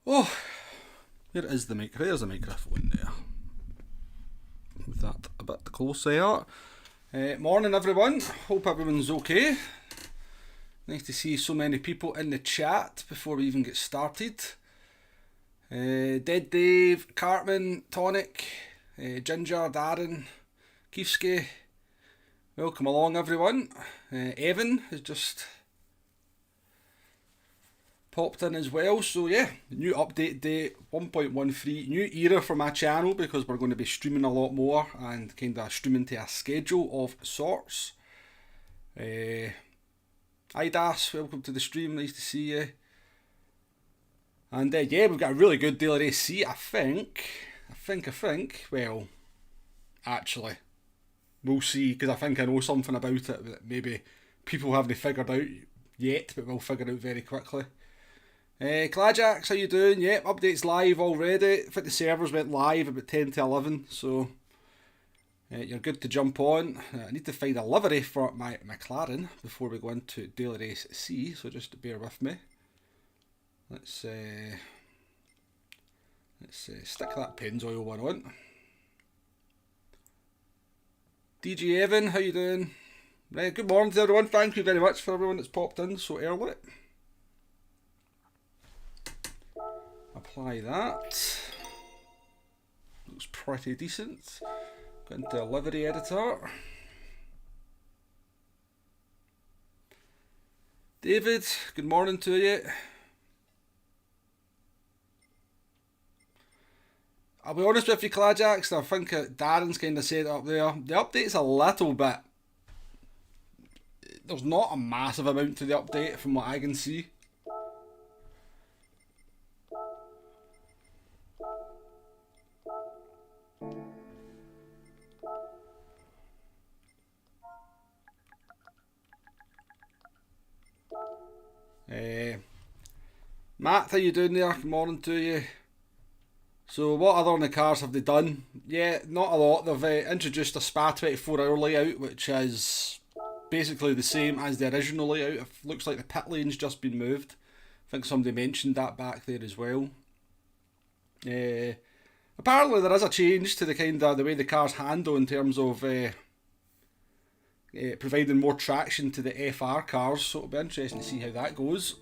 Oh, there is the mic. There's the microphone there. With that a bit closer. Morning everyone. Hope everyone's okay. Nice to see so many people in the chat before we even get started. Dead Dave, Cartman, Tonic, Ginger, Darren, Kiefske. Welcome along everyone. Evan has just popped in as well. So yeah, new update date 1.13, new era for my channel because we're going to be streaming a lot more and kind of streaming to a schedule of sorts. Hi Das, welcome to the stream, nice to see you. And yeah, we've got a really good Daily Race C, I think, well, actually, we'll see, because I think I know something about it that maybe people haven't figured out yet, but we'll figure out very quickly. Clajax, how you doing? Yep, update's live already. I think the servers went live about 10 to 11, so you're good to jump on. I need to find a livery for my McLaren before we go into Daily Race C, so just bear with me. Let's stick that Pennzoil one on. DJ Evan, how you doing? Right, good morning to everyone. Thank you very much for everyone that's popped in so early. Apply that. Looks pretty decent. Go into a livery editor. David, good morning to you. I'll be honest with you, Clajax, I think Darren's kind of said it up there. The update's a little bit... There's not a massive amount to the update from what I can see. Matt, how you doing there? Good morning to you. So what other in the cars have they done? Yeah, not a lot. They've introduced a SPA 24 hour layout, which is basically the same as the original layout. It looks like the pit lane's just been moved. I think somebody mentioned that back there as well. Apparently there is a change to the kind of the way the cars handle in terms of providing more traction to the FR cars, so it'll be interesting to see how that goes.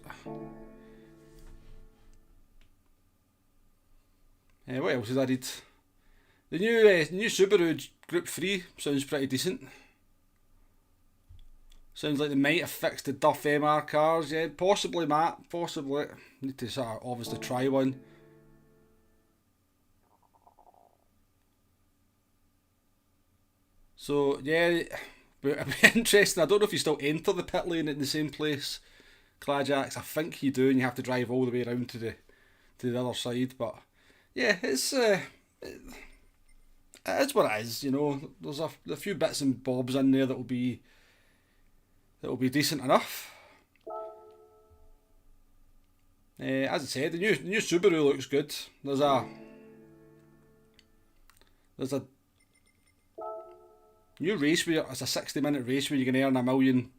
What else is added? The new Subaru Group 3 sounds pretty decent. Sounds like they might have fixed the Duff MR cars. Yeah, possibly, Matt. Possibly. Need to sort of obviously try one. So yeah, but it'd be interesting. I don't know if you still enter the pit lane in the same place, Clajax. I think you do, and you have to drive all the way around to the other side. But yeah, it's what it is. You know, there's a few bits and bobs in there that will be decent enough. As I said, the new Subaru looks good. There's a new race where it's a 60-minute race where you can earn $1 million.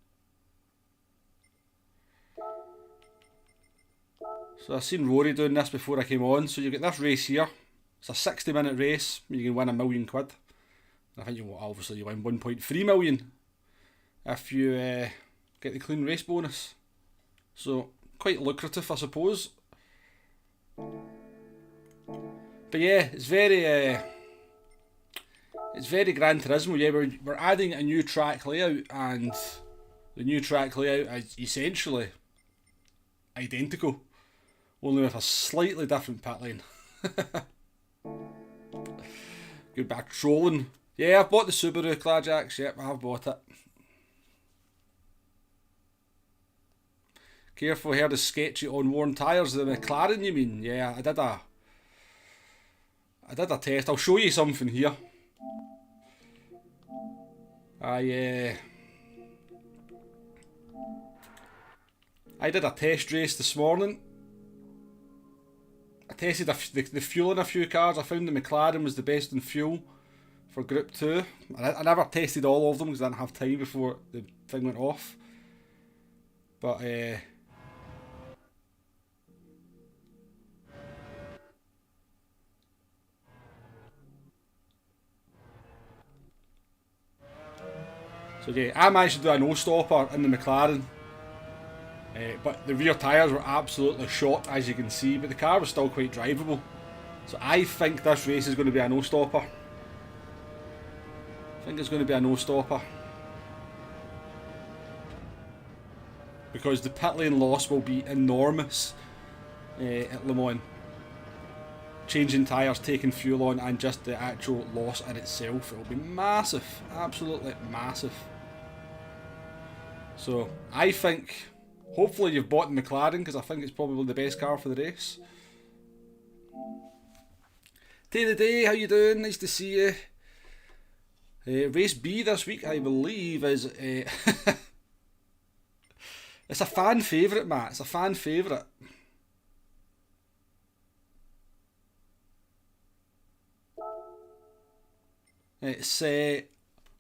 So I've seen Rory doing this before I came on. So you get this race here. It's a 60-minute race. You can win £1 million. I think you win 1.3 million if you get the clean race bonus. So quite lucrative, I suppose. But yeah, it's very Gran Turismo. Yeah, we're adding a new track layout, and the new track layout is essentially identical, only with a slightly different pit lane. Good back trolling. Yeah, I've bought the Subaru, Clajax. Yep, I have bought it. Careful, I heard the sketchy on worn tyres. The McLaren, you mean? Yeah, I did a test. I'll show you something here. I did a test race this morning. I tested the fuel in a few cars. I found the McLaren was the best in fuel for Group 2. I never tested all of them because I didn't have time before the thing went off. But So yeah, I managed to do a no-stopper in the McLaren. But the rear tyres were absolutely shot, as you can see, but the car was still quite drivable. So I think this race is going to be a no-stopper. I think it's going to be a no-stopper. Because the pit lane loss will be enormous at Le Mans. Changing tyres, taking fuel on, and just the actual loss in itself, it will be massive. Absolutely massive. So I think, hopefully you've bought the McLaren, because I think it's probably the best car for the race. Day of the day, how you doing? Nice to see you. Race B this week, I believe, is... it's a fan favourite, Matt. It's a fan favourite. It's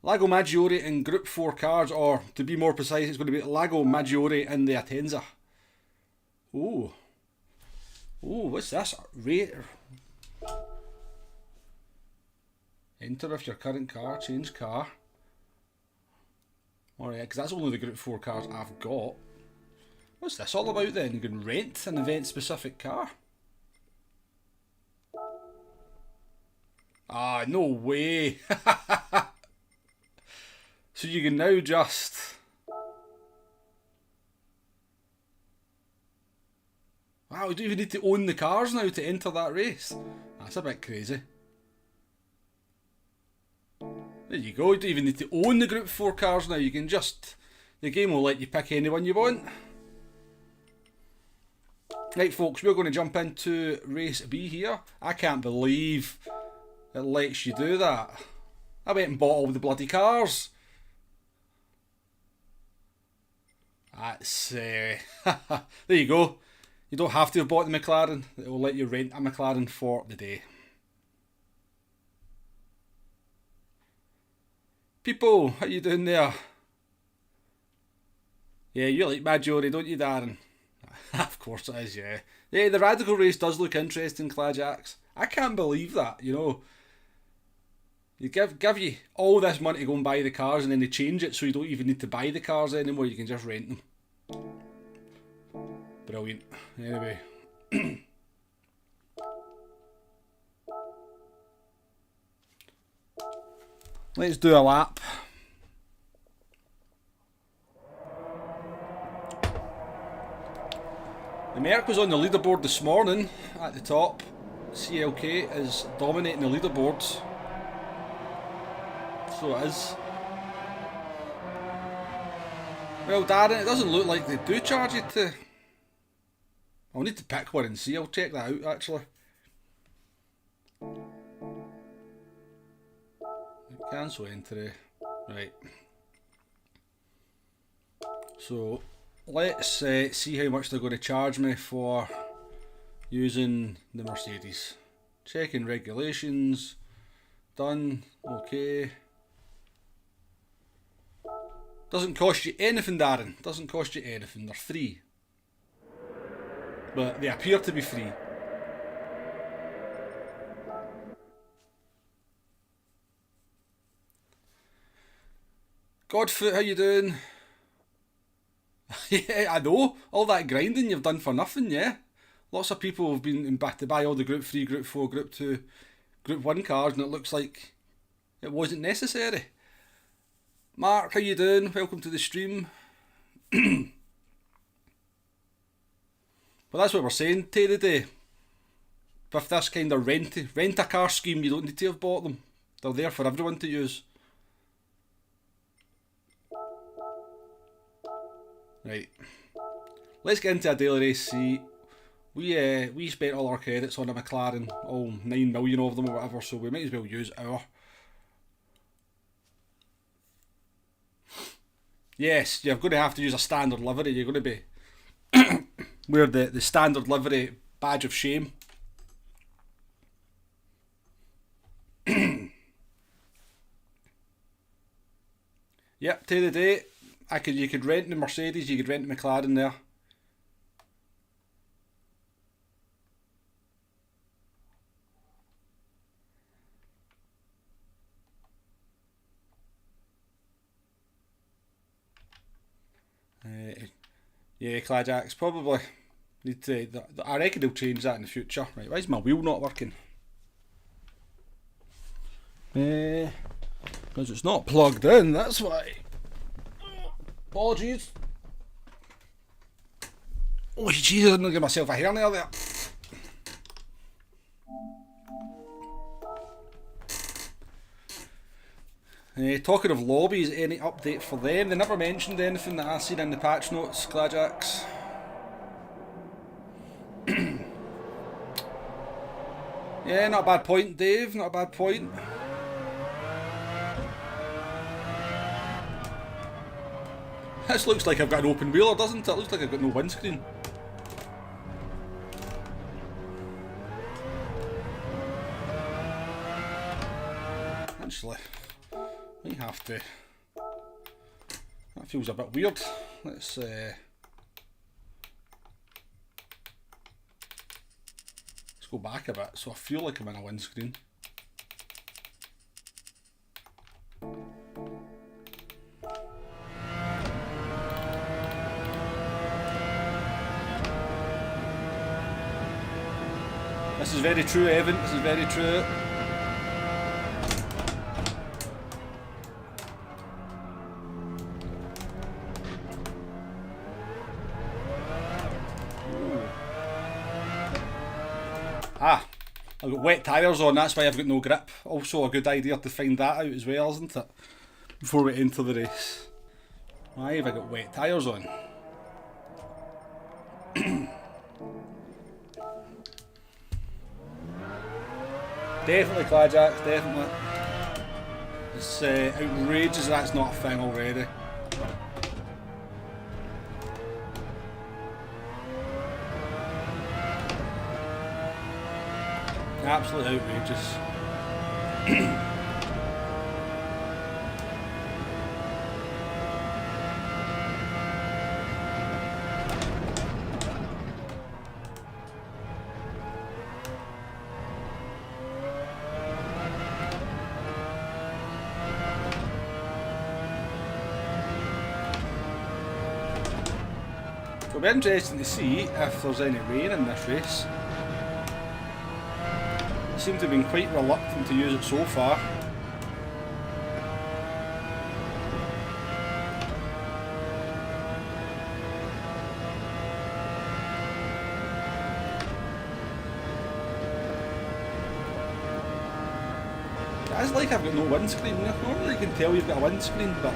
Lago Maggiore in Group 4 cars, or to be more precise, it's going to be Lago Maggiore in the Atenza. Ooh. Ooh, what's this? Enter if your current car, change car. Alright, because that's only the Group 4 cars I've got. What's this all about then? You can rent an event-specific car? Ah, no way! So you can now just... Wow, you don't even need to own the cars now to enter that race. That's a bit crazy. There you go, you don't even need to own the Group 4 cars now, you can just... The game will let you pick anyone you want. Right folks, we're going to jump into race B here. I can't believe it lets you do that. I went and bought all the bloody cars. That's... there you go. You don't have to have bought the McLaren. It will let you rent a McLaren for the day. People, how you doing there? Yeah, you like Maggiore, don't you, Darren? Of course it is, yeah. Yeah, the Radical race does look interesting, Clajax. I can't believe that, you know. You give you all this money to go and buy the cars, and then they change it so you don't even need to buy the cars anymore, you can just rent them. Brilliant. Anyway. Let's do a lap. The Merc was on the leaderboard this morning at the top. CLK is dominating the leaderboards. So it is. Well, Darren, it doesn't look like they do charge you to... I'll need to pick one and see. I'll check that out actually. Cancel entry. Right. So let's see how much they're going to charge me for using the Mercedes. Checking regulations. Done. Okay. Doesn't cost you anything, Darren. Doesn't cost you anything. They're free. But they appear to be free. Godfoot, how you doing? Yeah, I know. All that grinding you've done for nothing, yeah? Lots of people have been back to buy all the Group 3, Group 4, Group 2, Group 1 cars, and it looks like it wasn't necessary. Mark, how you doing? Welcome to the stream. But that's what we're saying today. With this kind of rent-a-car scheme, you don't need to have bought them. They're there for everyone to use. Right. Let's get into a daily race C. We spent all our credits on a McLaren, all 9 million of them or whatever, so we might as well use our. Yes, you're going to have to use a standard livery. You're going to be wear the standard livery badge of shame. Yep, to the day, you could rent the Mercedes, you could rent the McLaren there. Yeah, Clajacks, probably. Need to. I reckon they'll change that in the future. Right, why is my wheel not working? Because it's not plugged in, that's why. Apologies. Oh, jeez, I didn't give myself a hernia there. Talking of lobbies, any update for them? They never mentioned anything that I seen in the patch notes, Clajacks. Yeah, not a bad point, Dave, not a bad point. This looks like I've got an open wheeler, doesn't it? It looks like I've got no windscreen. Actually, we have to. That feels a bit weird. Let's go back a bit so I feel like I'm in a windscreen. This is very true, Evan. This is very true. Ah, I've got wet tyres on, that's why I've got no grip. Also a good idea to find that out as well, isn't it? Before we enter the race. Why have I got wet tyres on? Definitely Clajacks, definitely. It's outrageous that's not a thing already. Absolutely outrageous. It'll be interesting to see if there's any rain in this race. They seem to have been quite reluctant to use it so far. It's like I've got no windscreen. Normally you can tell you've got a windscreen, but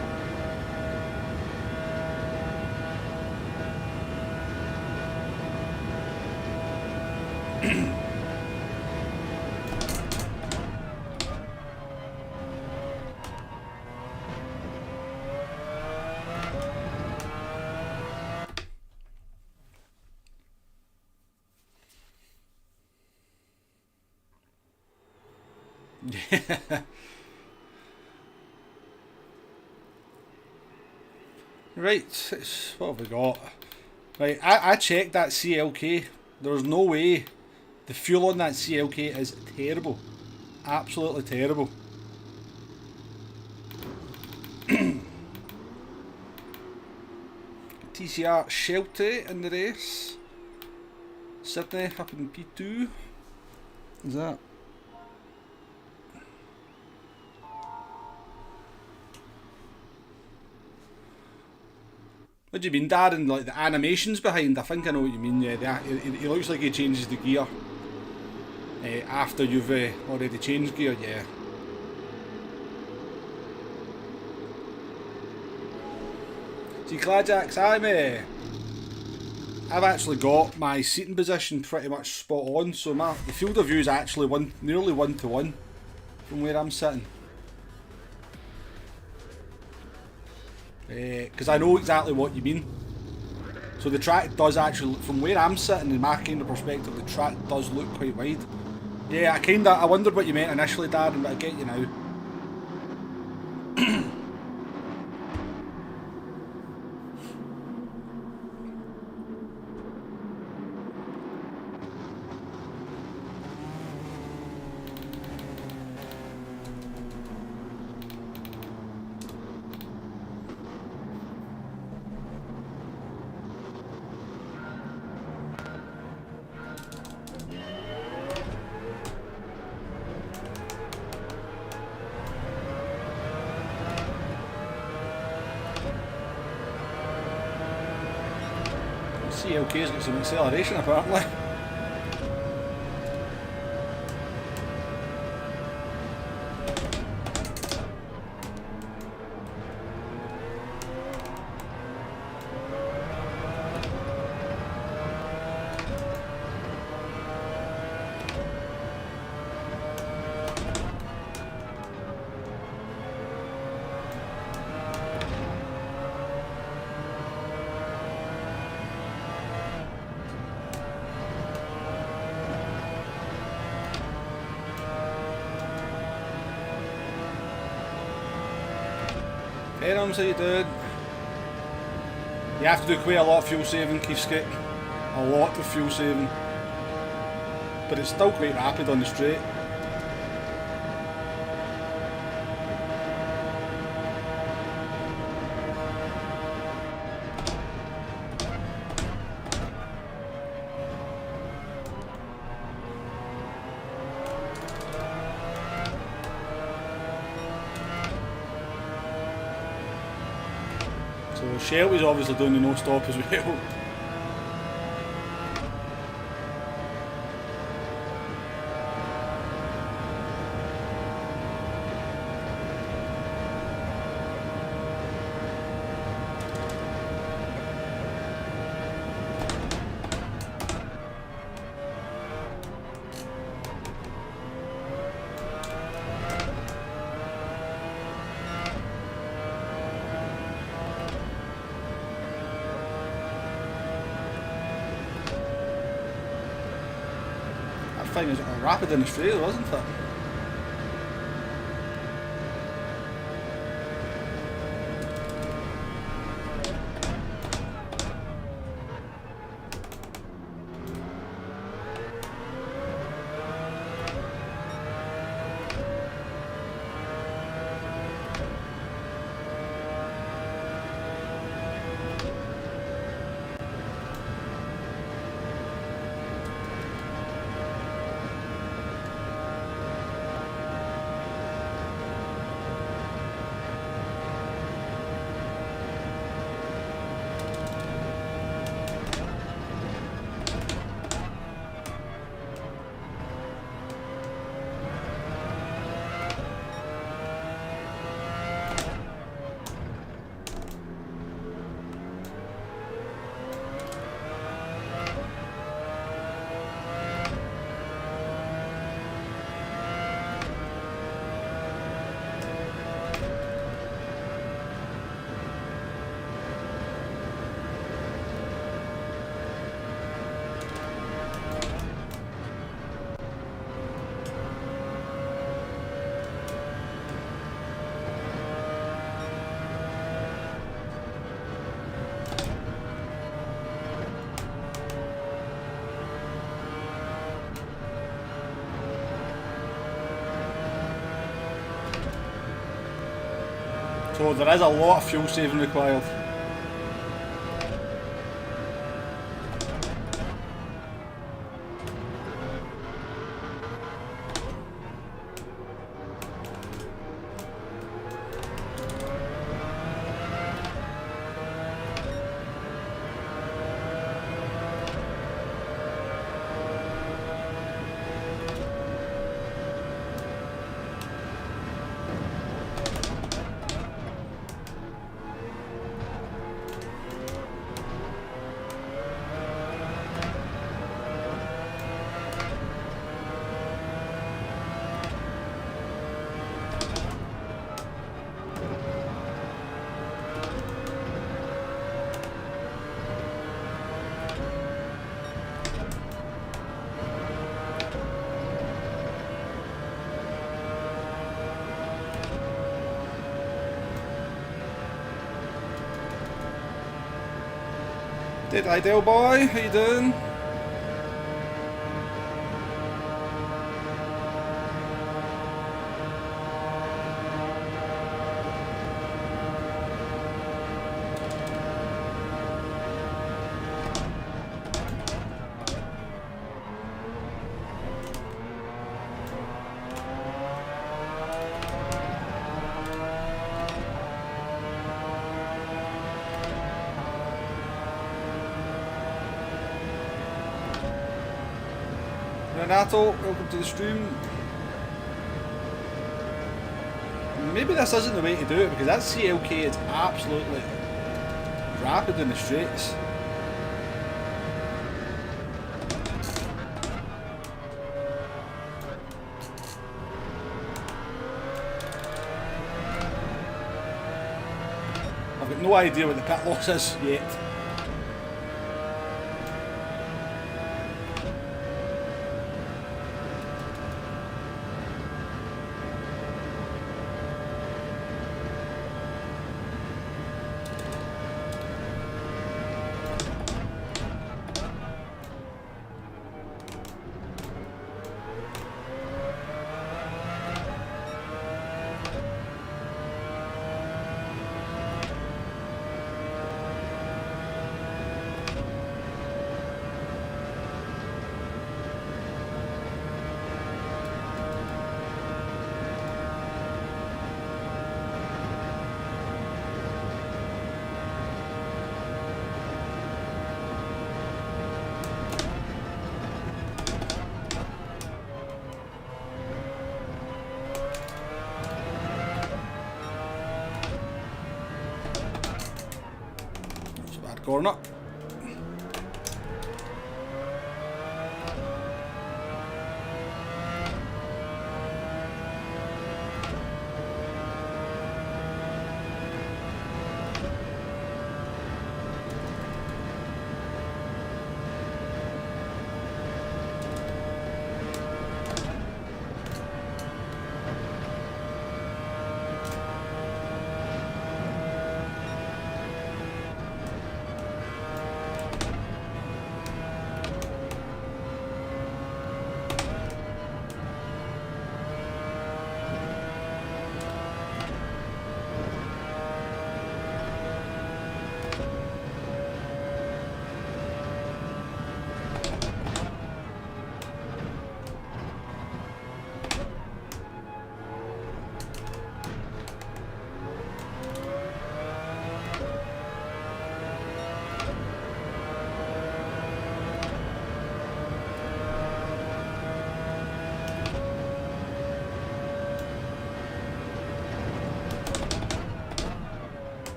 right, what have we got? Right, I checked that CLK. There's no way. The fuel on that CLK is terrible. Absolutely terrible. TCR Shelty in the race. Sydney up in P2. Is that? What do you mean, Darren? Like the animations behind? I think I know what you mean. Yeah, he looks like he changes the gear after you've already changed gear. Yeah. See, Clajacks, I've actually got my seating position pretty much spot on. So the field of view is actually nearly 1-to-1 from where I'm sitting. Because I know exactly what you mean. So the track does actually, from where I'm sitting in my kind of perspective, the track does look quite wide. Yeah, I wondered what you meant initially, Darren, but I get you now. CLK's got some acceleration apparently. Adams, how you doing? You have to do quite a lot of fuel saving, Keefskate. A lot of fuel saving. But it's still quite rapid on the straight. So Shelby's obviously doing the no stop as well. Thing is rapid in Australia, wasn't it? So there is a lot of fuel saving required. Did Ideal Boy, how you doing? Renato, welcome to the stream. Maybe this isn't the way to do it, because that CLK is absolutely rapid in the straights. I've got no idea what the pit loss is yet. Corner.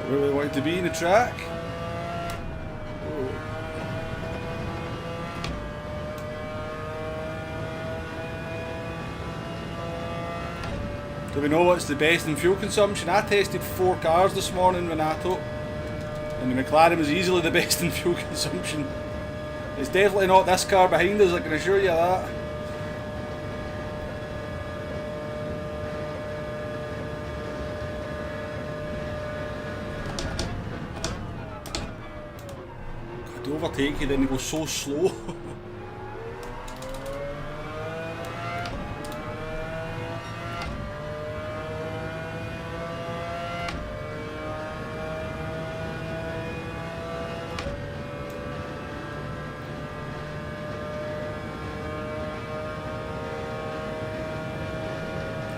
Where we want to be in the track. Do we know what's the best in fuel consumption? I tested 4 cars this morning, Renato, and the McLaren was easily the best in fuel consumption. It's definitely not this car behind us, I can assure you that. To overtake you, then you go so slow.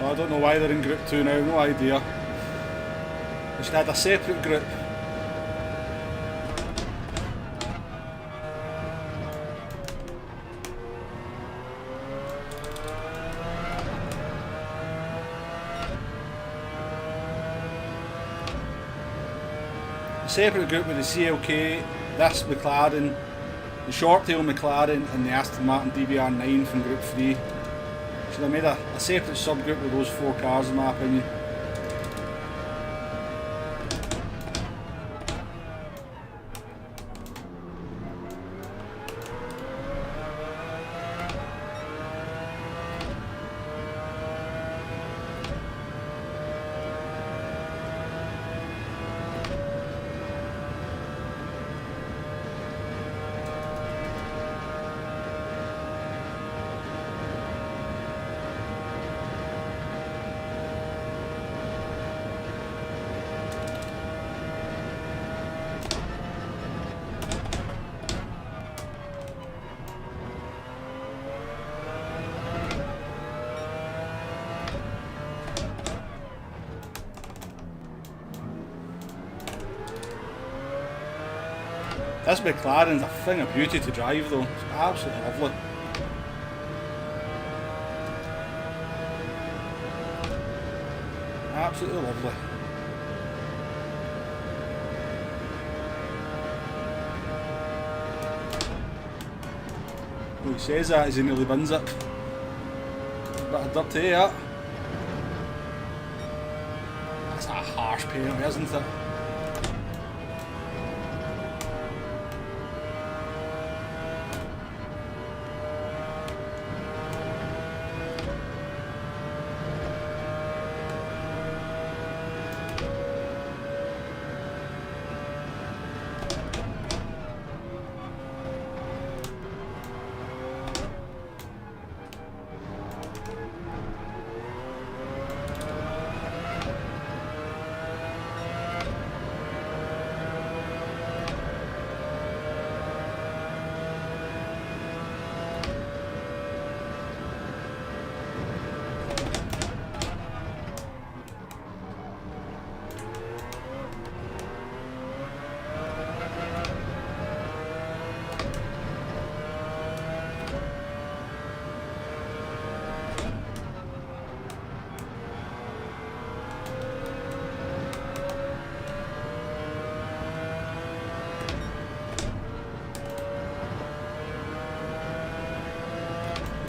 I don't know why they're in Group 2 now, no idea. They should have a separate group. Separate group with the CLK, this McLaren, the short tail McLaren and the Aston Martin DBR9 from Group 3. Should have made a separate subgroup with those 4 cars in my opinion. This McLaren's a thing of beauty to drive though, it's absolutely lovely. Absolutely lovely. Well, he says that as he nearly bins it. Bit of dirty here. That's a harsh penalty, isn't it?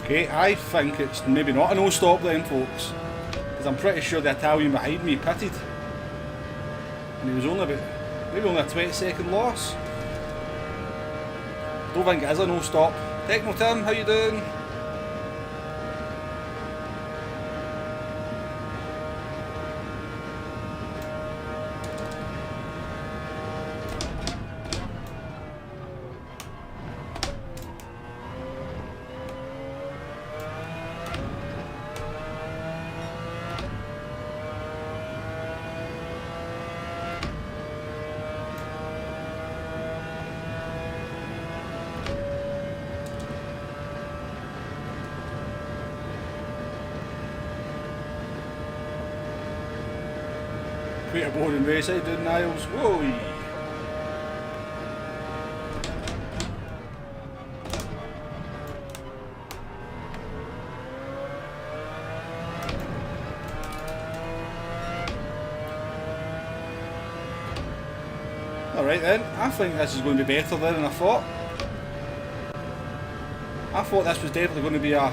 Okay, I think it's maybe not a no stop then, folks, because I'm pretty sure the Italian behind me pitted, and he was only about, maybe only a 20-second loss. Don't think it is a no stop. Techno Tim, how you doing? Quite a boring race, I did, Niles. Whoa! Alright then, I think this is going to be better than I thought. I thought this was definitely going to be a...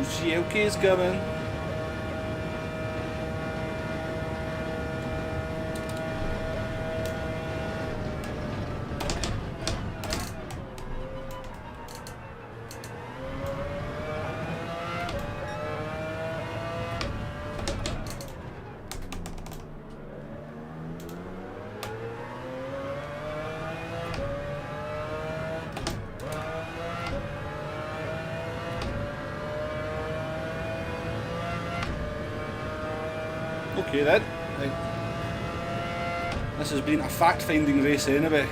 CLK is coming. Okay then, right. This has been a fact-finding race anyway.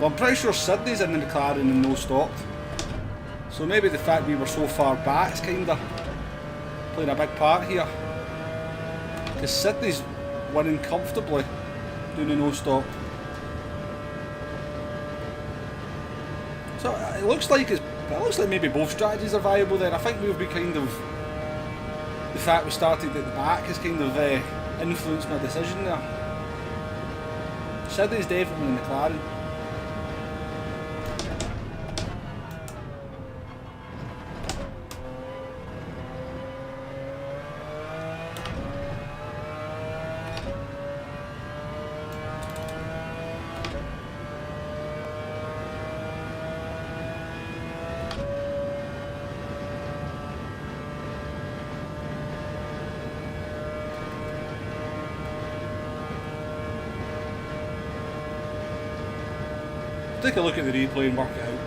Well, I'm pretty sure Sydney's in the McLaren and no stopped. So maybe the fact we were so far back is kind of playing a big part here. Because Sydney's winning comfortably doing a no stop. So it looks like maybe both strategies are viable then. I think we've been kind of, the fact we started at the back has kind of influenced my decision there. Sydney's definitely in the McLaren. Take a look at the replay and work it out.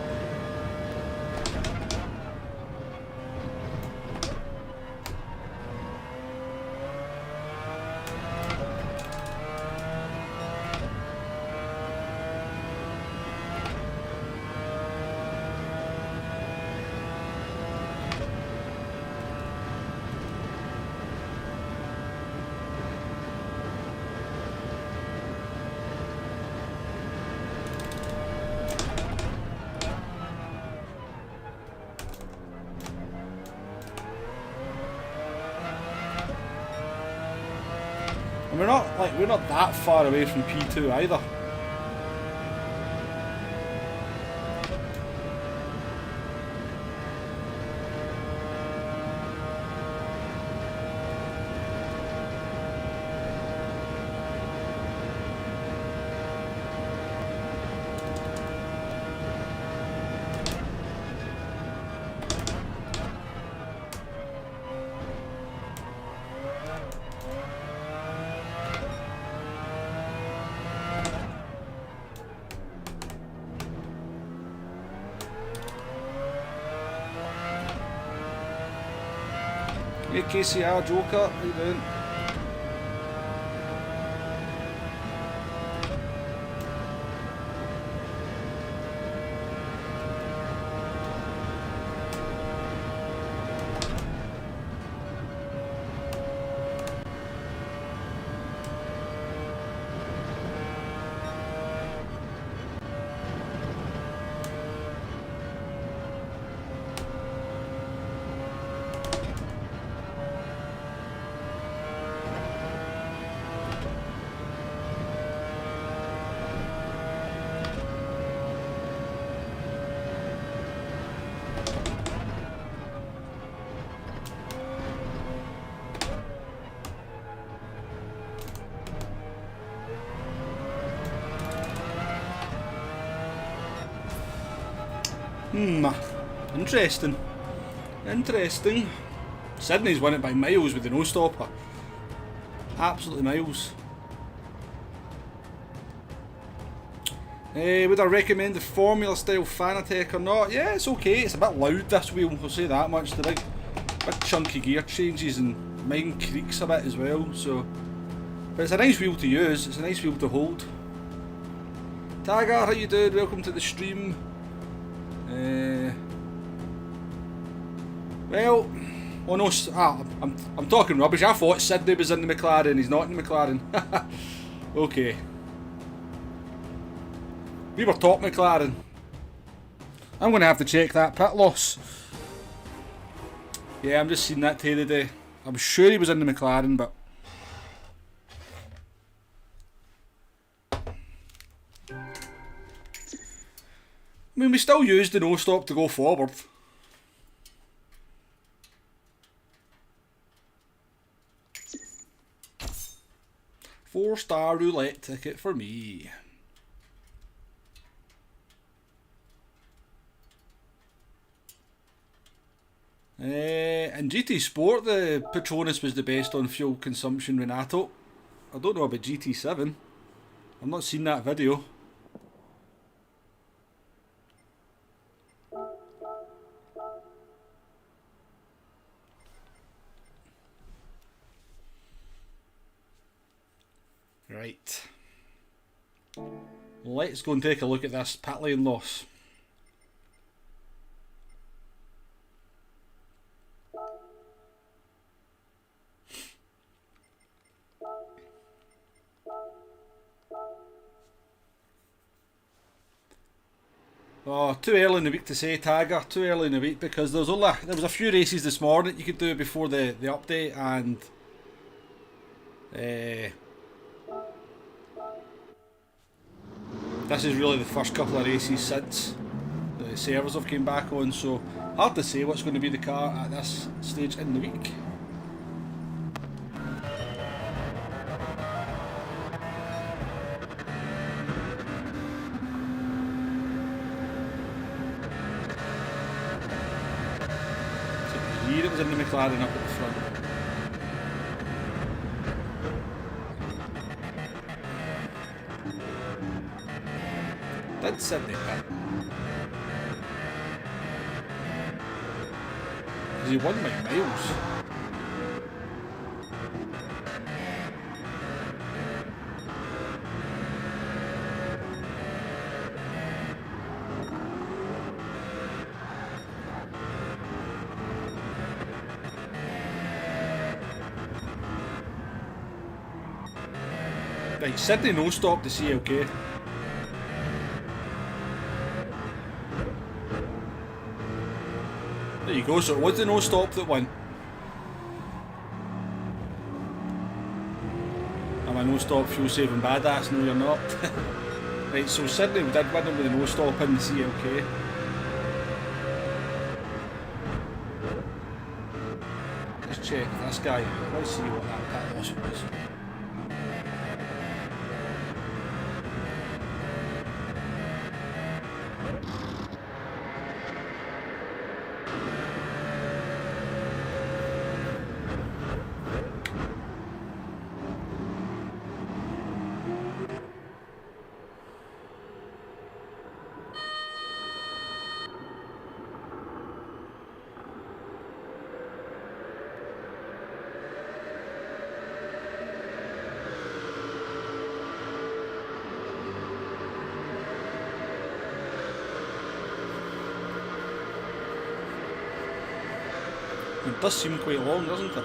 And we're not that far away from P2 either. Hey KCR Joker, how you doing? Interesting. Interesting. Sydney's won it by miles with the no stopper. Absolutely miles. Would I recommend the Formula style Fanatec or not? Yeah, it's okay. It's a bit loud this wheel, we'll say that much. The big chunky gear changes and mine creaks a bit as well, so. But it's a nice wheel to use, it's a nice wheel to hold. Tagger, how you doing? Welcome to the stream. Well, oh no, I'm talking rubbish. I thought Sydney was in the McLaren, he's not in the McLaren. Okay. We were top McLaren. I'm going to have to check that pit loss. Yeah, I'm just seeing that today. I'm sure he was in the McLaren, but... I mean, we still used the no-stop to go forward. Four-star roulette ticket for me. In GT Sport, the Petronas was the best on fuel consumption, Renato. I don't know about GT7. I've not seen that video. Right. Let's go and take a look at this pit lane loss. Oh, too early in the week to say, Tiger. Too early in the week, because there was a few races this morning that you could do before the update, and this is really the first couple of races since the servers have came back on, so hard to say what's going to be the car at this stage in the week. Here it was in the McLaren up at the front. Did Sydney pit? Because he won by miles. Right, Sydney no stop to CLK. There you go, so it was the no stop that won. Am I no stop fuel saving badass? No, you're not. Right, so Sydney did win him with a no stop in the CLK. Let's check this guy. Let's see what that pit loss was. It does seem quite long, doesn't it?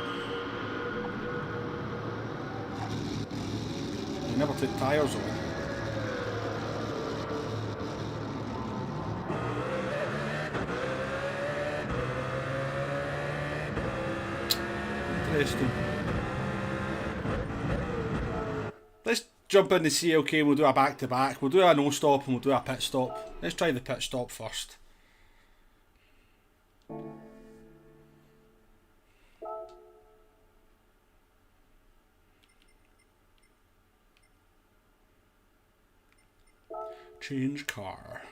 He never took tyres on. Interesting. Let's jump in the CLK and we'll do a back-to-back. We'll do a no-stop and we'll do a pit stop. Let's try the pit stop first. Change car.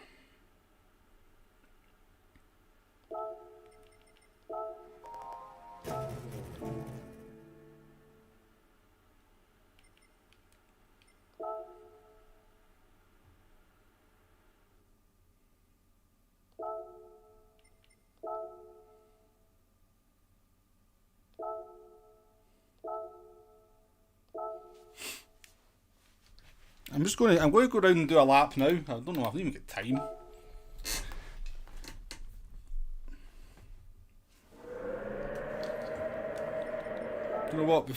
I'm going to go around and do a lap now. I don't know, I haven't even got time. You know what,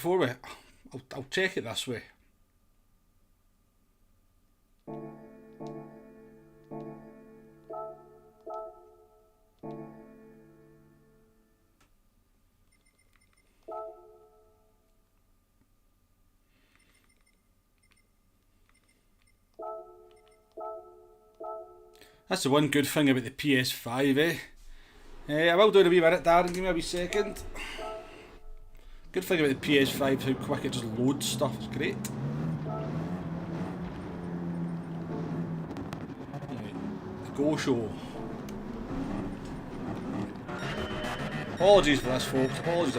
I'll check it this way. That's the one good thing about the PS5, I will do in a wee minute, Darren, give me a wee second. Good thing about the PS5 is how quick it just loads stuff, it's great. Right, the Go Show. Apologies for this, folks. Apologies.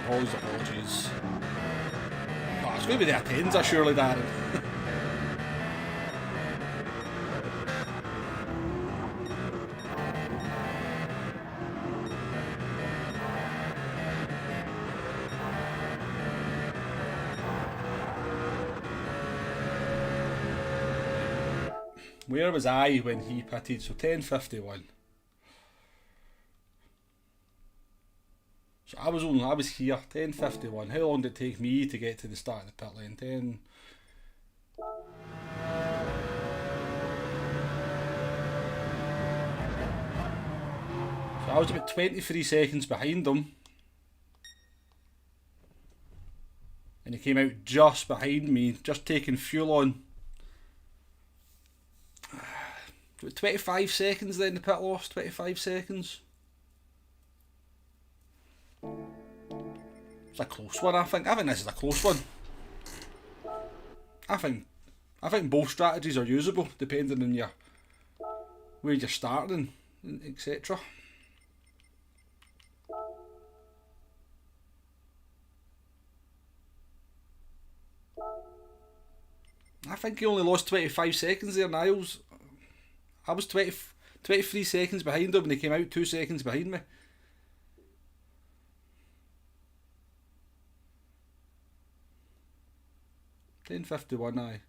Oh, it's going to be the Atenza, surely, Darren. Where was I when he pitted? So 10:51. So I was here, 10:51. How long did it take me to get to the start of the pit lane? 10. So I was about 23 seconds behind him. And he came out just behind me, just taking fuel on. 25 seconds then the pit loss, 25 seconds. It's a close one, I think. I think this is a close one. I think both strategies are usable depending on where you're starting, etc. I think he only lost 25 seconds there, Niles. I was 23 seconds behind him and he came out 2 seconds behind me. $10.51, aye.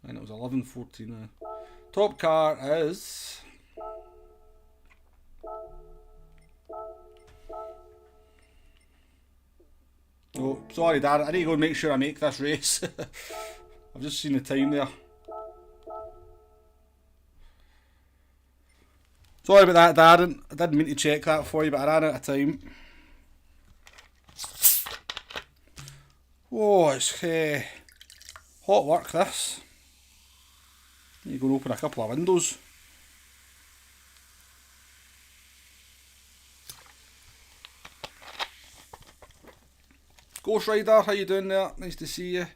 And it was 11.14. Top car is... Oh, sorry Dad, I need to go and make sure I make this race. I've just seen the time there. Sorry about that, Darren. I didn't mean to check that for you, but I ran out of time. Oh, it's hot work this. You go and open a couple of windows. Ghost Rider, how you doing there? Nice to see you.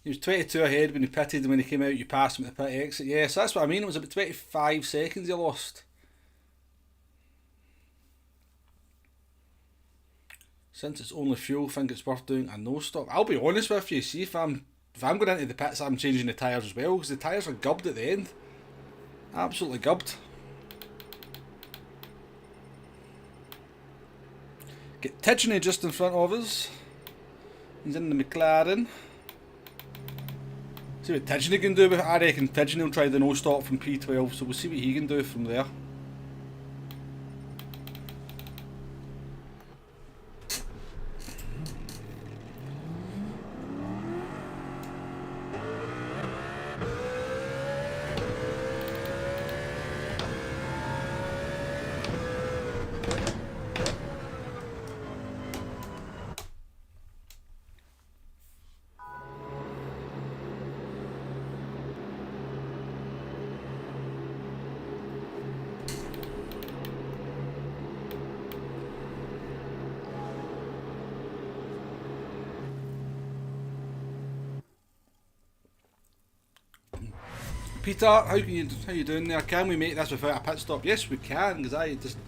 He was 22 ahead when he pitted, and when he came out you passed him at the pit exit. Yeah, so that's what I mean, it was about 25 seconds he lost. Since it's only fuel, I think it's worth doing a no stop. I'll be honest with you, see if I'm going into the pits I'm changing the tyres as well, because the tyres are gubbed at the end. Absolutely gubbed. Get Tidgeney just in front of us. He's in the McLaren. See what Tidgeney can do. I reckon Tidgeney will try the no stop from P12, so we'll see what he can do from there. Peter, how you doing there? Can we make this without a pit stop? Yes, we can, because I just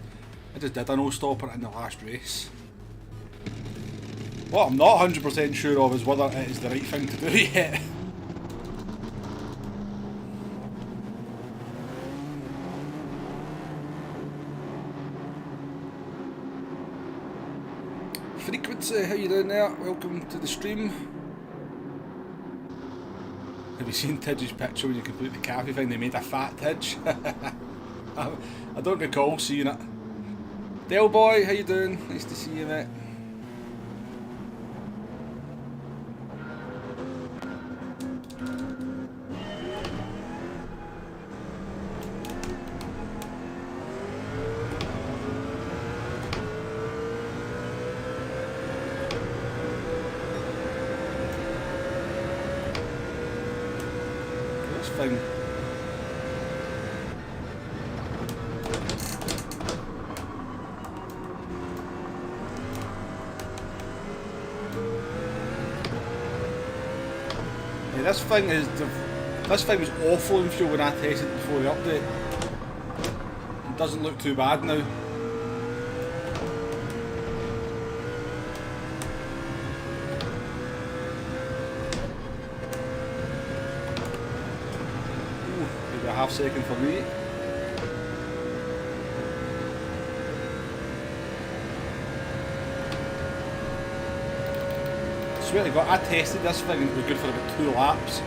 did a no stopper in the last race. What I'm not 100% sure of is whether it is the right thing to do yet. Frequency, how you doing there? Welcome to the stream. Have you seen Tidge's picture when you complete the cafe thing? They made a fat Tidge. I don't recall seeing it. Del boy, how you doing? Nice to see you, mate. Thing. Yeah, this thing was awful in fuel when I tested before the update. It doesn't look too bad now. second for me. I swear to God, I tested this thing and it was good for about 2 laps.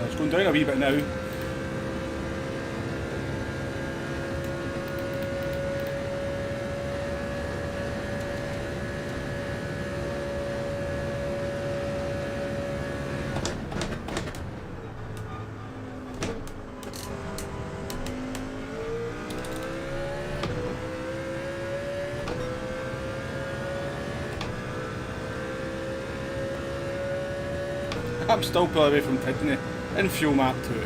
It's going down a wee bit now. I'm still pulling away from Sydney in fuel map 2.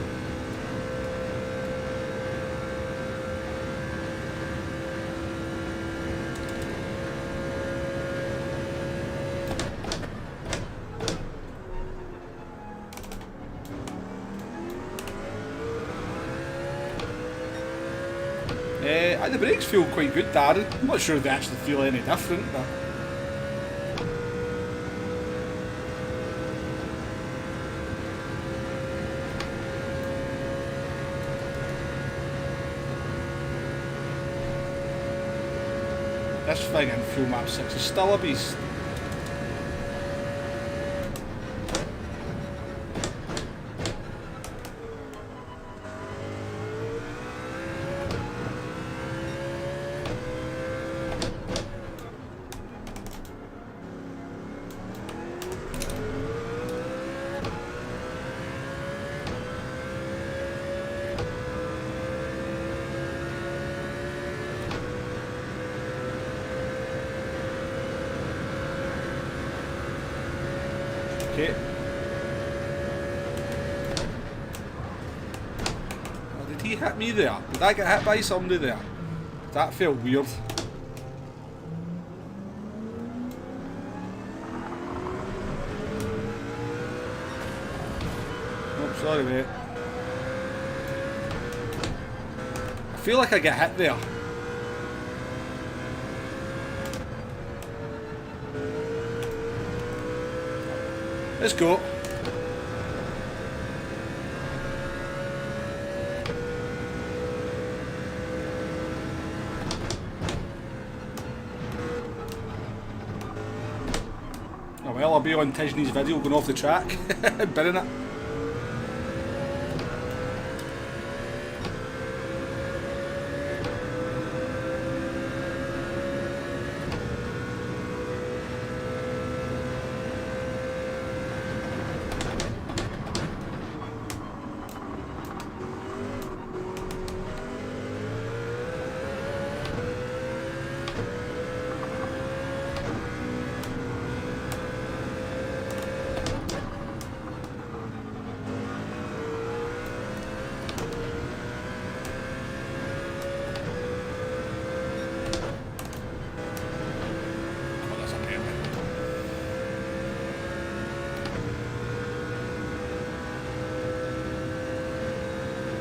The brakes feel quite good, Darren. I'm not sure if they actually feel any different, but this thing in fuel map 6 is still a beast. Okay. Oh, did he hit me there? Did I get hit by somebody there? That felt weird. Oh, sorry mate. I feel like I get hit there. Let's go. Oh well, I'll be on Tisney's video going off the track, binning it.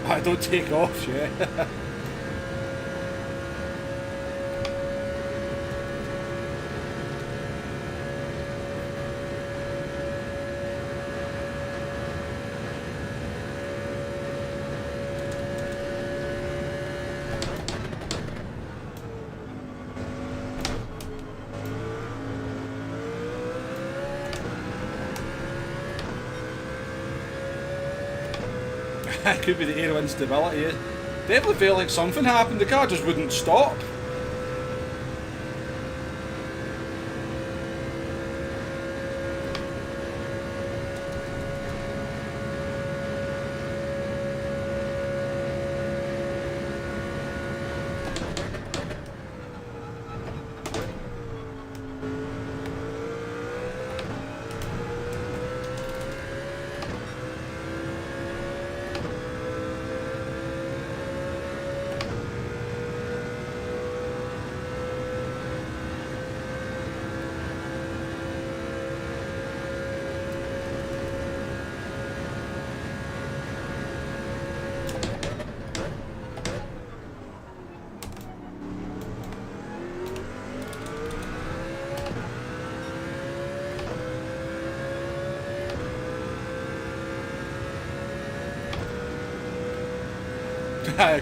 I don't take off, yeah. It could be the aero instability. Definitely felt like something happened, the car just wouldn't stop.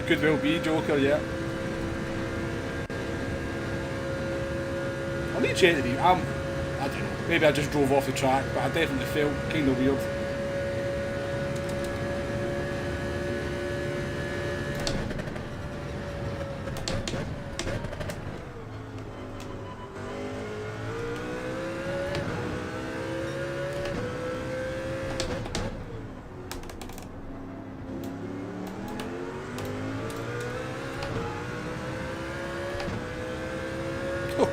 Could well be Joker, yeah. I need to check the I don't know, maybe I just drove off the track, but I definitely felt kind of weird. Oh,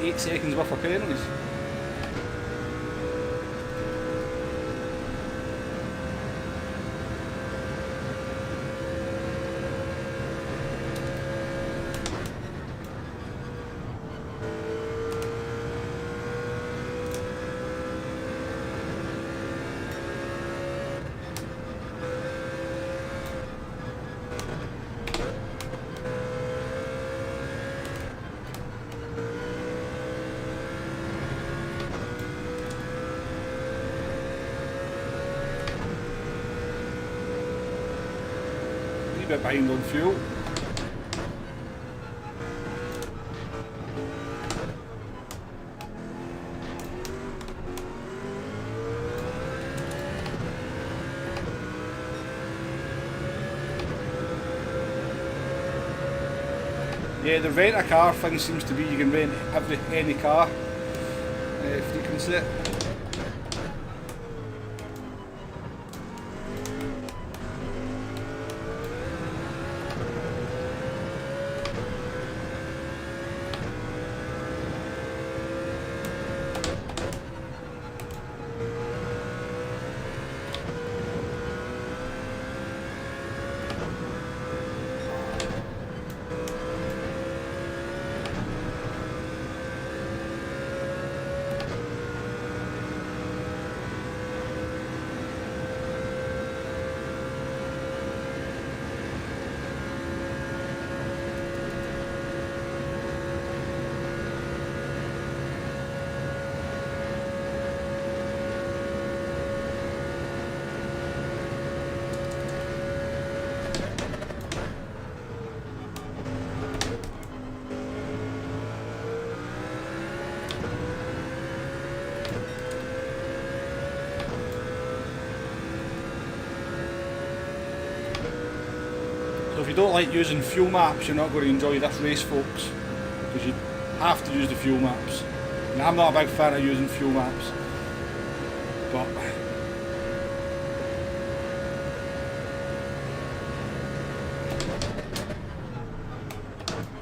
8 seconds worth of penalties. Bit behind on fuel. Yeah, the rent a car thing seems to be you can rent any car frequency. So if you don't like using fuel maps, you're not going to enjoy this race, folks, because you have to use the fuel maps. And I'm not a big fan of using fuel maps, but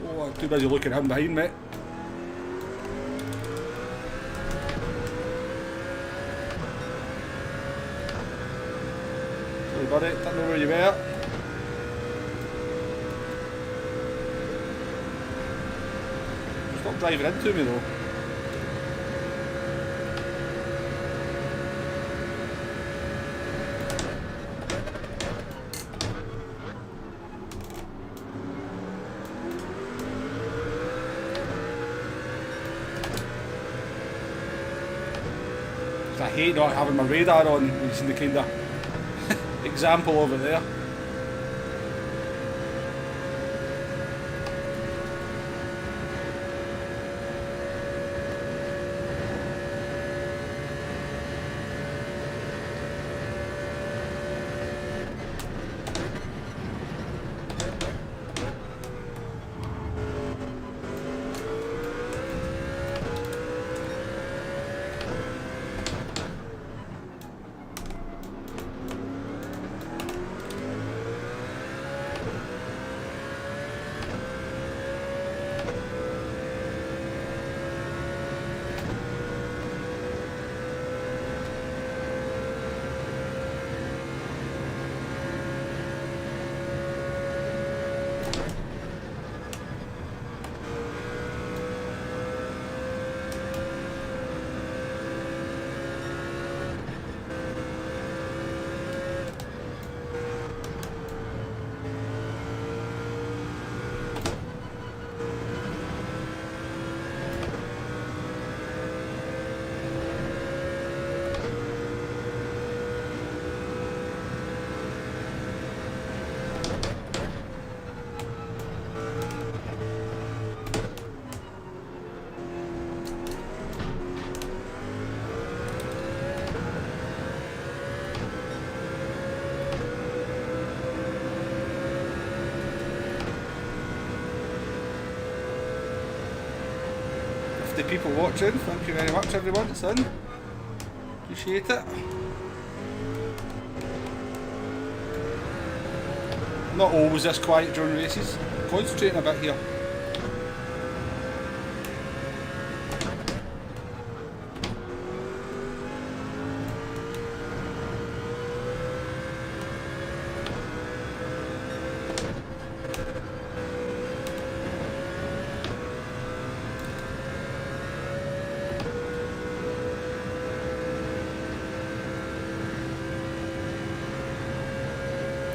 oh, I'm too busy looking at him behind me. Sorry buddy, didn't know where you were. Stop driving into me though. I hate not having my radar on. You've seen the kind of example over there. 50 people watching. Thank you very much, everyone. It's in. Appreciate it. Not always this quiet during races. Concentrating a bit here.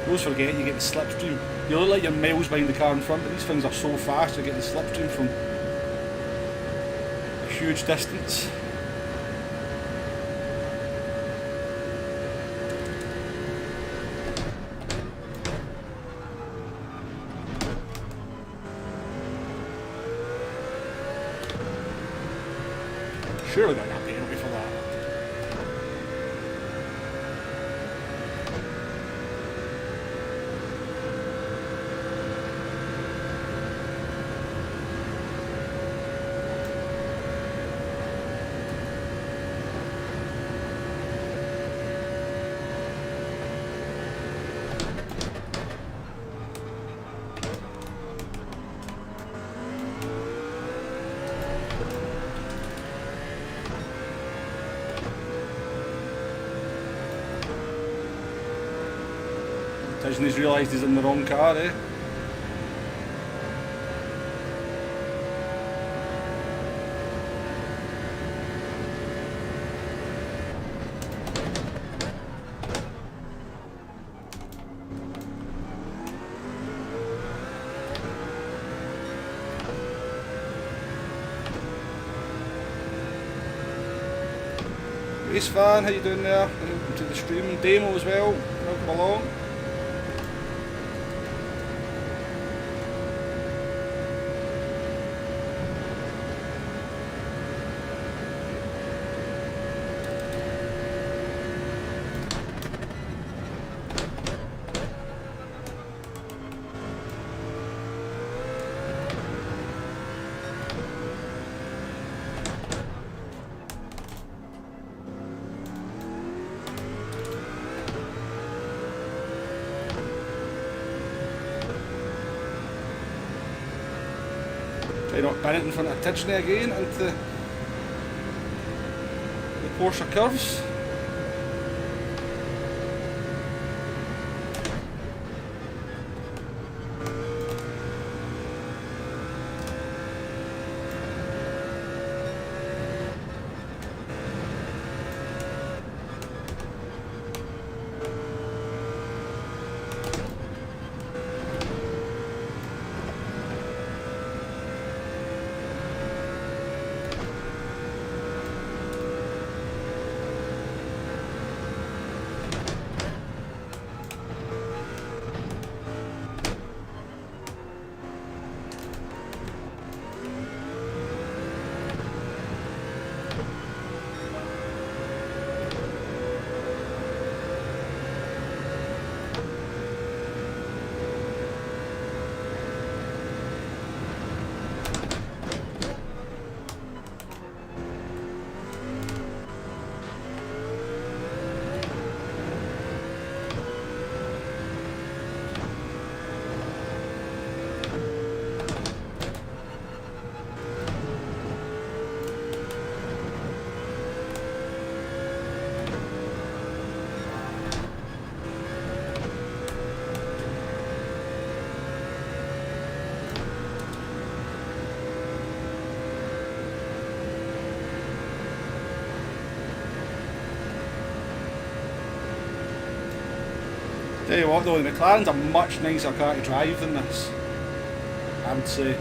Always forget you get the slipstream. You look like you're miles behind the car in front, but these things are so fast, you get the slipstream from a huge distance. Surely got that penalty for that. He's realised he's in the wrong car, eh? Race fan, how you doing there? Welcome to the stream. Demo as well, welcome along. Try not bin it in front of Tidgeney again into the Porsche curves. Tell you what though, the McLaren's a much nicer car to drive than this, I would say.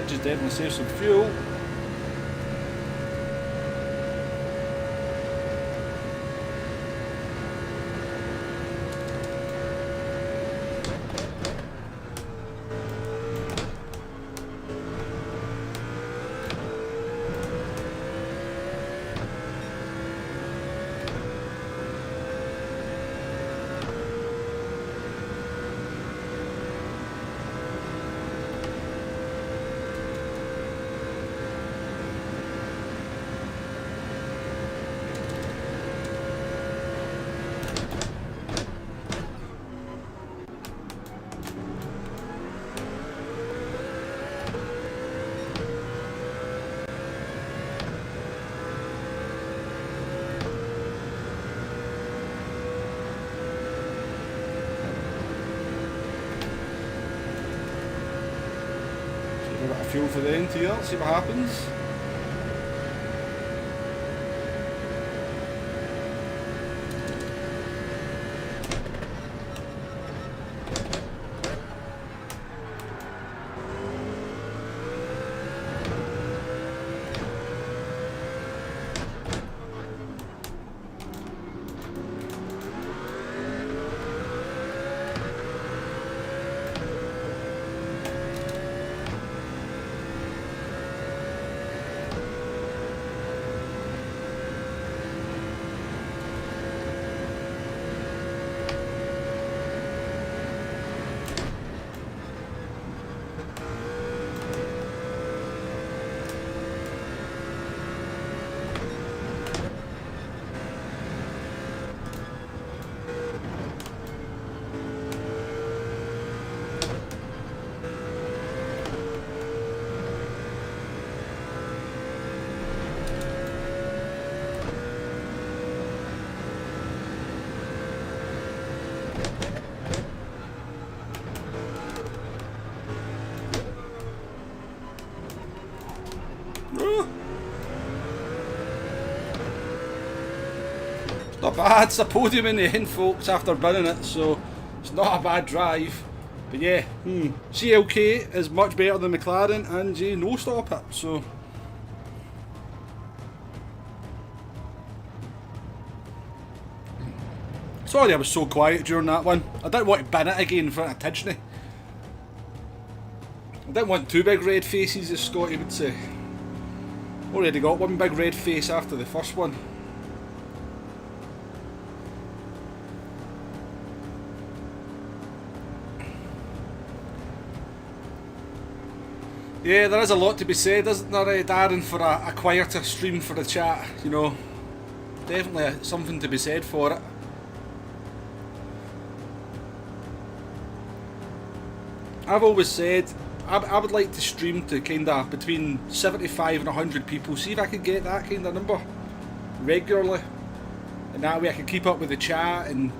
Just definitely save some fuel. fuel for the end here, see what happens. Not bad, it's a podium in the end, folks, after binning it, so it's not a bad drive. But yeah, CLK is much better than McLaren, and you no stop it, so. Sorry I was so quiet during that one. I didn't want to bin it again in front of Tidgeney. I didn't want two big red faces, as Scotty would say. Already got one big red face after the first one. Yeah, there is a lot to be said, isn't there, Darren, for a quieter stream for the chat, you know. Definitely something to be said for it. I've always said, I would like to stream to kind of between 75 and 100 people, see if I could get that kind of number regularly. And that way I could keep up with the chat, and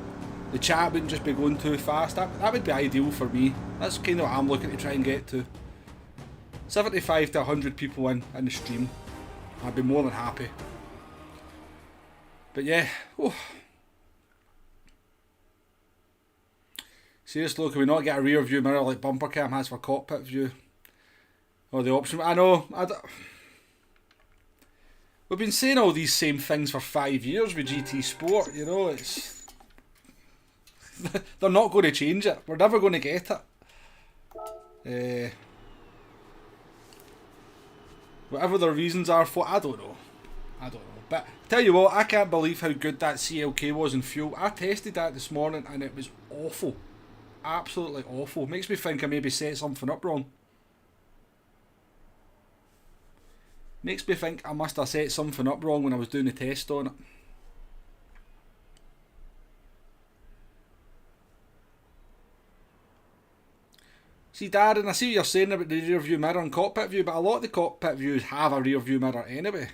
the chat wouldn't just be going too fast. That would be ideal for me. That's kind of what I'm looking to try and get to. 75 to 100 people in the stream. I'd be more than happy. But yeah, seriously, can we not get a rear view mirror like Bumper Cam has for cockpit view? Or the option? I know, we've been saying all these same things for 5 years with GT Sport, you know, it's... they're not going to change it. We're never going to get it. Whatever their reasons are for, I don't know. But tell you what, I can't believe how good that CLK was in fuel. I tested that this morning and it was awful. Absolutely awful. Makes me think I maybe set something up wrong. Makes me think I must have set something up wrong when I was doing the test on it. See, Darren, I see what you're saying about the rear view mirror and cockpit view, but a lot of the cockpit views have a rear view mirror anyway.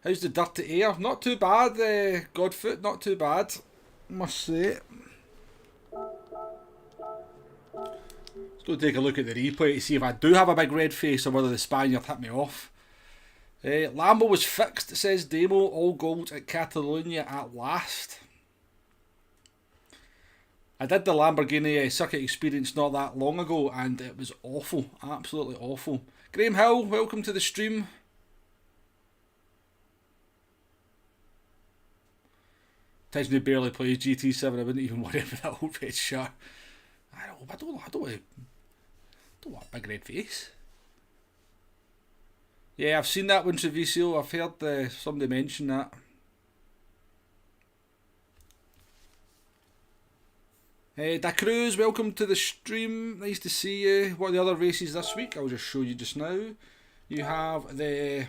How's the dirty air? Not too bad, Godfoot, not too bad, must say. Let's go take a look at the replay to see if I do have a big red face or whether the Spaniard hit me off. Lambo was fixed, says Demo, all gold at Catalonia at last. I did the Lamborghini circuit experience not that long ago and it was awful, absolutely awful. Graham Hill, welcome to the stream. Tidgeney barely plays GT7, I wouldn't even worry about that old red shirt. I don't want a big red face. Yeah, I've seen that one, Treviso, I've heard somebody mention that. Da Cruz, welcome to the stream. Nice to see you. What are the other races this week? I'll just show you just now. You have the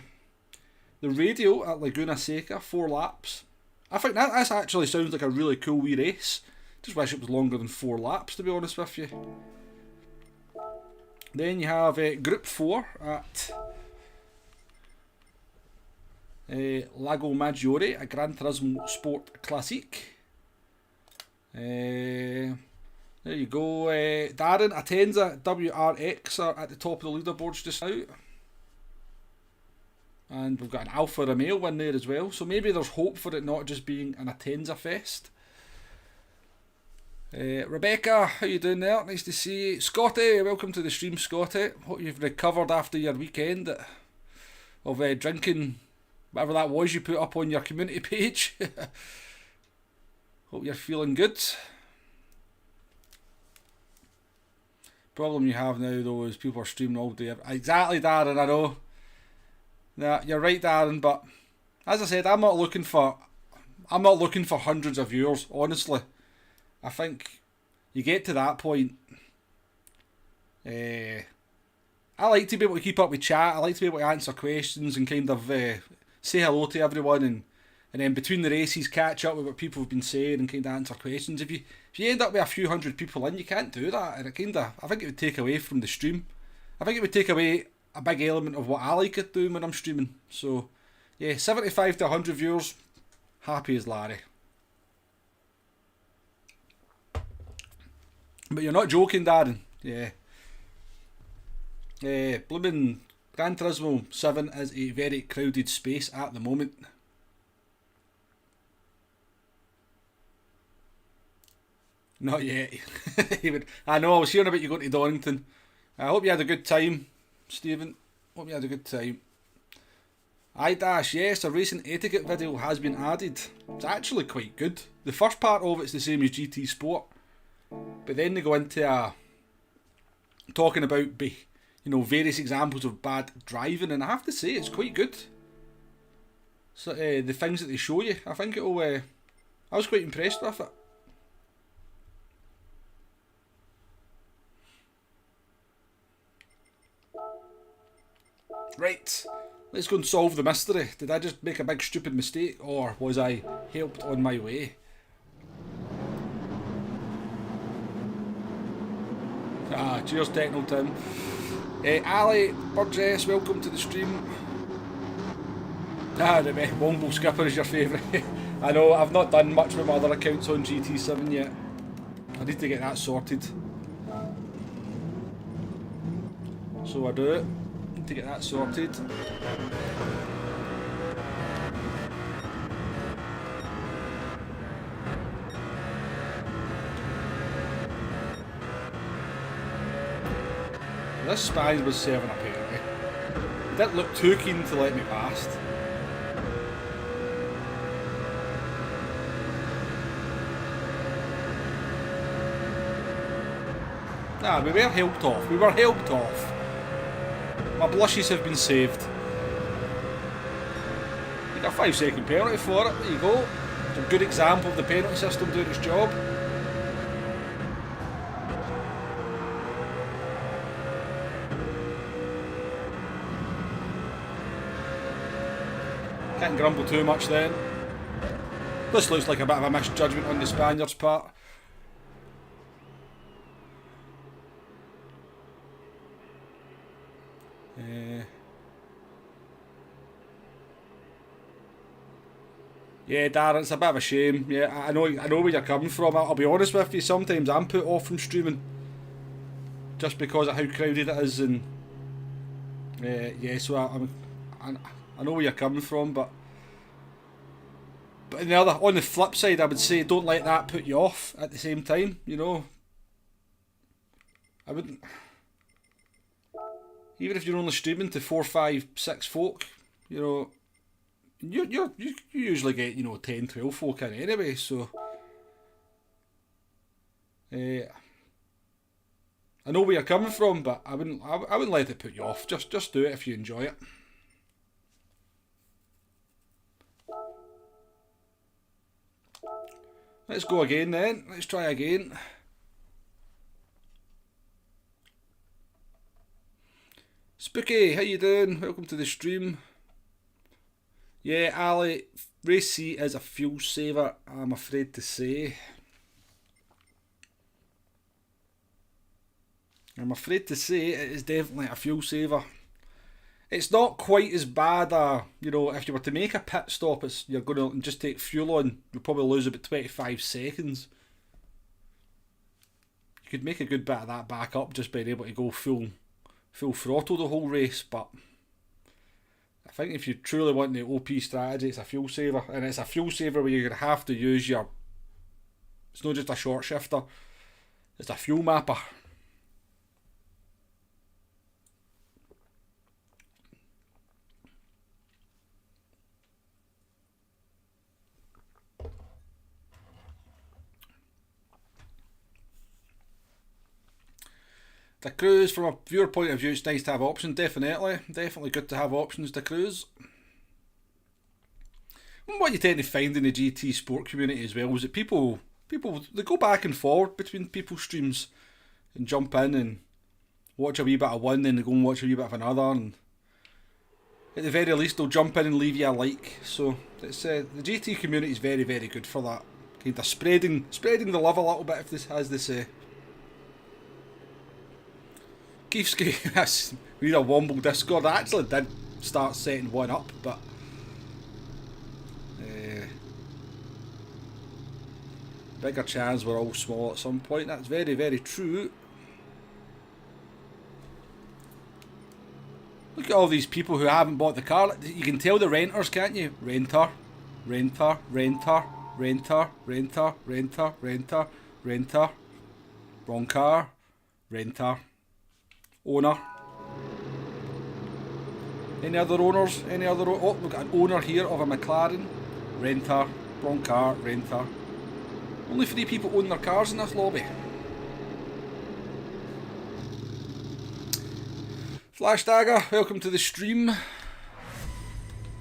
radio at Laguna Seca, 4 laps. I think that actually sounds like a really cool wee race. Just wish it was longer than 4 laps, to be honest with you. Then you have Group 4 at Lago Maggiore, a Gran Turismo Sport Classic. There you go. Darren, Atenza, WRX are at the top of the leaderboards just now. And we've got an Alfa Romeo win there as well. So maybe there's hope for it not just being an Atenza fest. Rebecca, how you doing there? Nice to see you. Scotty, welcome to the stream, Scotty. Hope you've recovered after your weekend of drinking whatever that was you put up on your community page. Hope you're feeling good. Problem you have now though is people are streaming all day. Exactly, Darren, I know. Yeah, you're right, Darren, but as I said, I'm not looking for hundreds of viewers, honestly. I think you get to that point. I like to be able to keep up with chat. I like to be able to answer questions and kind of say hello to everyone, and then between the races catch up with what people have been saying and kind of answer questions. If you end up with a few hundred people in, you can't do that, and I think it would take away from the stream. I think it would take away a big element of what I like it doing when I'm streaming. So yeah, 75 to 100 viewers, happy as Larry. But you're not joking, Darren. Yeah. Blooming Gran Turismo 7 is a very crowded space at the moment. Not yet. I know, I was hearing about you going to Donington. I hope you had a good time, Stephen. Hope you had a good time. iDash, yes, a recent etiquette video has been added. It's actually quite good. The first part of it's the same as GT Sport, but then they go into talking about various examples of bad driving, and I have to say it's quite good. So the things that they show you, I think it'll. I was quite impressed with it. Right, let's go and solve the mystery. Did I just make a big stupid mistake, or was I helped on my way? Cheers, Techno Tim. Ali Burgess, welcome to the stream. The Womble Skipper is your favourite. I know, I've not done much with my other accounts on GT7 yet. I need to get that sorted. So I do. Need to get that sorted. This Spaniard was serving a penalty. He didn't look too keen to let me past. We were helped off. We were helped off. My blushes have been saved. You got a 5-second penalty for it. There you go. It's a good example of the penalty system doing its job. Can't grumble too much then. This looks like a bit of a misjudgment on the Spaniard's part. Yeah, Darren, it's a bit of a shame. Yeah, I know where you're coming from. I'll be honest with you, sometimes I'm put off from streaming just because of how crowded it is, and yeah, so I know where you're coming from, but on the flip side, I would say don't let that put you off at the same time. I wouldn't. Even if you're only streaming to 4, 5, 6 folk, you usually get 10, 12 folk in anyway. So I know where you're coming from, but I wouldn't let it put you off. Just do it if you enjoy it. Let's go again then. Let's try again. Spooky, how you doing? Welcome to the stream. Yeah, Ali, Race C is a fuel saver, I'm afraid to say. I'm afraid to say it is definitely a fuel saver. It's not quite as bad, if you were to make a pit stop, you're going to just take fuel on, you'll probably lose about 25 seconds. could make a good bit of that back up just being able to go full throttle the whole race, but I think if you truly want the OP strategy, it's a fuel saver, and it's a fuel saver where you're going to have to use your, it's not just a short shifter, it's a fuel mapper. The cruise, from a viewer point of view, it's nice to have options, definitely good to have options to cruise. And what you tend to find in the GT sport community as well is that people they go back and forward between people's streams and jump in and watch a wee bit of one, then they go and watch a wee bit of another, and at the very least they'll jump in and leave you a like. So it's the GT community is very, very good for that, kind of spreading the love a little bit, if this, as they say. Keefsky, that's we need a Womble Discord. I actually did start setting one up, but bigger chance we're all small at some point. That's very, very true. Look at all these people who haven't bought the car. You can tell the renters, can't you? Renter, renter, renter, renter, renter, renter, renter, renter. Wrong car. Renter. Owner. Any other owners? Any other? Oh, we've got an owner here of a McLaren. Renter. Wrong car. Renter. Only 3 people own their cars in this lobby. Flash Dagger, welcome to the stream.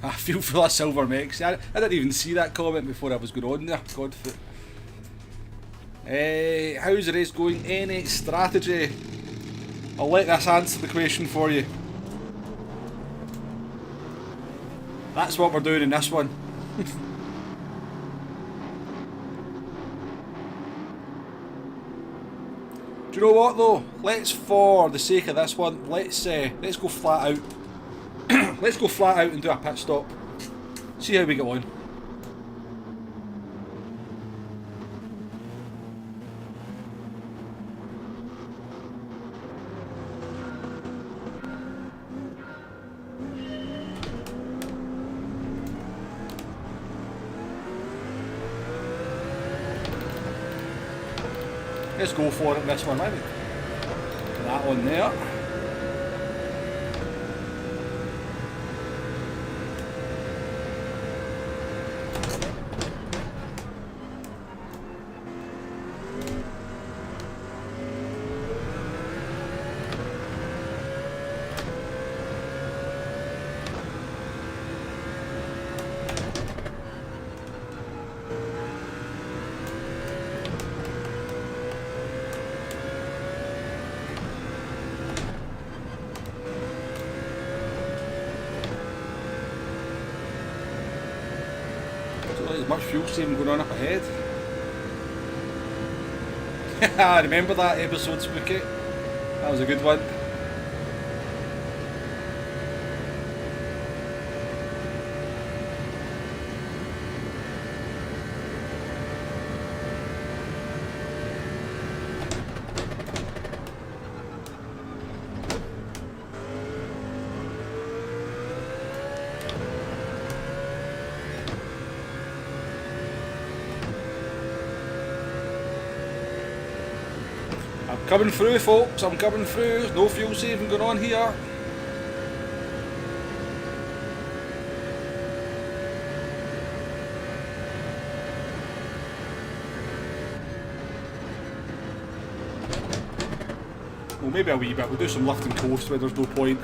I feel for that Silver Mex. I didn't even see that comment before I was going on there. Godfoot. How's the race going? Any strategy? I'll let this answer the question for you. That's what we're doing in this one. Do you know what though? Let's, for the sake of this one, let's go flat out. Let's go flat out and do a pit stop. See how we get on. Let's go for it, this one, maybe. That one there. There's much fuel saving going on up ahead. I remember that episode, Spooky. That was a good one. Coming through, folks, I'm coming through. No fuel saving going on here. Well, maybe a wee bit. We'll do some lift and coast where there's no point.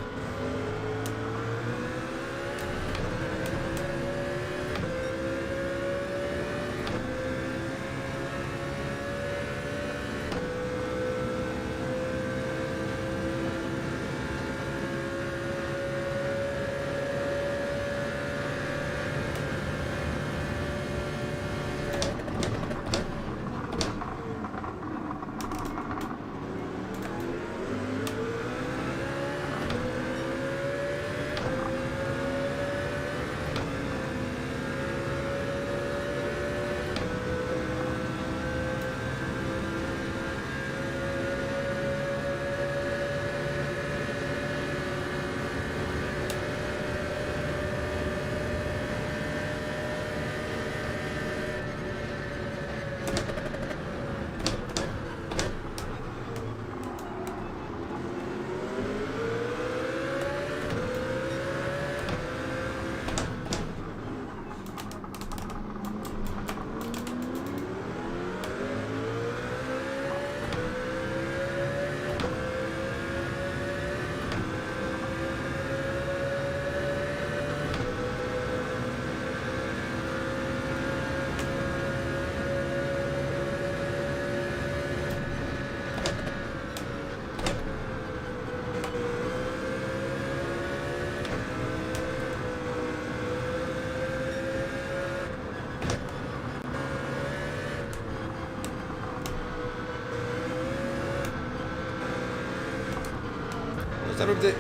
What's everybody?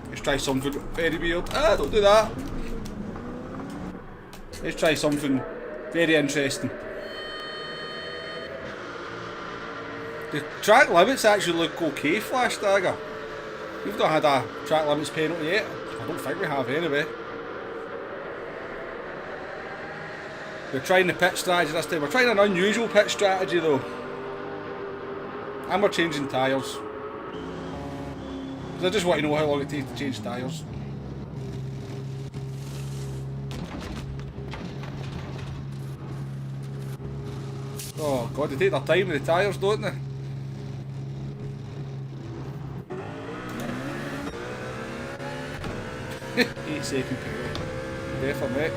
Let's try something very weird. Ah, don't do that. Let's try something very interesting. The track limits actually look okay, Flash Dagger. We've not had a track limits penalty yet. I don't think we have anyway. We're trying the pit strategy this time. We're trying an unusual pit strategy though. And we're changing tyres. Because I just want to know how long it takes to change tyres. Oh god, they take their time with the tyres, don't they? Eight seconds to go. Definitely.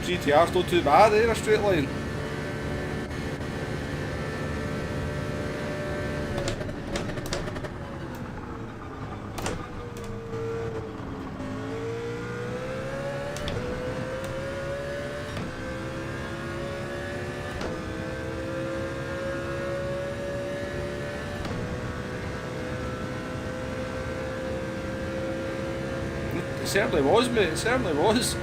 GTR's not too bad, in a straight line. It certainly was, mate, it certainly was.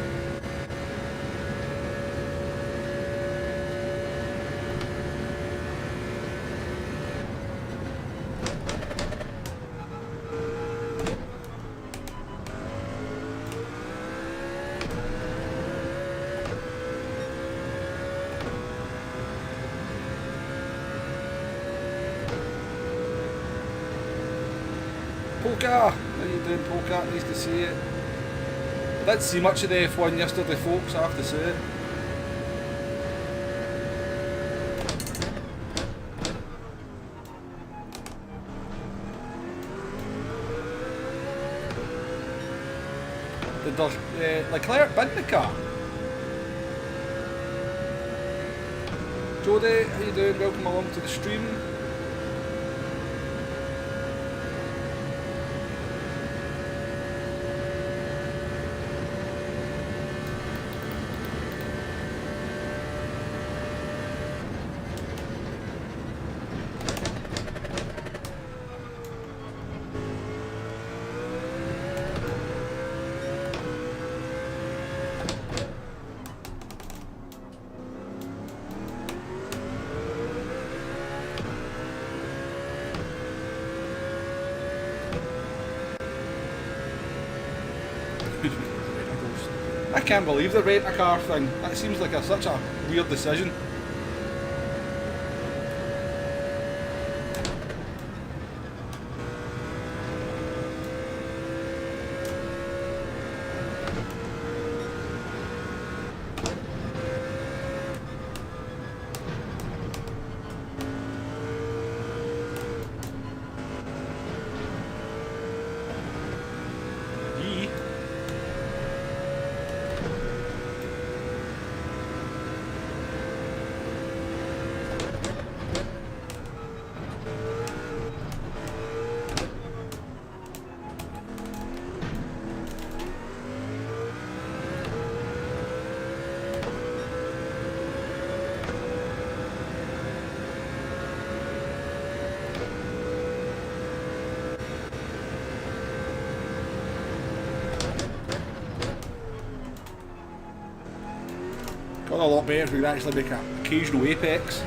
Polka! How you doing, Polka? Nice to see you. I didn't see much of the F1 yesterday, folks, I have to say. Did Leclerc bin the car? Jody, how you doing? Welcome along to the stream. I can't believe the rent a car thing. That seems like such a weird decision. Got a lot better if we could actually make an occasional apex.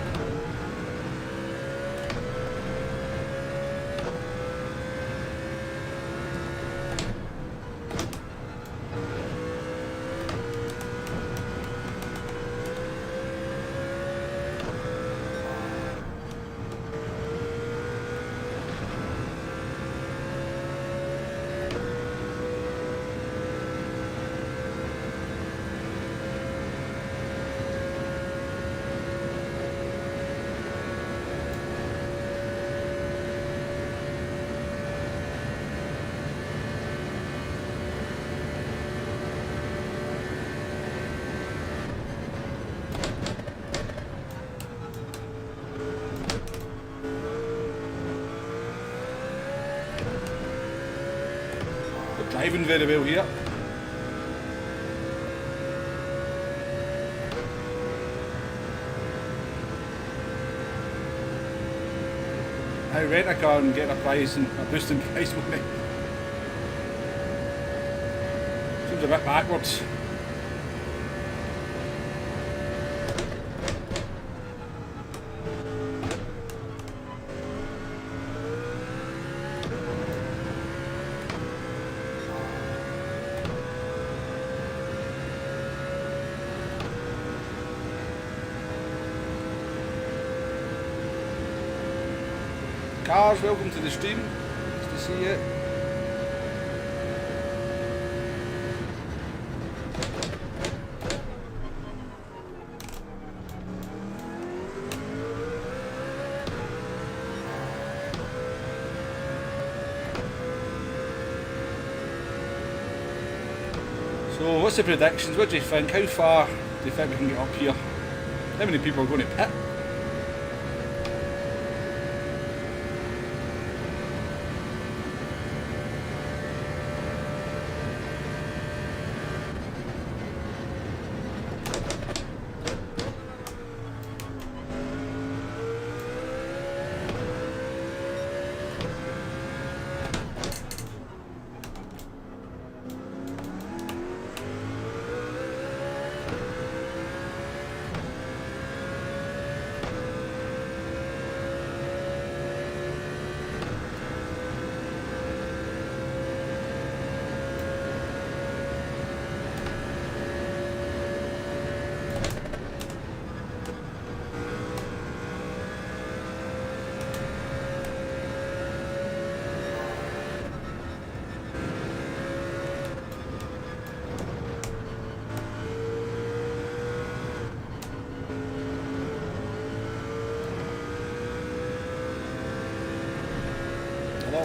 Driving very well here. I rent a car and get a prize and a boost in price money. Seems a bit backwards. Cars, welcome to the stream. Nice to see you. So, what's the predictions? What do you think? How far do you think we can get up here? How many people are going to pit?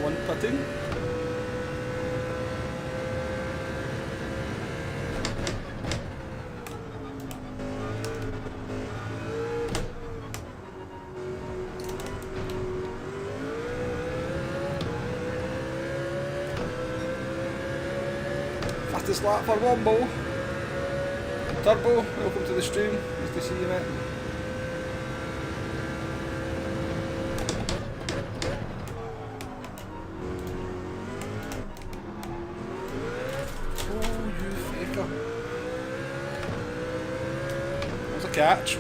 One putting. Fastest lap for Wombo. Turbo, welcome to the stream. Nice to see you, mate. Catch.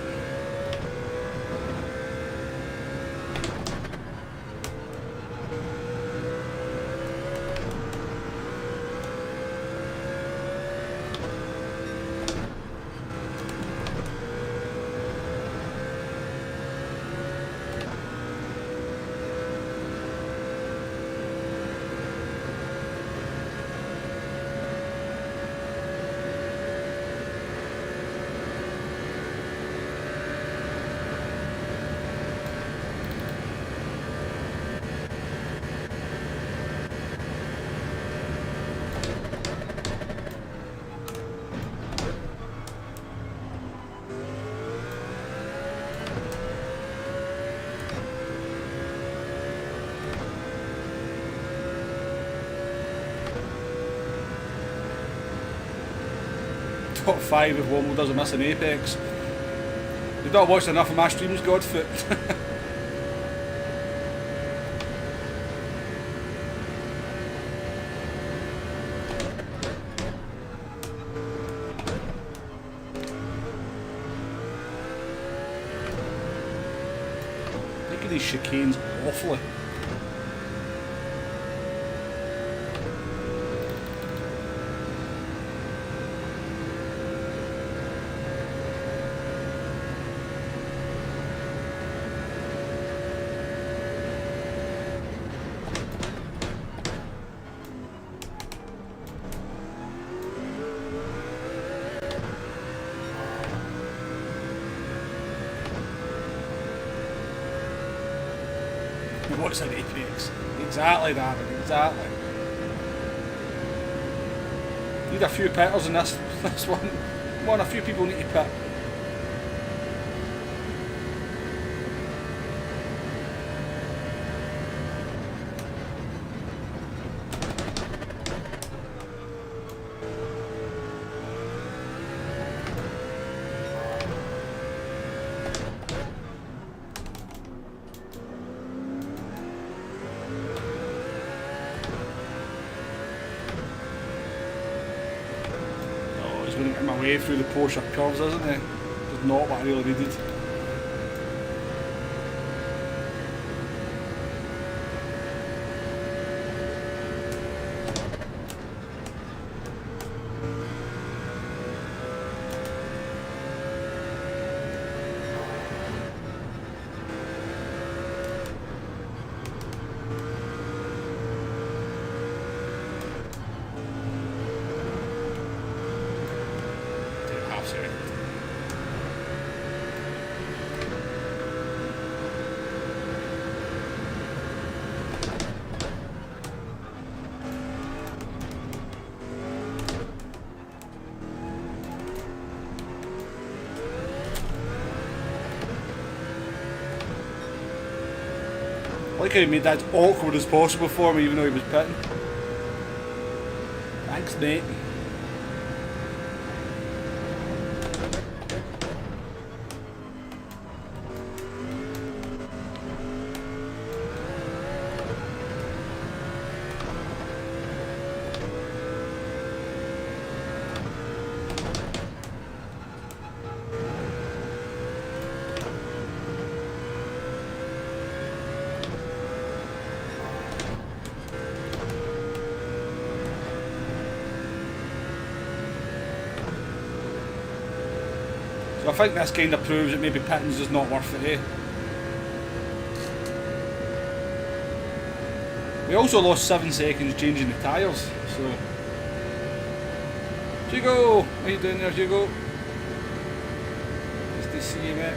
Top 5 if Womble doesn't miss an apex. You've not watched enough of my streams, Godfoot. Making these chicanes awfully. What's an apex? Exactly that, exactly. Need a few pitters in this one. Come on, a few people need to pit. way through the Porsche curves, isn't it? Just not what I really needed. I like how he made that as awkward as possible for me, even though he was pitting. Thanks, mate. So I think this kind of proves that maybe pitting's just not worth it, eh? We also lost 7 seconds changing the tyres, so... Hugo! How you doing there, Hugo? Nice to see you, mate.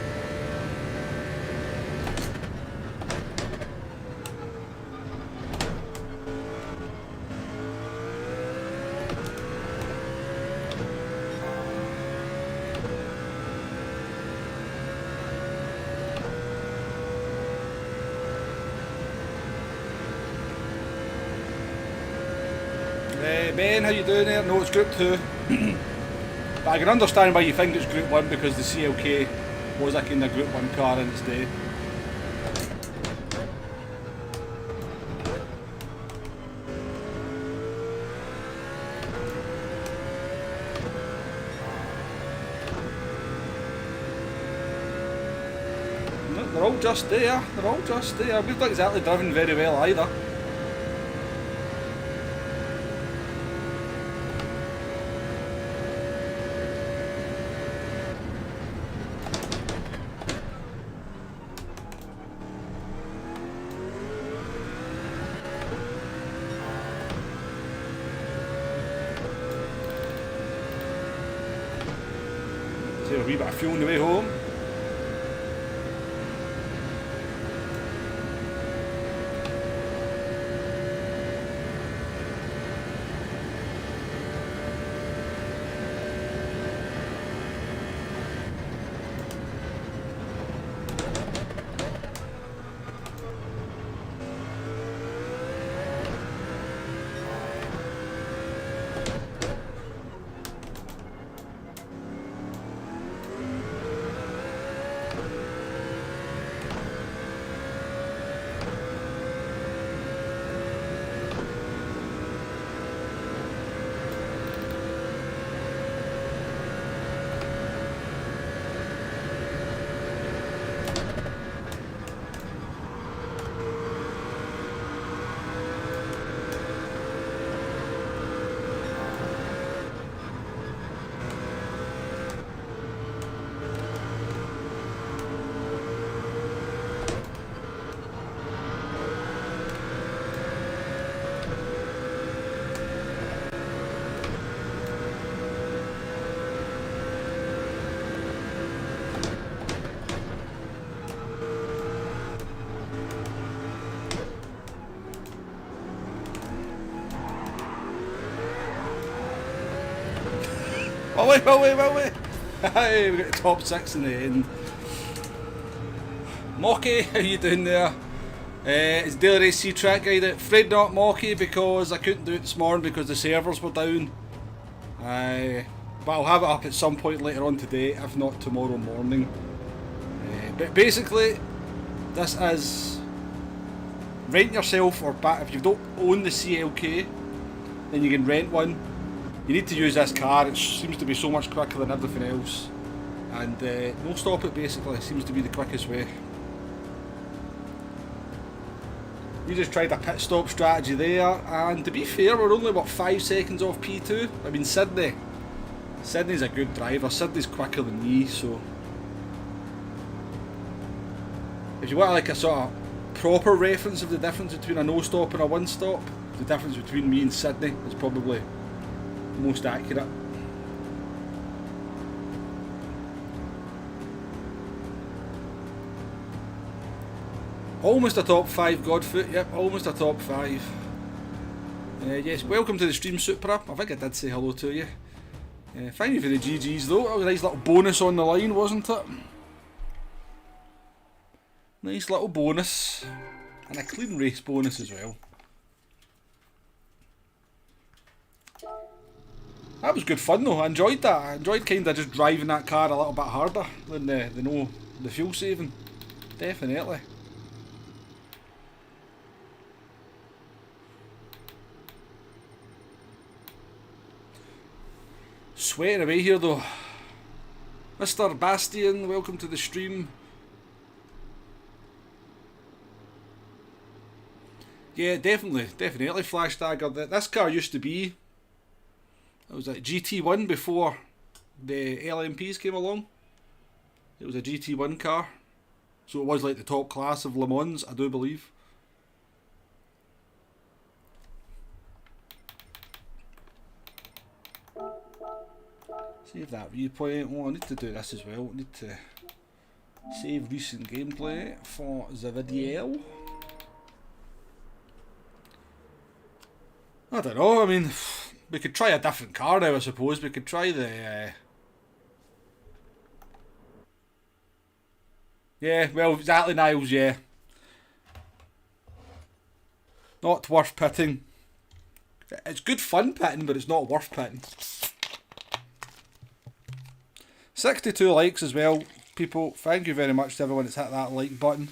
Ben, how you doing there? No, it's Group 2. But I can understand why you think it's Group 1 because the CLK was a kind of Group 1 car in its day. No, they're all just there. They're all just there. We've not exactly driven very well either. A wee bit of fuel on the way home. Well wait. Hey, we got the top 6 in the end. Mocky, how you doing there? It's Daily Race C Track Guide. Afraid not Mocky because I couldn't do it this morning because the servers were down. But I'll have it up at some point later on today, if not tomorrow morning. But basically, this is rent yourself, or if you don't own the CLK, then you can rent one. You need to use this car, it seems to be so much quicker than everything else. And no stop it basically seems to be the quickest way. We just tried a pit stop strategy there, and to be fair, we're only what 5 seconds off P2. I mean Sydney's a good driver, Sydney's quicker than me, so if you want like a sort of proper reference of the difference between a no stop and a one stop, the difference between me and Sydney is probably most accurate. Almost a top 5, Godfoot, yep, almost a top 5. Yes, welcome to the stream, Supra. I think I did say hello to you. Thank you for the GGs though, that was a nice little bonus on the line, wasn't it? Nice little bonus. And a clean race bonus as well. That was good fun though, I enjoyed that. I enjoyed kind of just driving that car a little bit harder than the fuel saving. Definitely. Sweating away here though. Mr. Bastian, welcome to the stream. Yeah, definitely Flash Dagger. This car used to be, it was a GT1 before the LMPs came along. It was a GT1 car. So it was like the top class of Le Mans, I do believe. Save that viewpoint. Oh, I need to do this as well. I need to save recent gameplay for the video. I don't know, I mean, we could try a different car now, I suppose. We could try the... Yeah, well, exactly, Niles, yeah. Not worth pitting. It's good fun pitting, but it's not worth pitting. 62 likes as well, people. Thank you very much to everyone that's hit that like button.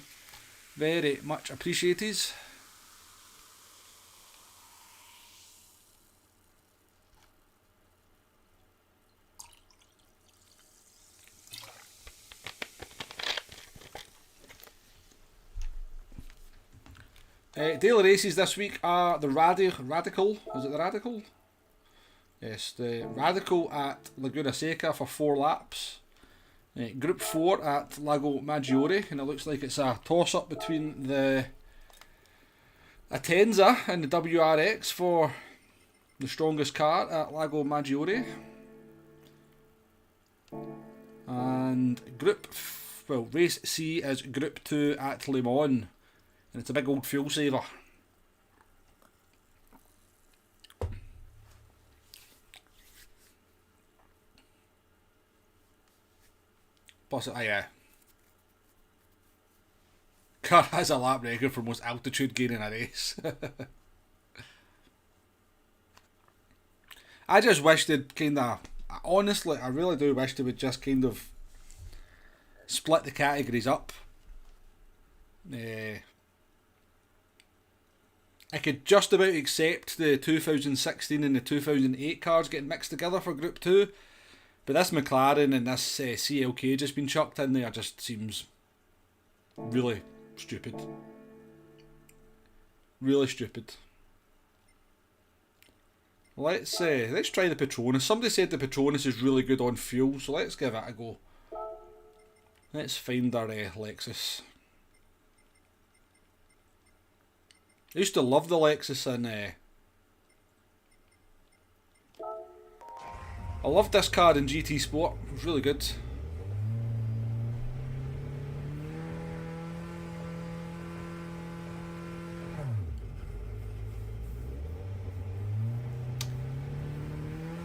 Very much appreciated. Daily races this week are the Radical. Is it the Radical? Yes, the Radical at Laguna Seca for 4 laps. Group 4 at Lago Maggiore, and it looks like it's a toss-up between the Atenza and the WRX for the strongest car at Lago Maggiore. And race C is Group 2 at Le Man, and it's a big old fuel saver. Plus, yeah. Car has a lap record for most altitude gain in a race. I just wish they'd kind of... Honestly, I really do wish they would just kind of split the categories up. I could just about accept the 2016 and the 2008 cars getting mixed together for Group 2. But this McLaren and this CLK just been chucked in there just seems really stupid. Really stupid. Let's try the Petronas. Somebody said the Petronas is really good on fuel, so let's give it a go. Let's find our Lexus. I used to love the Lexus and I loved this car in GT Sport, it was really good.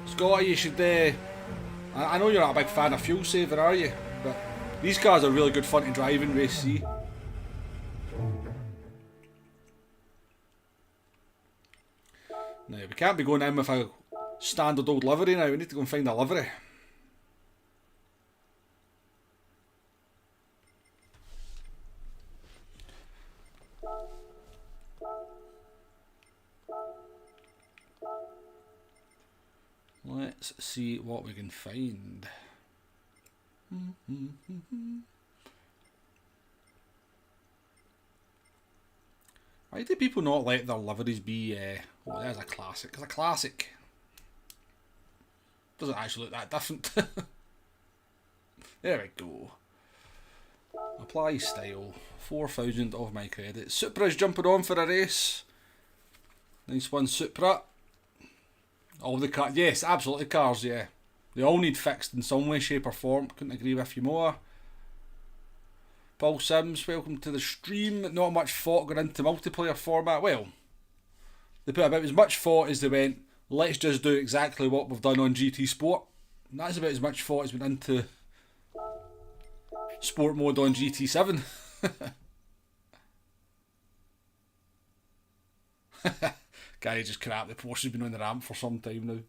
Scotty, you should... I know you're not a big fan of fuel saver, are you? But these cars are really good fun to drive in Race C. Now, we can't be going in with a standard old livery now, we need to go and find a livery. let's see what we can find. Why do people not let their liveries be, oh, there's a classic. It's a classic. Doesn't actually look that different. There we go. Apply style. 4,000 of my credits. Supra's jumping on for a race. Nice one, Supra. All the cars. Yes, absolutely cars, yeah. They all need fixed in some way, shape or form. Couldn't agree with you more. Paul Sims, welcome to the stream. Not much thought going into multiplayer format. Well, they put about as much thought as they went, let's just do exactly what we've done on GT Sport. And that's about as much thought as went into sport mode on GT7. Gary just crap, the Porsche has been on the ramp for some time now.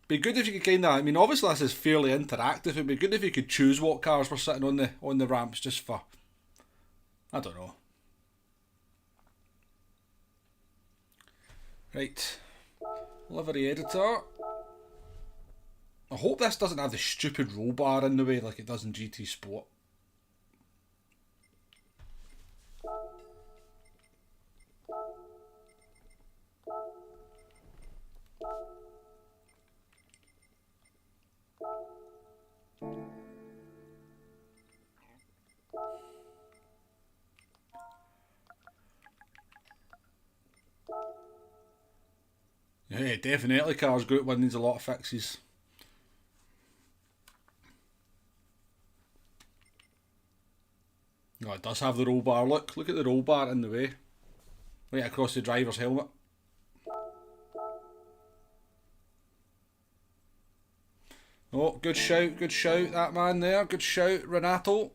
Be good if you could kind of, I mean, obviously this is fairly interactive. It'd be good if you could choose what cars were sitting on the ramps, just for, I don't know. Right, livery editor. I hope this doesn't have the stupid roll bar in the way like it does in GT Sport. Yeah, definitely Cars Group 1 needs a lot of fixes. Oh, it does have the roll bar. Look at the roll bar in the way. Right across the driver's helmet. Oh, good shout, that man there. Good shout, Renato.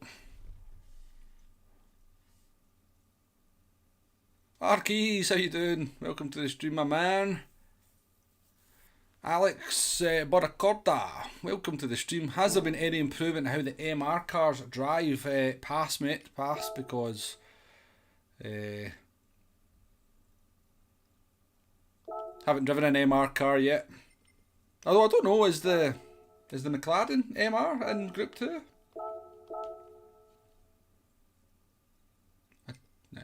Arkeys, how you doing? Welcome to the stream, my man. Alex Boracorda, welcome to the stream. Has there been any improvement in how the MR cars drive? Pass, mate, pass, because haven't driven an MR car yet. Although I don't know, is the McLaren MR in Group 2? No.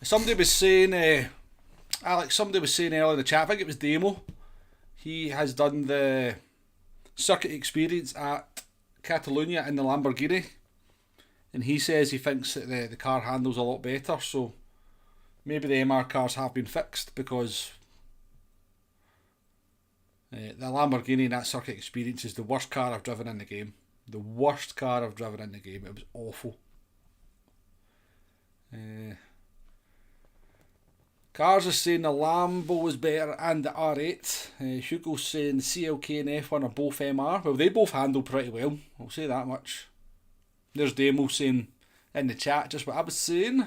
Somebody was saying, Alex, somebody was saying earlier in the chat, I think it was Demo, he has done the circuit experience at Catalonia in the Lamborghini, and he says he thinks that the car handles a lot better, so maybe the MR cars have been fixed, because the Lamborghini in that circuit experience is the worst car I've driven in the game. The worst car I've driven in the game. It was awful. Cars is saying the Lambo was better and the R8. Hugo's saying the CLK and F1 are both MR. Well, they both handle pretty well. I'll say that much. There's Demo saying in the chat just what I was saying.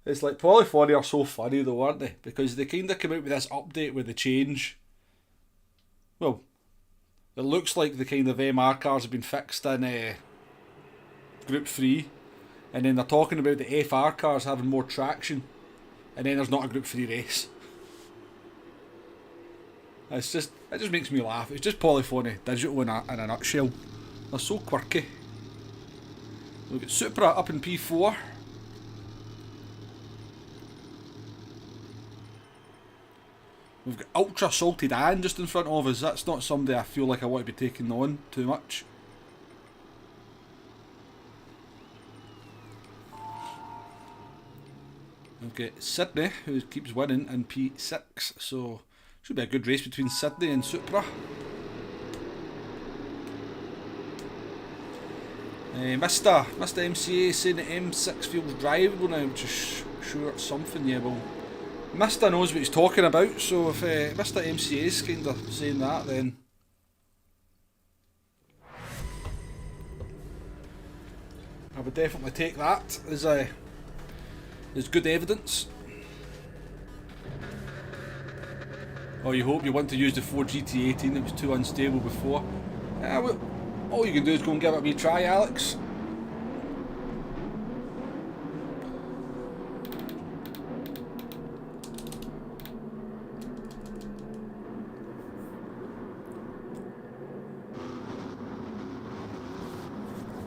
It's like Polyphony are so funny though, aren't they? Because they kind of come out with this update with the change. Well, it looks like the kind of MR cars have been fixed in Group 3, and then they're talking about the FR cars having more traction, and then there's not a Group 3 race. It just makes me laugh. It's just Polyphony digital in a nutshell. They're so quirky. Look at Supra up in P4. We've got Ultra Salted Ann just in front of us. That's not somebody I feel like I want to be taking on too much. We've got Sydney, who keeps winning in P6, so should be a good race between Sydney and Supra. Mr. MCA saying that M6 feels drivable now, which is sure it's something, yeah, well, Mr. knows what he's talking about, so if Mr. MCA is kind of saying that, then I would definitely take that as good evidence. Oh, you hope you want to use the Ford GT18, it was too unstable before. Well, all you can do is go and give it a wee try, Alex.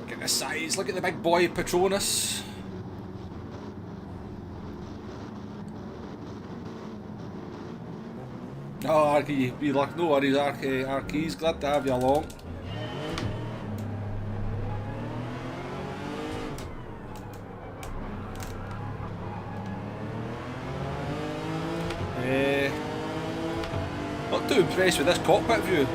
Look at the size, look at the big boy Patronus. Oh, Arky, be luck, no worries, Arky's glad to have you along. Not too impressed with this cockpit view.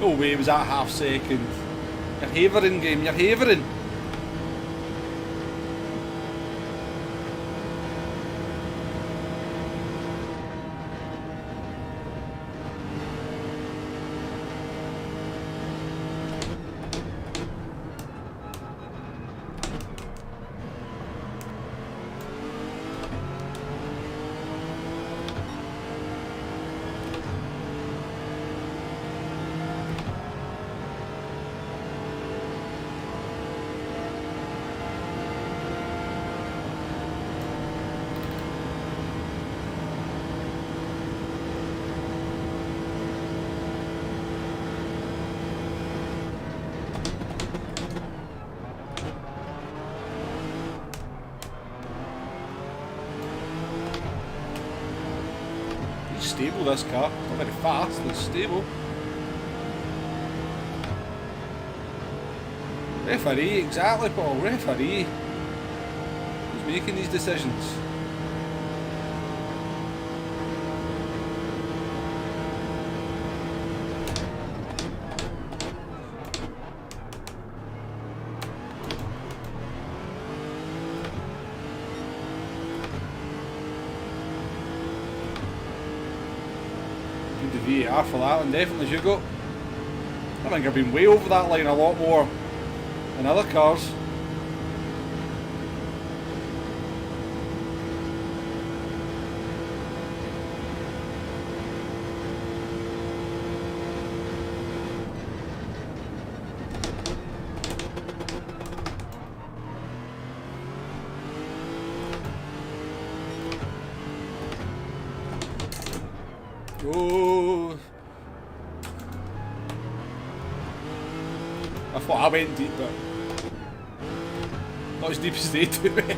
No way it was at half second. You're havering, game, you're havering. Stable, this car. It's not very fast, it's stable. Referee, exactly, Paul. Referee. Who's making these decisions? The VAR for that one, definitely Hugo. I think I've been way over that line a lot more than other cars. Oh, I thought I went deep, but not as deep as they two went.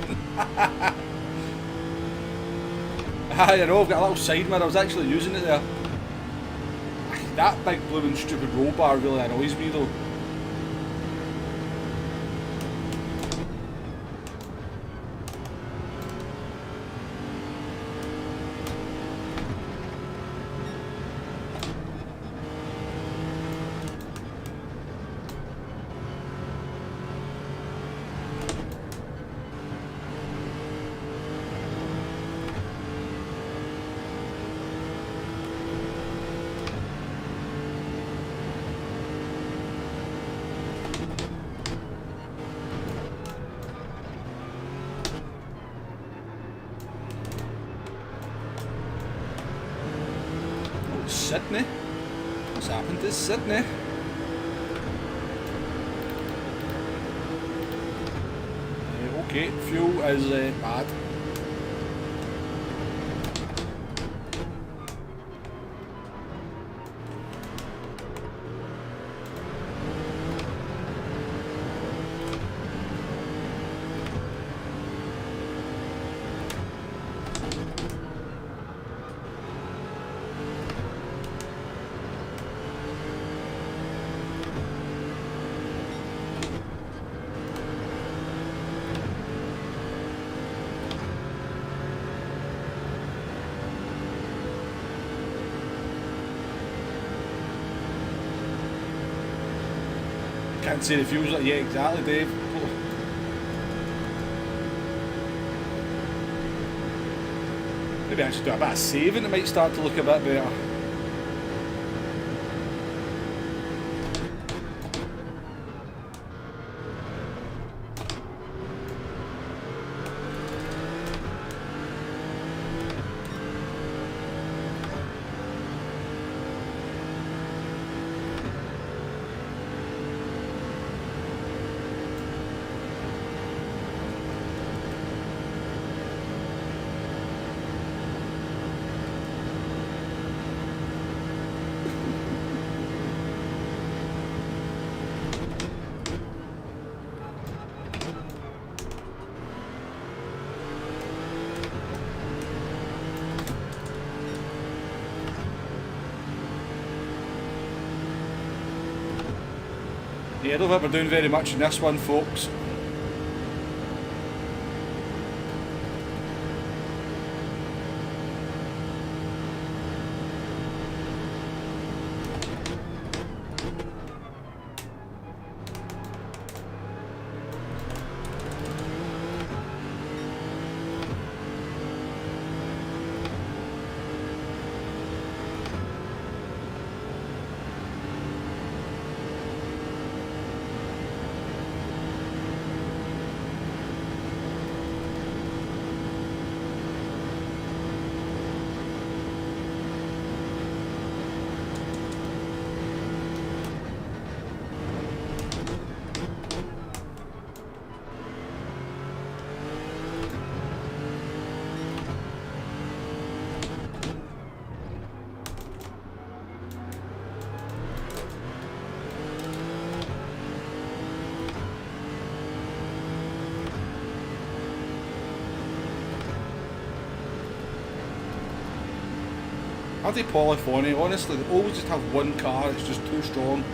You know, I've got a little side mirror, I was actually using it there. That big blue and stupid roll bar really annoys me though. Sydney? What's happened to Sydney? Okay, fuel is bad. Can't say it feels like, yeah, exactly, Dave. Maybe I should do a bit of saving, it might start to look a bit better. Yeah, I don't think we're doing very much in this one, folks. Are they polyphony? Honestly, they always just have one car, it's just too strong.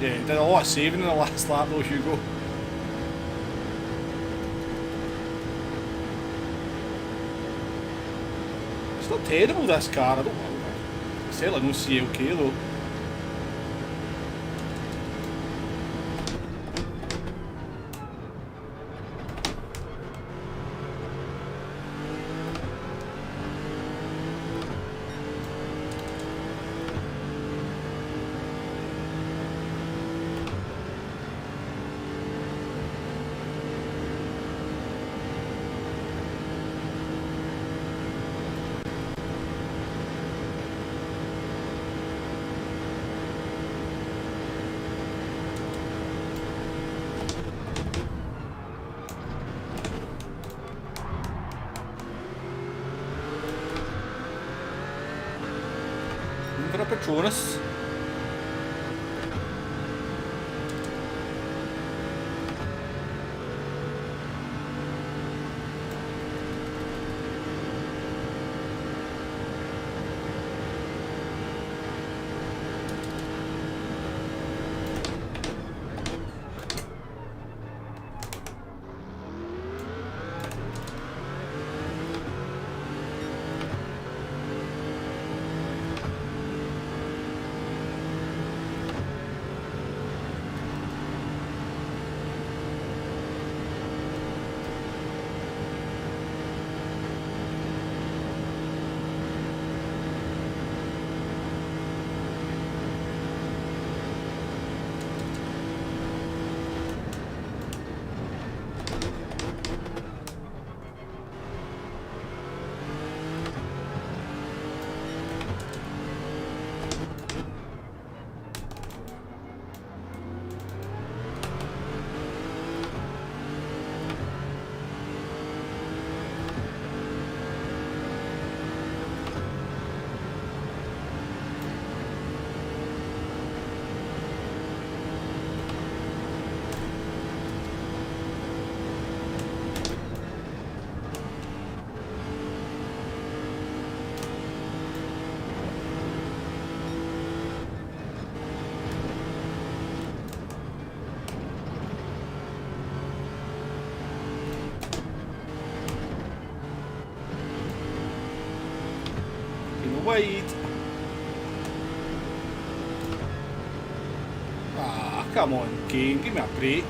Yeah, did a lot of saving in the last lap though, Hugo. It's not terrible, this car, I don't know. It's certainly no CLK though. For a Patronus. In the wide. Ah, come on, game, give me a break.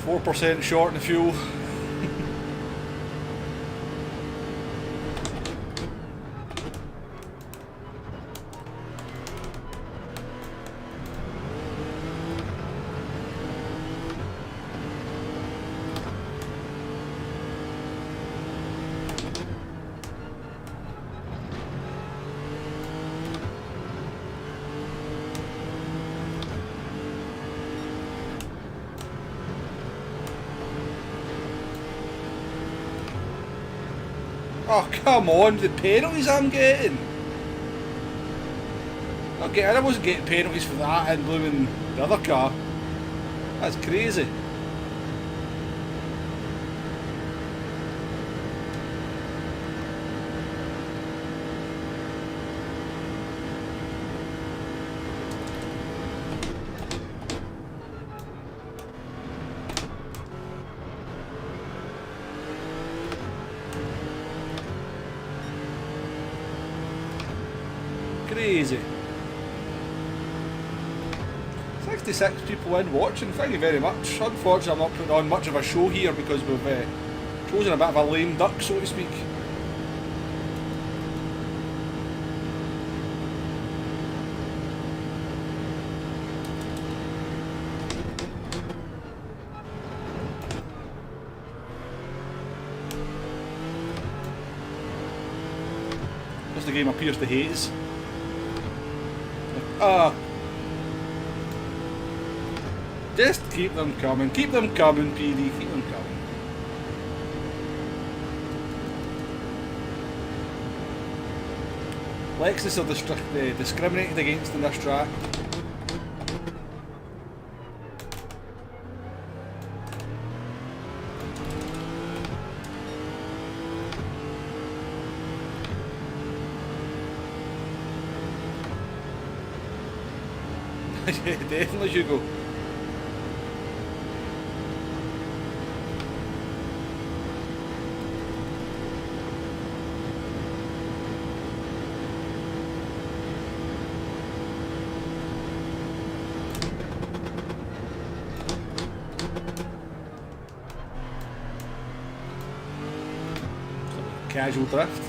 %4 short in the fuel. Oh, come on, the penalties I'm getting. Okay, I wasn't getting penalties for that and blooming the other car. That's crazy. Crazy. 66 people in watching, thank you very much. Unfortunately I'm not putting on much of a show here because we've chosen a bit of a lame duck, so to speak. As the game appears to hate us. Just keep them coming, PD, keep them coming. Lexus are discriminated against in this track. Yeah, definitely should go. Casual drift.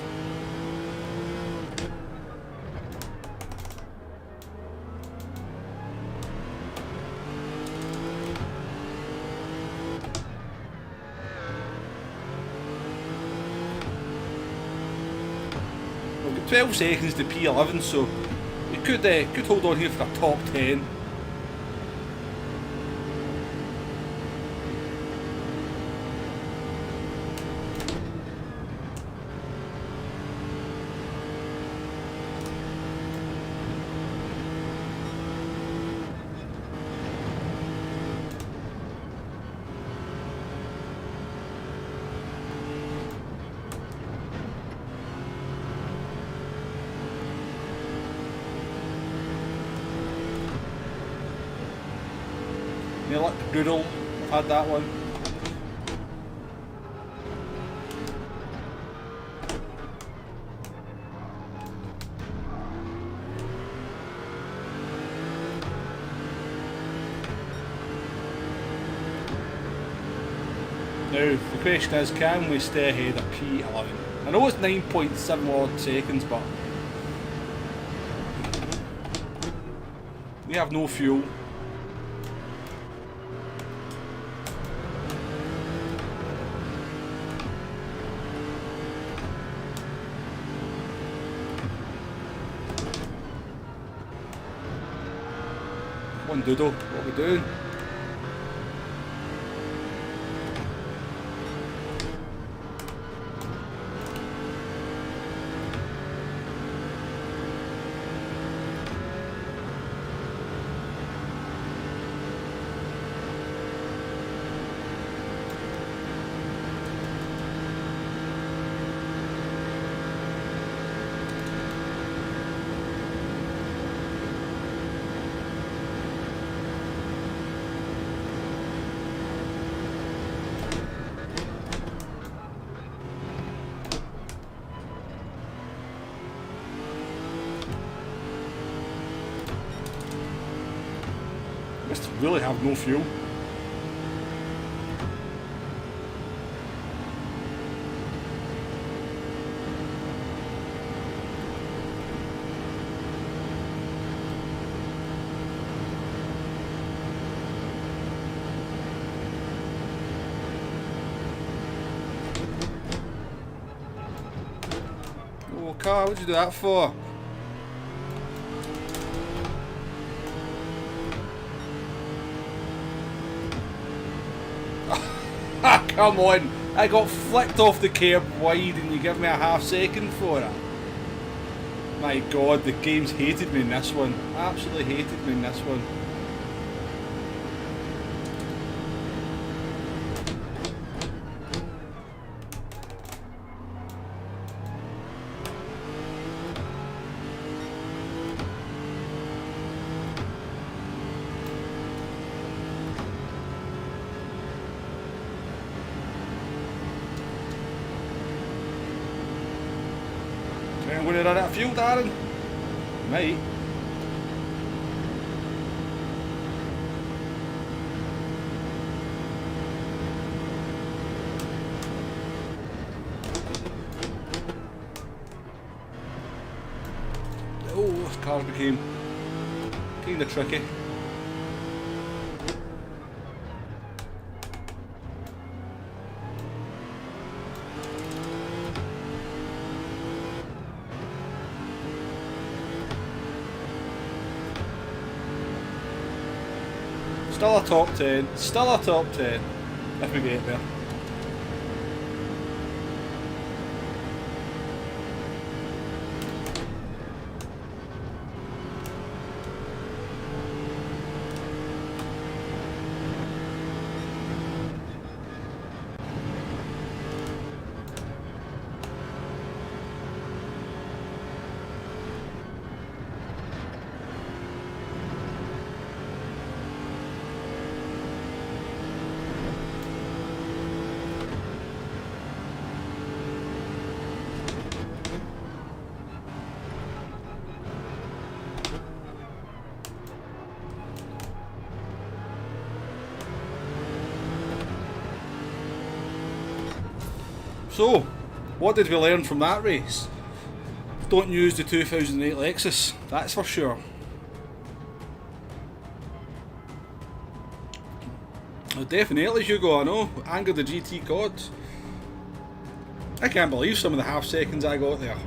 We've got 12 seconds to P11, so we could hold on here for a top 10. Doodle, I've had that one. Now, the question is, can we stay ahead of P11? I know it's 9.7 odd seconds, but we have no fuel. Doodle, what are we doing? really have no fuel. Oh, car, what'd you do that for? Come on, I got flicked off the curb wide and you give me a half second for it. My god, the game's hated me in this one. Absolutely hated me in this one. I'm going to run out of fuel, Darren. Mate. Oh, this car became kind of tricky. Still a top 10, still a top 10, if we get there. So, what did we learn from that race? Don't use the 2008 Lexus, that's for sure. Oh, definitely, Hugo, I know. Anger the GT gods. I can't believe some of the half seconds I got there.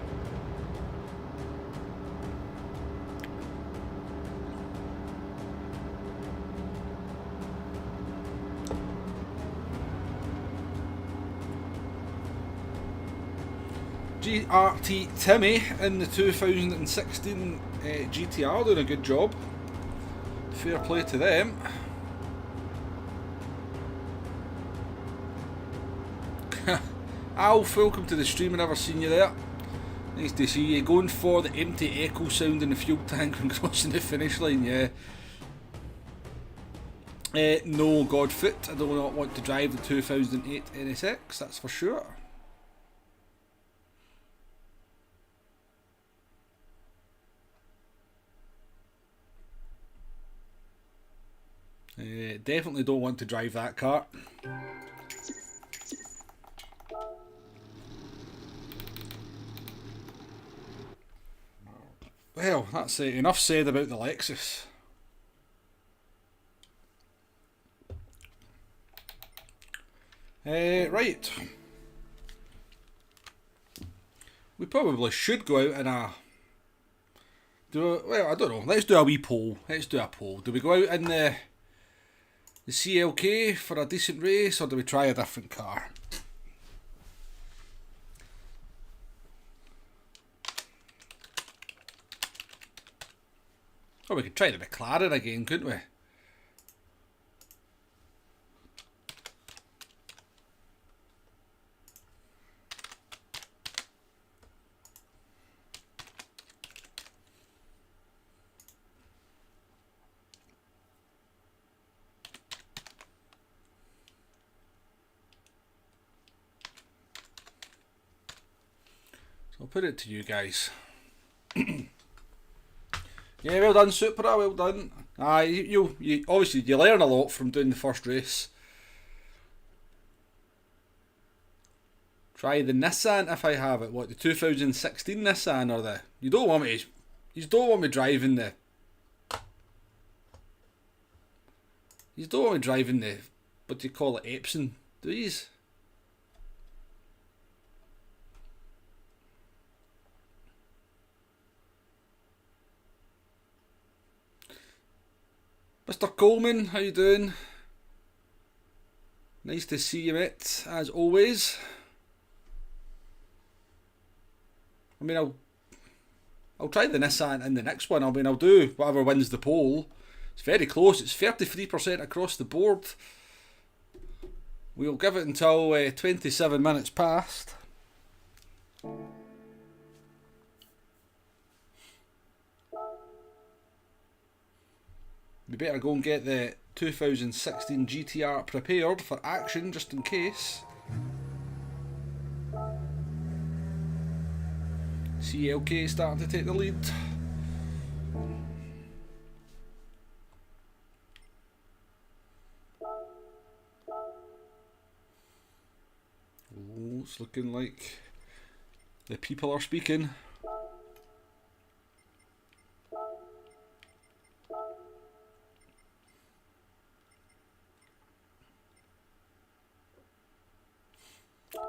GRT Timmy in the 2016 GTR doing a good job. Fair play to them. Alf, welcome to the stream, I've never seen you there. Nice to see you. Going for the empty echo sound in the fuel tank when crossing the finish line, yeah. No, Godfoot, I do not want to drive the 2008 NSX, that's for sure. Definitely don't want to drive that car. Well, that's enough said about the Lexus. Right. We probably should go out in a... well, I don't know. Let's do a wee poll. Let's do a poll. Do we go out in the CLK for a decent race, or do we try a different car? Or we could try the McLaren again, couldn't we? So I'll put it to you guys. Yeah, well done, Supra, well done. You obviously you learn a lot from doing the first race. Try the Nissan if I have it. What, the 2016 Nissan or the? You don't want me driving the. You don't want me driving the. What do you call it, Epson? Do yous? Mr. Coleman, how you doing? Nice to see you, mate, as always. I mean, I'll try the Nissan in the next one. I mean, I'll do whatever wins the poll. It's very close. It's 33% across the board. We'll give it until 27 minutes past. We better go and get the 2016 GTR prepared for action, just in case. CLK starting to take the lead. Oh, it's looking like the people are speaking.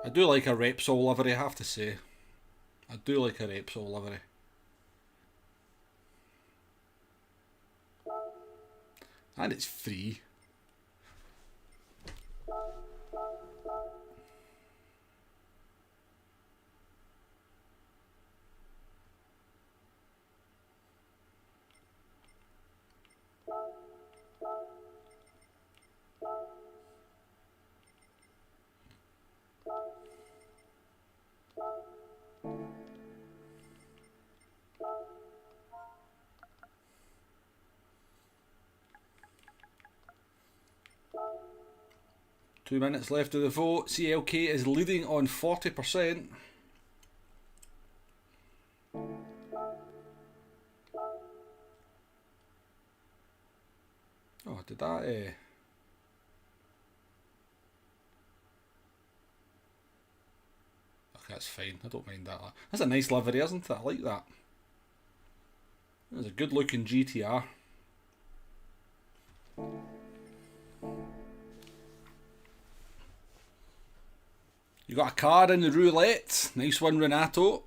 I do like a Repsol livery, I have to say. I do like a Repsol livery. And it's free. Two minutes left of the vote. CLK is leading on 40%. Oh, did that... Okay, that's fine. I don't mind that. That's a nice livery, isn't it? I like that. It's a good looking GTR. You got a card in the roulette. Nice one, Renato.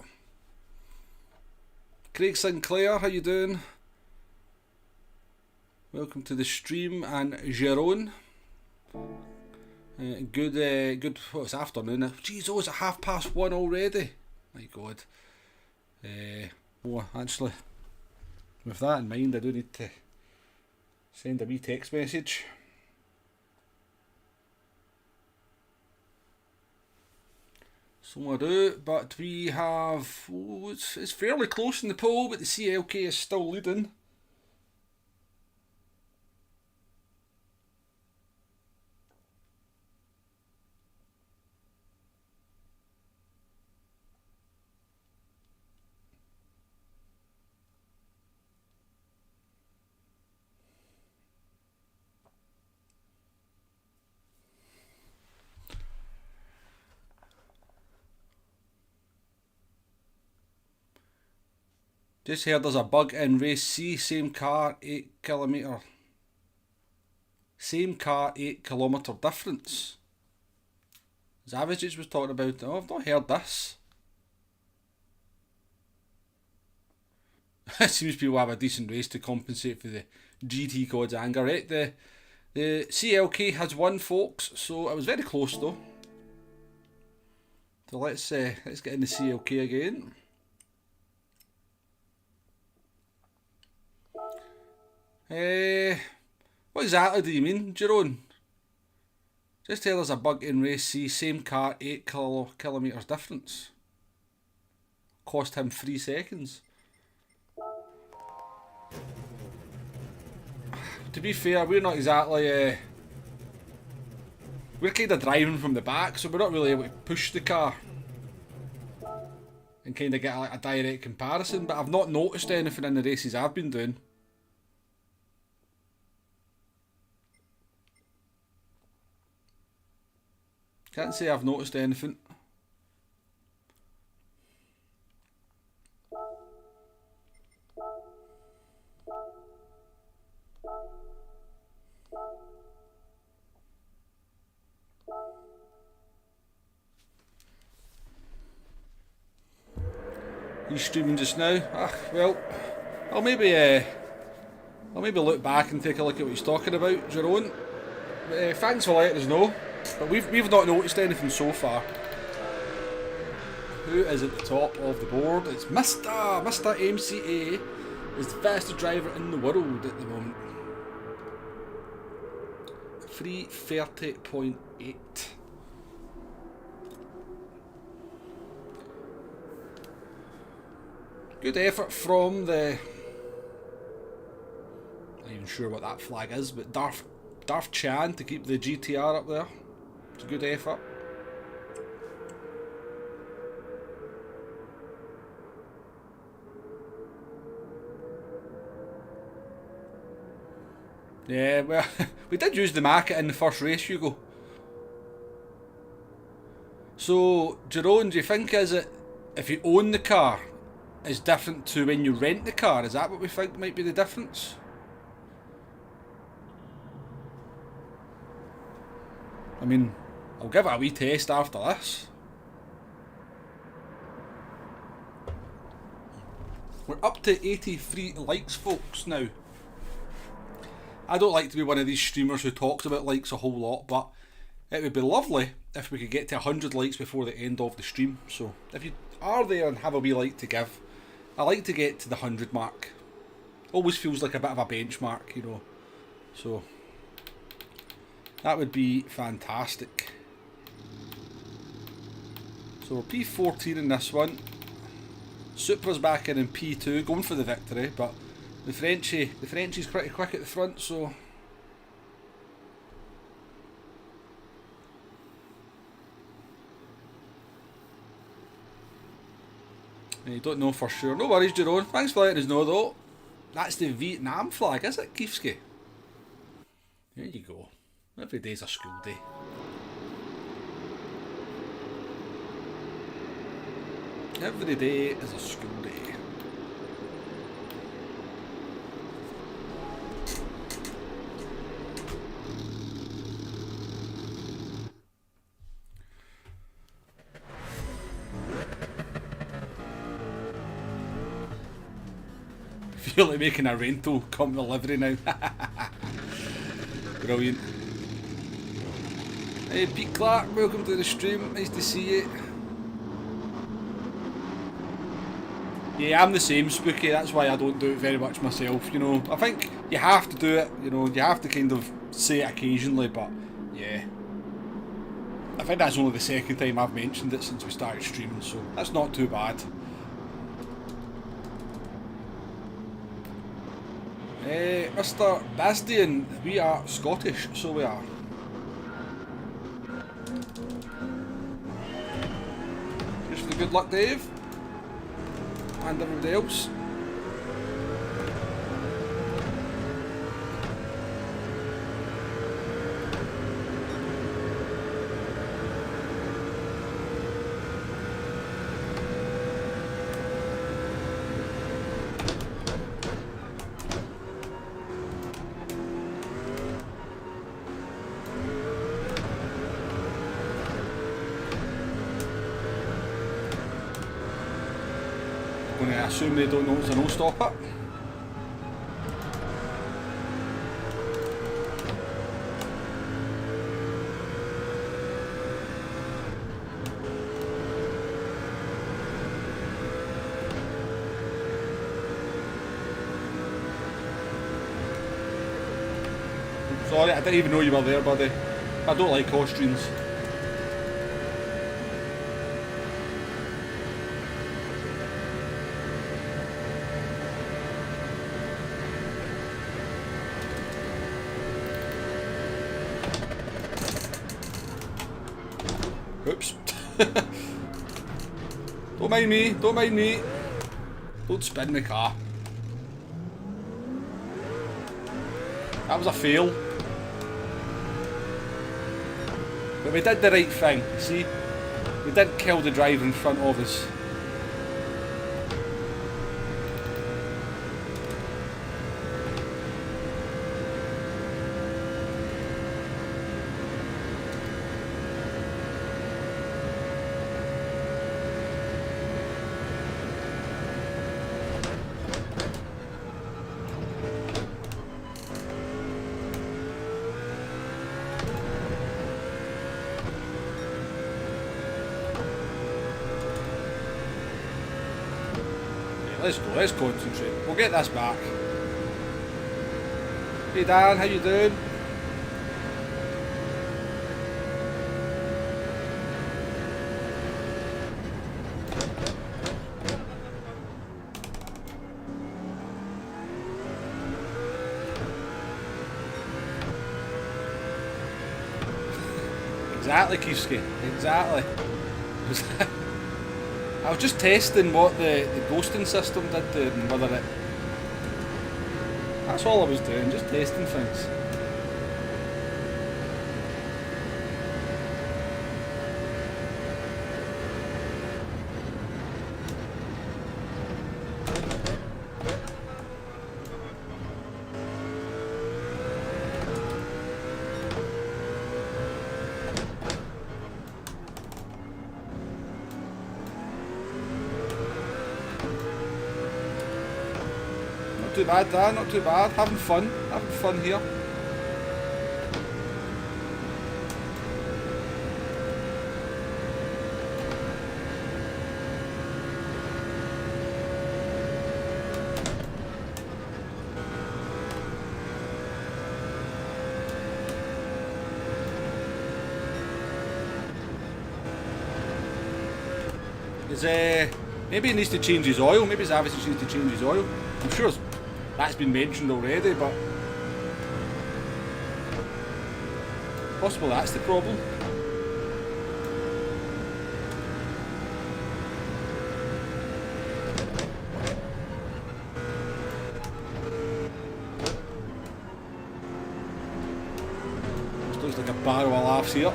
Craig Sinclair, how you doing? Welcome to the stream. And Jerome. Good. What's afternoon? Jeez, oh, it's a 1:30 already. My God. Oh, actually, with that in mind, I do need to send a wee text message. So I do, but we have... Oh, it's fairly close in the poll, but the CLK is still leading. Just heard there's a bug in race C, same car, 8 kilometre. Same car, 8 kilometre difference. Zavages was talking about. Oh, I've not heard this. It seems people have a decent race to compensate for the GT Cod's anger, right? The CLK has won, folks, so it was very close though. So let's get in the CLK again. What exactly do you mean, Jerome? Just tell us a bug in race C, same car, 8 kilometres difference. Cost him 3 seconds. To be fair, we're not exactly... we're kind of driving from the back, so we're not really able to push the car and kind of get a direct comparison, but I've not noticed anything in the races I've been doing. Can't say I've noticed anything. He's streaming just now. Ah, well, I'll maybe look back and take a look at what he's talking about, Jerome. Thanks for letting us know, but we've not noticed anything so far. Who is at the top of the board? It's Mr. MCA is the fastest driver in the world at the moment. 3:30.8. Good effort from the... I'm not even sure what that flag is, but Darth Chan to keep the GTR up there. It's a good effort. Yeah, well, we did use the market in the first race, Hugo. So, Jerome, do you think is it if you own the car is different to when you rent the car? Is that what we think might be the difference? I mean, I'll give it a wee test after this. We're up to 83 likes, folks, now. I don't like to be one of these streamers who talks about likes a whole lot, but it would be lovely if we could get to 100 likes before the end of the stream. So if you are there and have a wee like to give, I like to get to the 100 mark. Always feels like a bit of a benchmark, you know. So that would be fantastic. So we're P14 in this one. Supra's back in P2, going for the victory, but the Frenchie's pretty quick at the front, so you don't know for sure. No worries, Jerome. Thanks for letting us know, though. That's the Vietnam flag, is it, Kiefski? There you go. Every day's a school day. Every day is a school day. Feel like making a rental company livery now. Brilliant. Hey Pete Clark, welcome to the stream, nice to see you. Yeah, I'm the same, Spooky, that's why I don't do it very much myself, you know. I think you have to do it, you know, you have to kind of say it occasionally, but yeah. I think that's only the second time I've mentioned it since we started streaming, so that's not too bad. Mr. Bastian, we are Scottish, so we are. Just for the good luck, Dave. And everybody else. I assume they don't know it's a no-stopper. Sorry, I didn't even know you were there, buddy. I don't like Austrians. Oops. Don't mind me, don't mind me. Don't spin the car. That was a fail. But we did the right thing, see? We didn't kill the driver in front of us. Let's concentrate. We'll get this back. Hey Dan, how you doing? Exactly, Kiefski. Exactly. I was just testing what the ghosting system did to it and whether it... That's all I was doing, just testing things. Not too bad, Dan, not too bad. Having fun here. Maybe he needs to change his oil. Maybe his average needs to change his oil. I'm sure that's been mentioned already, but possible that's the problem. This looks like a barrel of laughs here.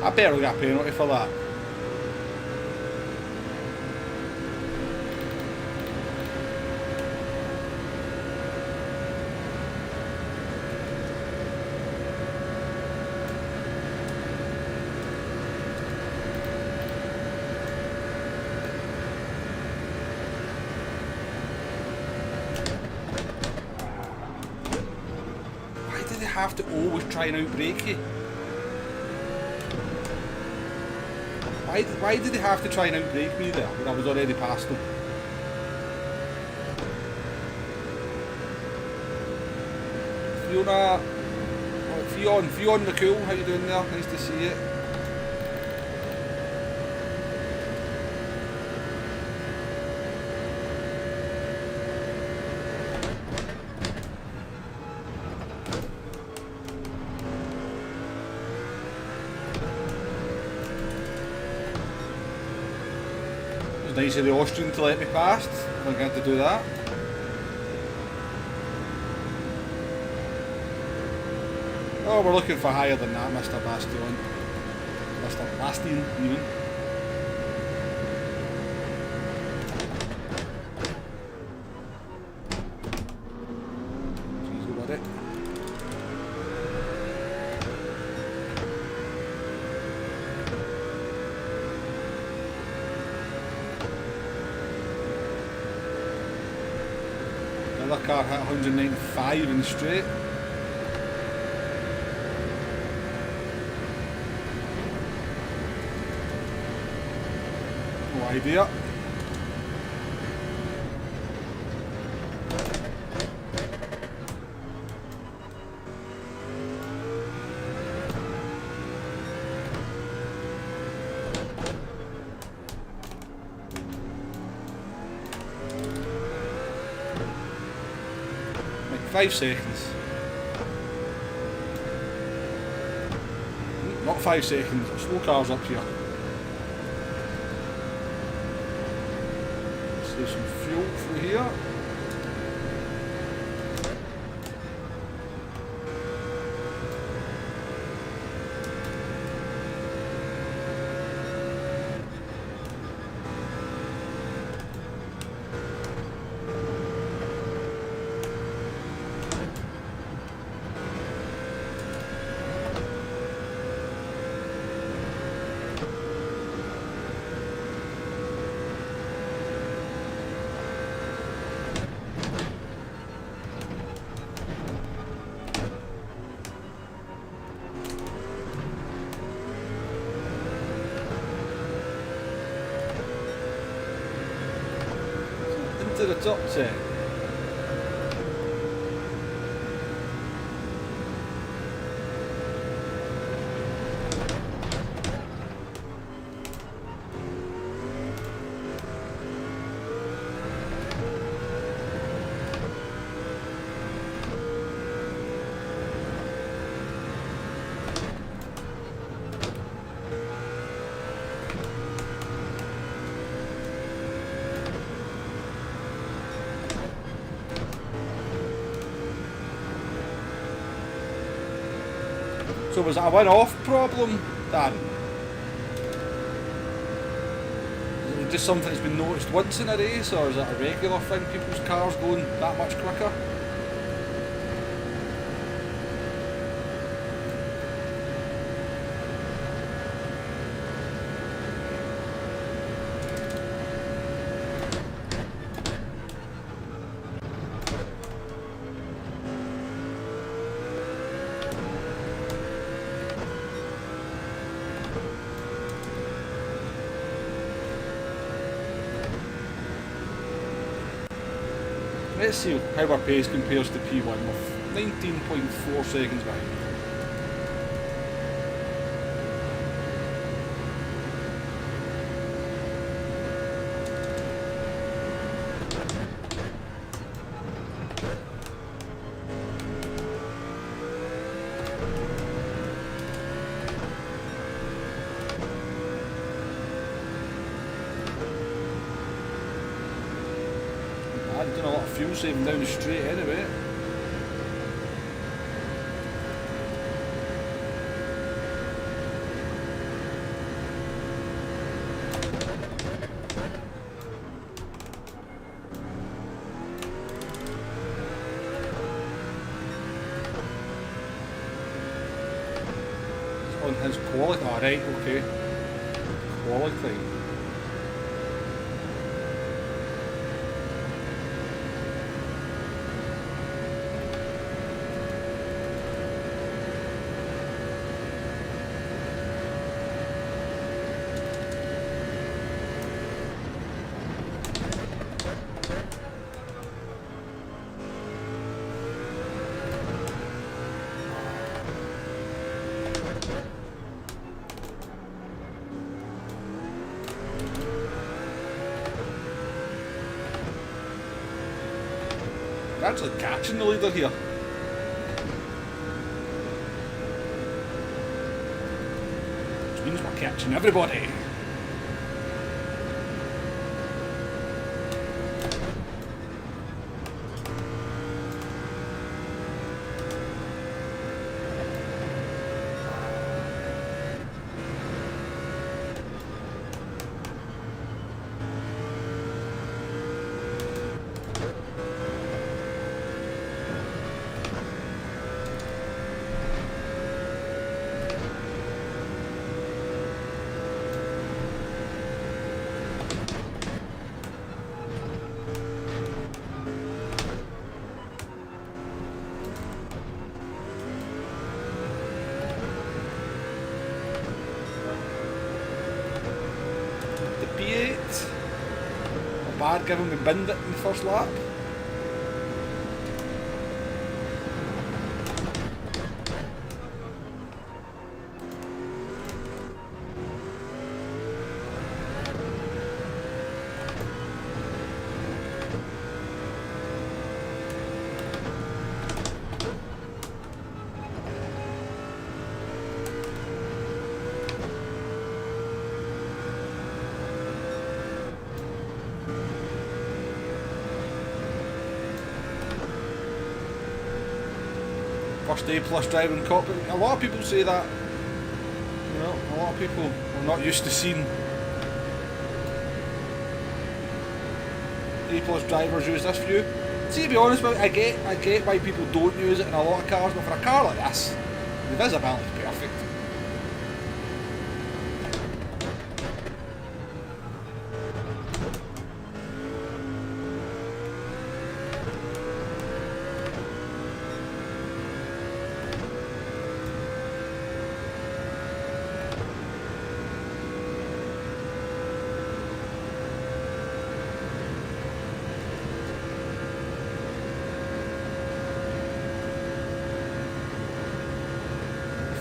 I better get a penalty for that. Why do they have to always try and outbrake you? Why did they have to try and outbrake me there when I was already past them? Fiona, Fiona McCool, how you doing there? Nice to see you. Nice of the Austrian to let me past. I'm going to do that. Oh, we're looking for higher than that, Mr. Bastion. Mr. Bastion, even. Jeez, what it? Another car hit 195 in the straight. Oh, idea. Like 5 seconds. Not 5 seconds, slow cars up here. Save some fuel through here. To the top 10. So was it a one-off problem, Dan? Is it just something that's been noticed once in a race, or is it a regular thing, people's cars going that much quicker? Let's see how our pace compares to P1 with 19.4 seconds behind. I'm doing a lot of fuel saving down the straight anyway. It's on his quality. Alright, okay. Quality. Actually catching the leader here. Which means we're catching everybody. bad given we binned it in the first lap. First A plus driving cockpit. A lot of people say that. You know, a lot of people are not used to seeing A plus drivers use this view. See, to be honest with you, I get why people don't use it in a lot of cars, but for a car like this, the visibility is perfect.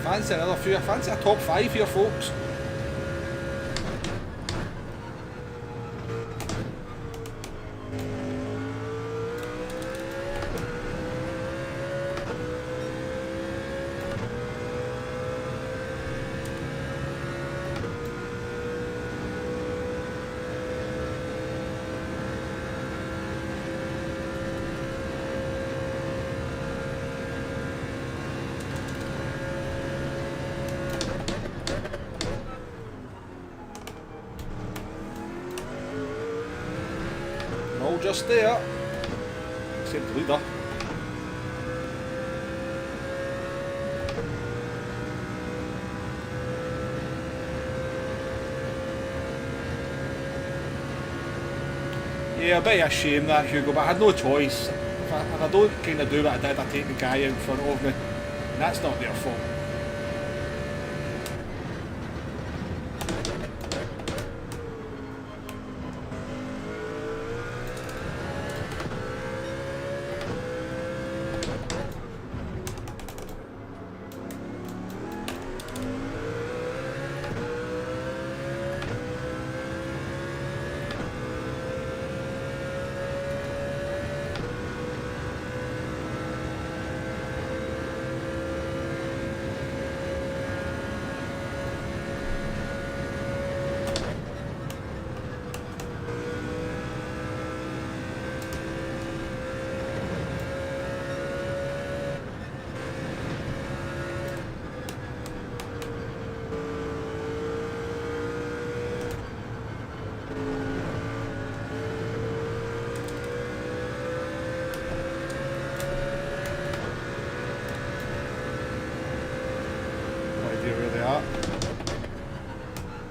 Fancy another few. I fancy a top 5 here, folks. Just there, except the leader. Yeah, a bit of a shame that, Hugo, but I had no choice. If I don't kind of do what I did, I take the guy out in front of me, and that's not their fault.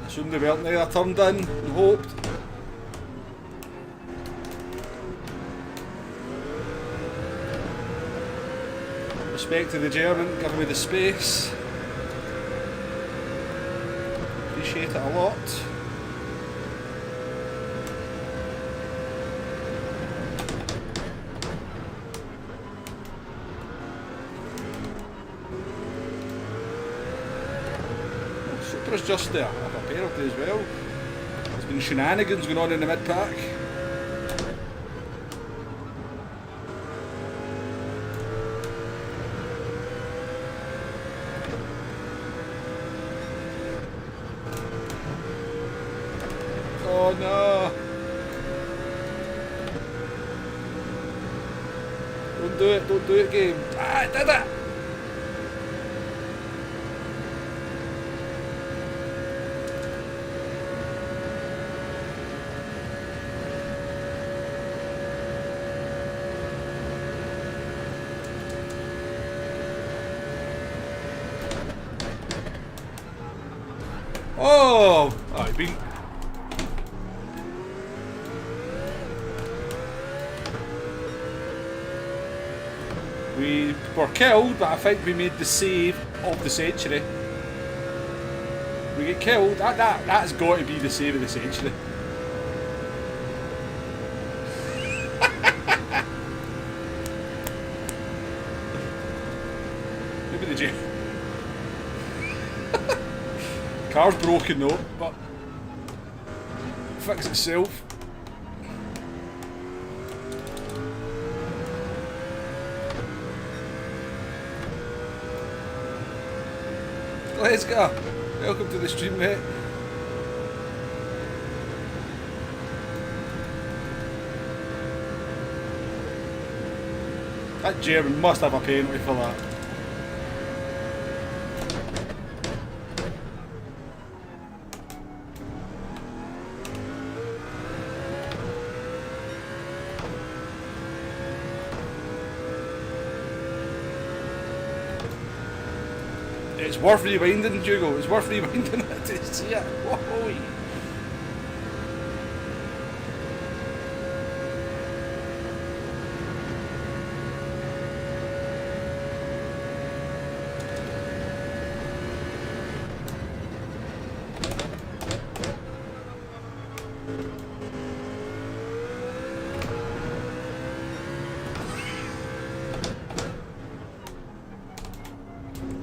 Assumed they weren't there, I turned in and hoped. Respect to the German, giving me the space. Appreciate it a lot. Supra's just there. Penalty as well. There's been shenanigans going on in the mid-pack. Oh no! Don't do it game. Ah, I did it! Oh! I've been... We were killed, but I think we made the save of the century. We get killed, that's got to be the save of the century. did you? Car's broken though, but fix itself. Let's go. Welcome to the stream, mate. That German must have a penalty for that. It's worth rewinding, Hugo. It's worth rewinding it to see it. Whoa.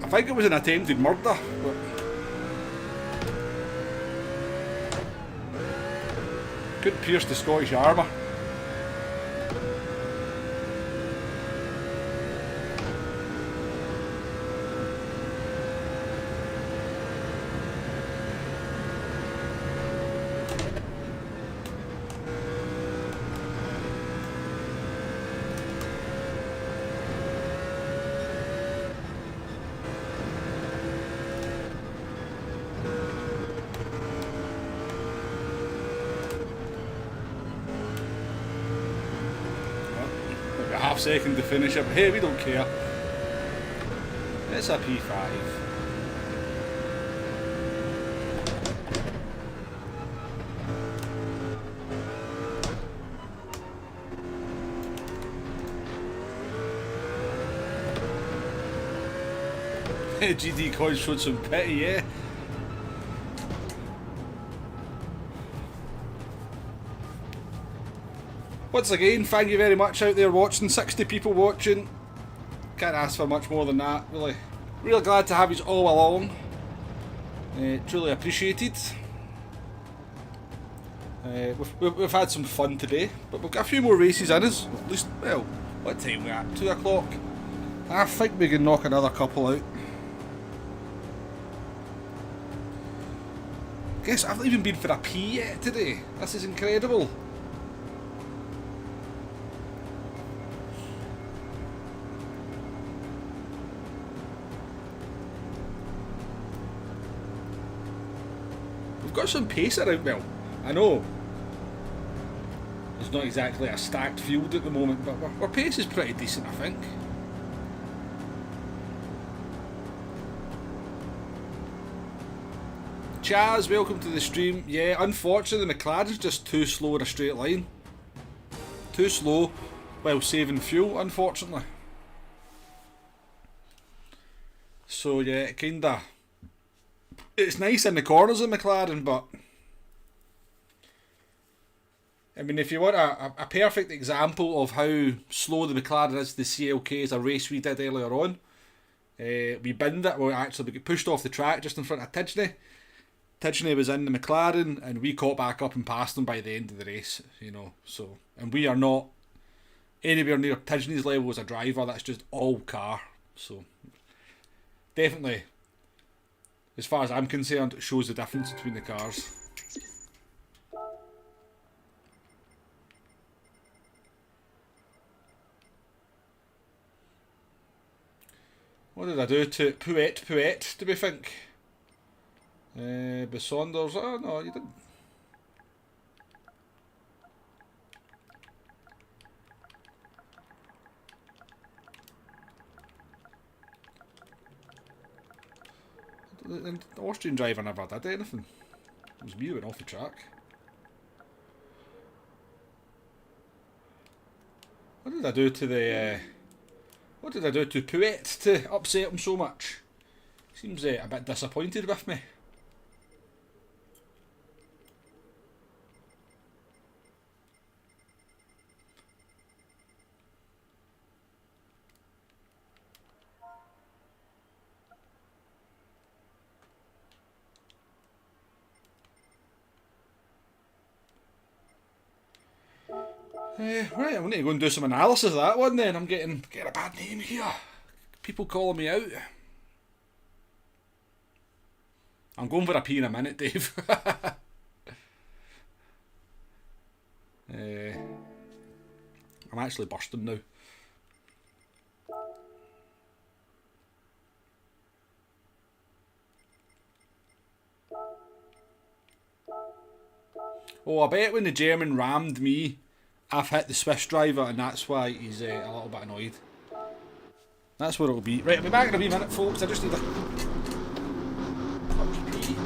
I think it was an attempted murder, but could pierce the Scottish armour. Second to finish it, but hey, we don't care. It's a P5. GD Coins showed some pity, yeah. Once again, thank you very much out there watching. 60 people watching. Can't ask for much more than that. Really glad to have you all along. Truly appreciated. We've had some fun today, but we've got a few more races in us. At least, well, what time we at? 2 o'clock. I think we can knock another couple out. Guess I've not even been for a pee yet today. This is incredible. We've got some pace around. Well, I know it's not exactly a stacked field at the moment, but our pace is pretty decent, I think. Chaz, welcome to the stream. Yeah, unfortunately the McLaren's just too slow in a straight line. Too slow while saving fuel, unfortunately. So yeah, kinda... It's nice in the corners of McLaren, but I mean, if you want a perfect example of how slow the McLaren is, the CLK is a race we did earlier on. We binned it, well actually we got pushed off the track just in front of Tidgeney. Tidgeney was in the McLaren and we caught back up and passed them by the end of the race, you know. So, and we are not anywhere near Tidgeney's level as a driver, that's just all car. So, definitely, as far as I'm concerned, it shows the difference between the cars. What did I do to Pouet, do we think? Besonders, oh no, you didn't. The Austrian driver never did anything. It was me who went off the track. What did I do to the... what did I do to Pouet to upset him so much? Seems a bit disappointed with me. Right, I need to go and do some analysis of that one then. I'm getting a bad name here. People calling me out. I'm going for a pee in a minute, Dave. I'm actually bursting now. Oh, I bet when the German rammed me, I've hit the Swiss driver, and that's why he's a little bit annoyed. That's what it'll be. Right, I'll be back in a wee minute, folks. I just need a quick pee.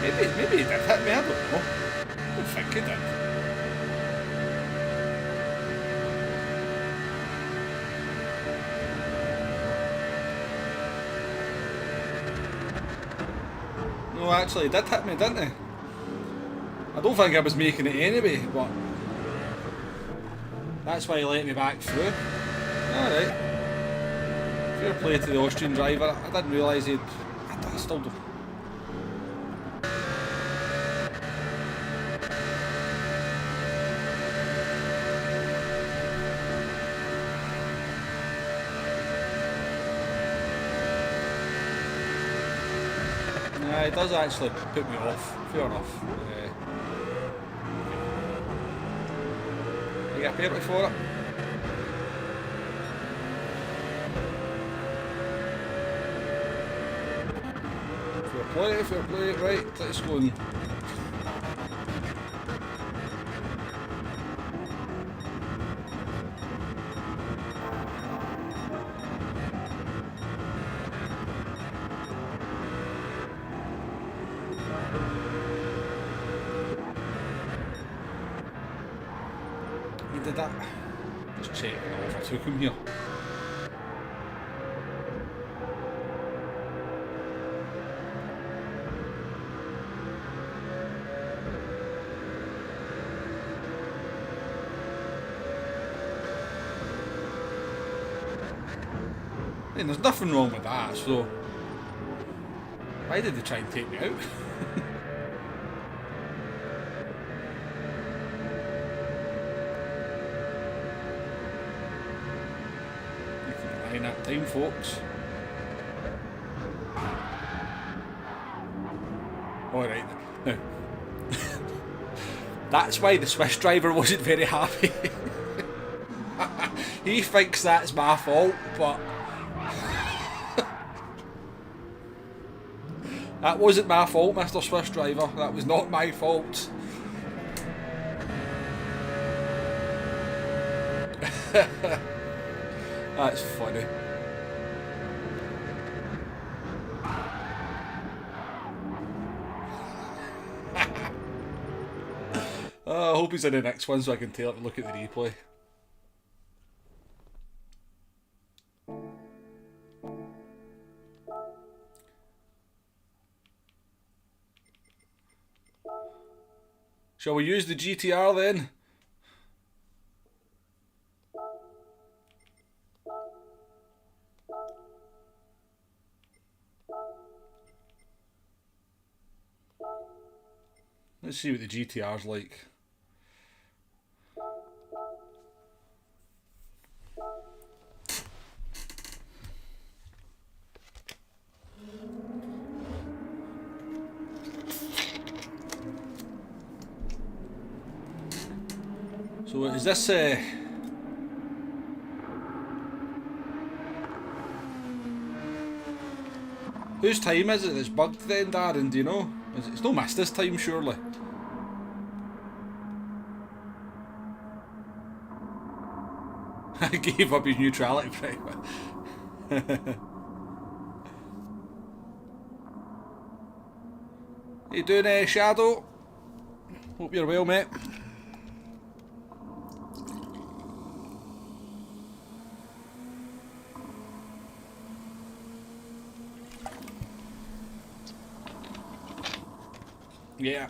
Maybe he did hit me, I don't know. I don't think he did. No, actually he did hit me, didn't he? I don't think I was making it anyway, but that's why he let me back through. Alright. Fair play to the Austrian driver. I didn't realise he'd... I still don't... It does actually put me off, fair enough. You get a penalty for it? Fair play, right, let's go and... Did that? Just checking off, I took him here. And there's nothing wrong with that, so why did they try and take me out? That time, folks. Alright, now that's why the Swiss driver wasn't very happy. He thinks that's my fault, but that wasn't my fault, Mr. Swiss driver. That was not my fault. That's funny. I hope he's in the next one so I can take a look at the replay. Shall we use the GTR then? Let's see what the GTR's like. So is this whose time is it that's bugged then, Darren, do you know? It's no missed this time, surely. I gave up his neutrality primer. How you doing, Shadow? Hope you're well, mate. Yeah,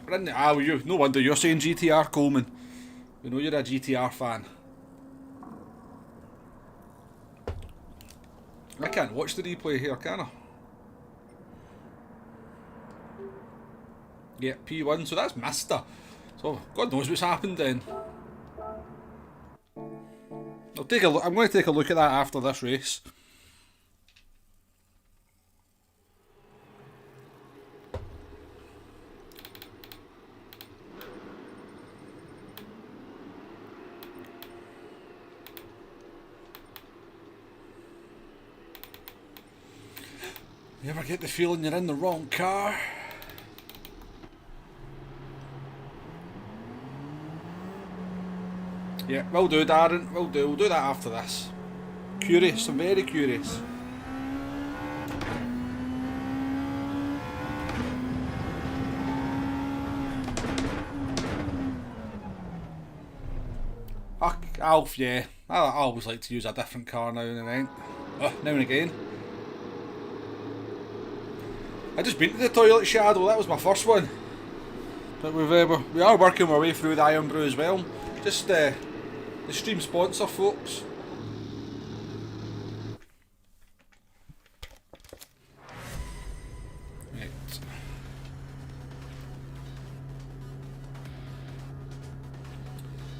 no wonder you're saying GTR, Coleman. We know you're a GTR fan. I can't watch the replay here, can I? Yeah, P1, so that's Mister. So God knows what's happened then. I'll take a look. I'm going to take a look at that after this race. You ever get the feeling you're in the wrong car? Yeah, will do, Darren. Will do. We'll do that after this. Curious. I'm very curious. Alf, yeah. I always like to use a different car now and then. Now and again. I just been to the toilet, Shadow. That was my first one. But we are working our way through the Iron Brew as well. Just the stream sponsor, folks. Right.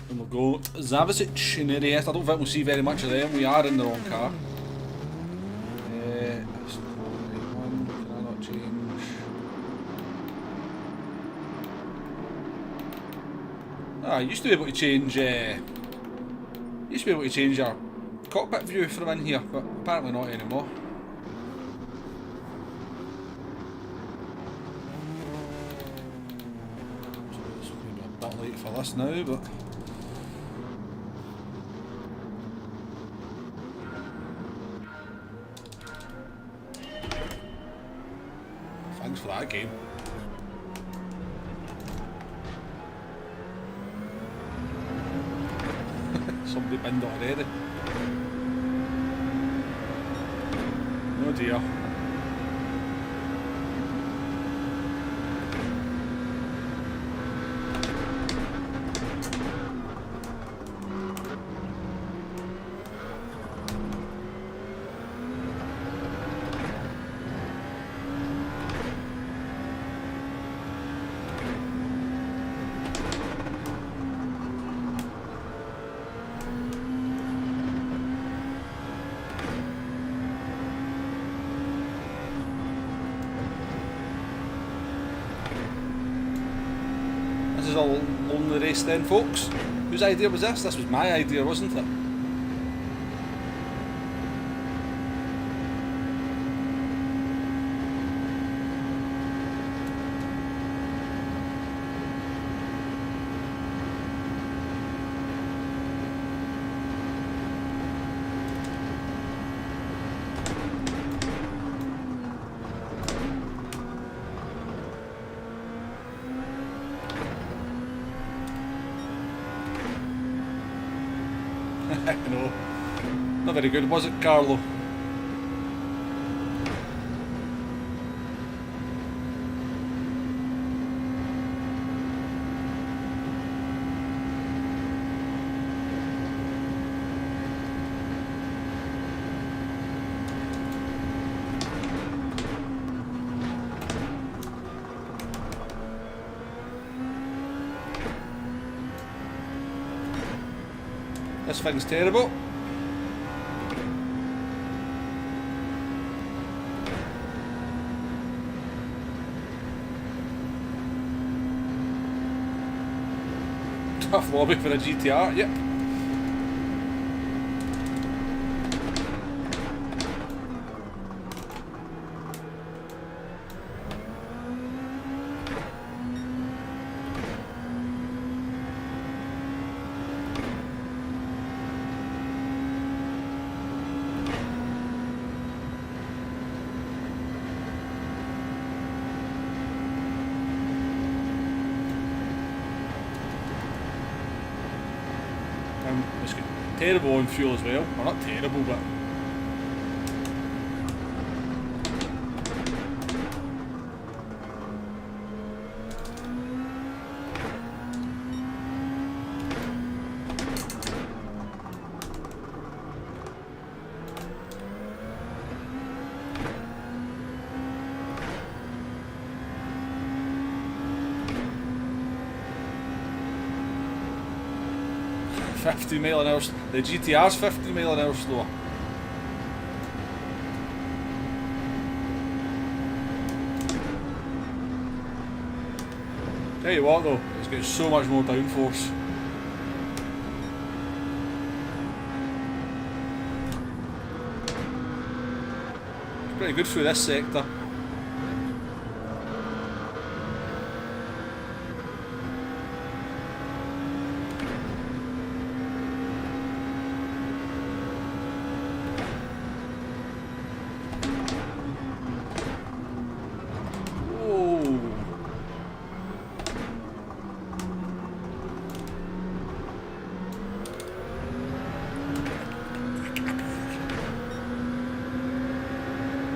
And we'll go Zavicic in the rest. I don't think we'll see very much of them. We are in the wrong car. I used to be able to change. Your cockpit view from in here, but apparently not anymore. So it's going to be a bit late for this now, but thanks for that game. Somebody binned it already. Oh dear. This is a lonely race then, folks. Whose idea was this? This was my idea, wasn't it? No, not very good, was it, Carlo? This thing's terrible. Tough lobby for a GTR, yep. It's got terrible on fuel as well. Well, not terrible, but mph. The GTR's 50 mile an hour slower. Tell you what though, it's got so much more downforce. It's pretty good through this sector.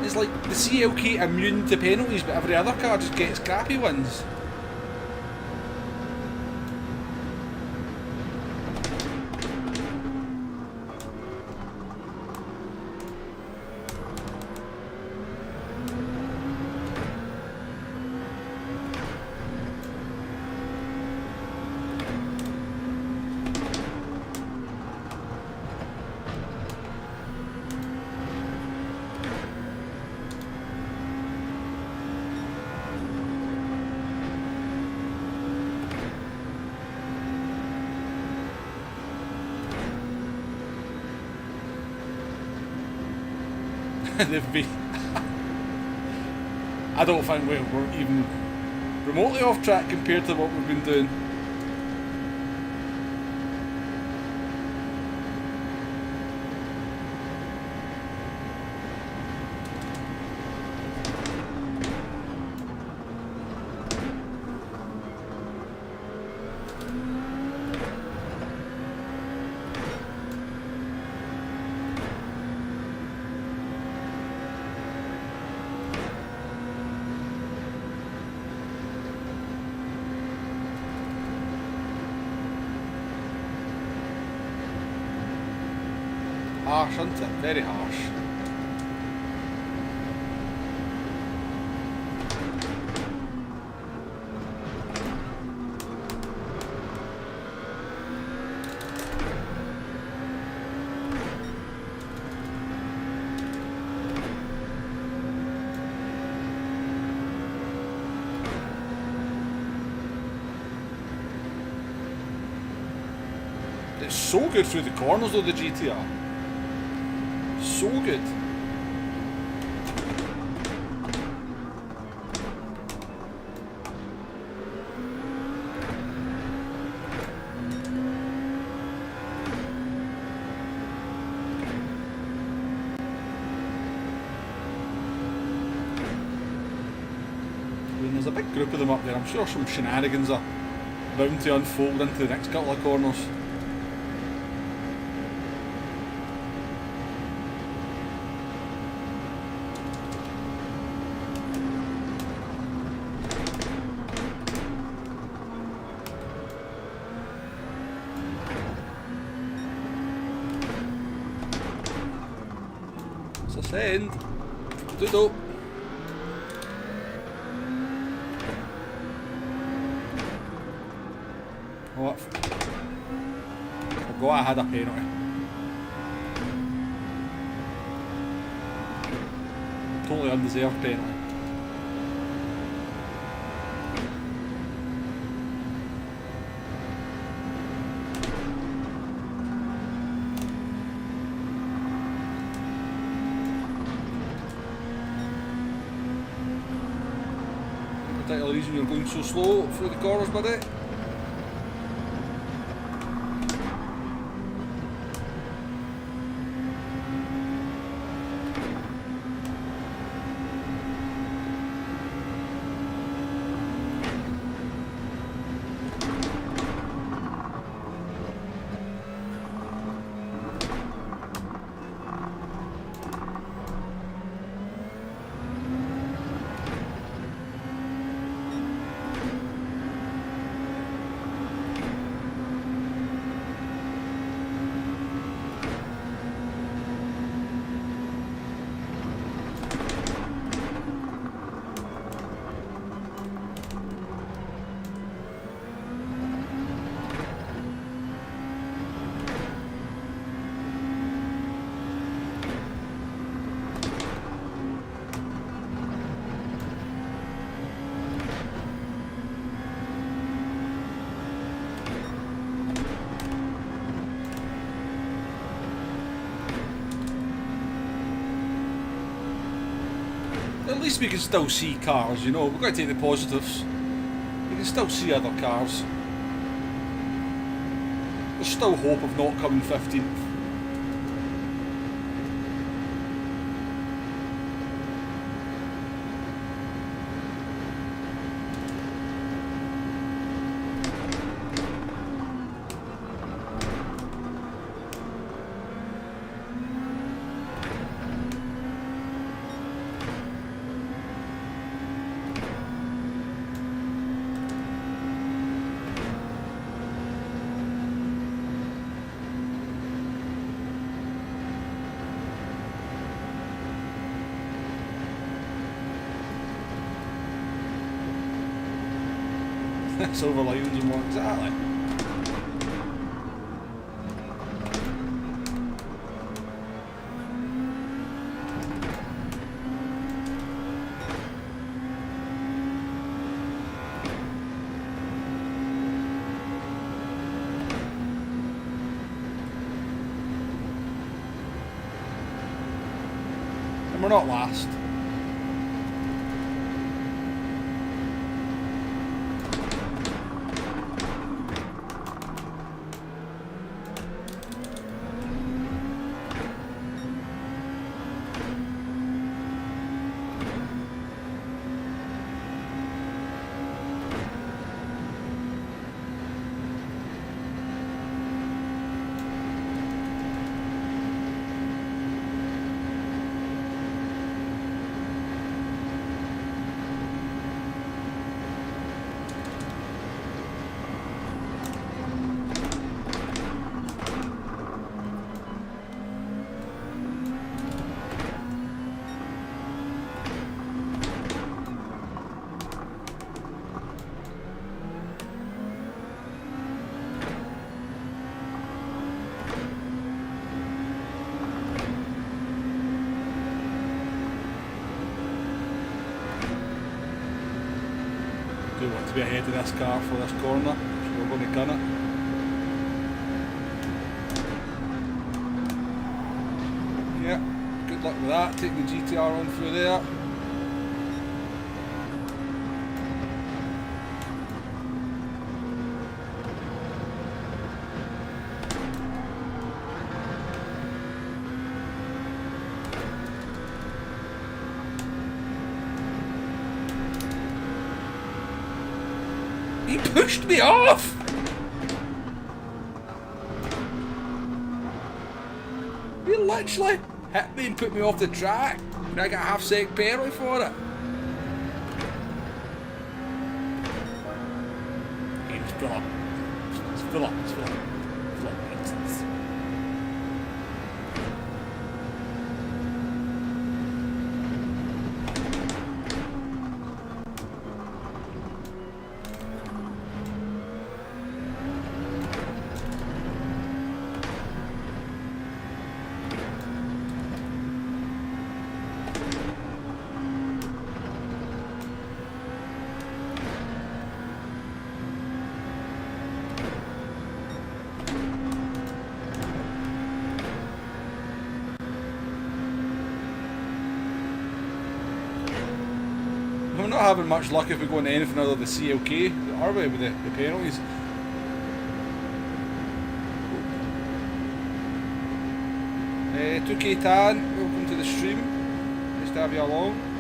It's like the CLK immune to penalties, but every other car just gets crappy ones. They've been I don't think we're even remotely off track compared to what we've been doing. Harsh, isn't it? Very harsh. It's so good through the corners though, the GTR. So good. I mean, there's a big group of them up there. I'm sure some shenanigans are bound to unfold into the next couple of corners. Send. Doodle. What? forgot I had a penalty. Totally undeserved penalty. Particular reason you're going so slow through the corners, buddy. At least we can still see cars, you know, we've got to take the positives. We can still see other cars. There's still hope of not coming 15th. Silver lines and more exactly. And we're not last. Do want to be ahead of this car for this corner, so we're going to gun it. Yeah, good luck with that, taking the GTR on through there. He pushed me off! He literally hit me and put me off the track. And I got a half-second penalty for it. It's full up. It's full up. It's full up. It's full up. not having much luck if we go into anything other than the CLK, are we, with the penalties? 2K Tan, welcome to the stream. Nice to have you along.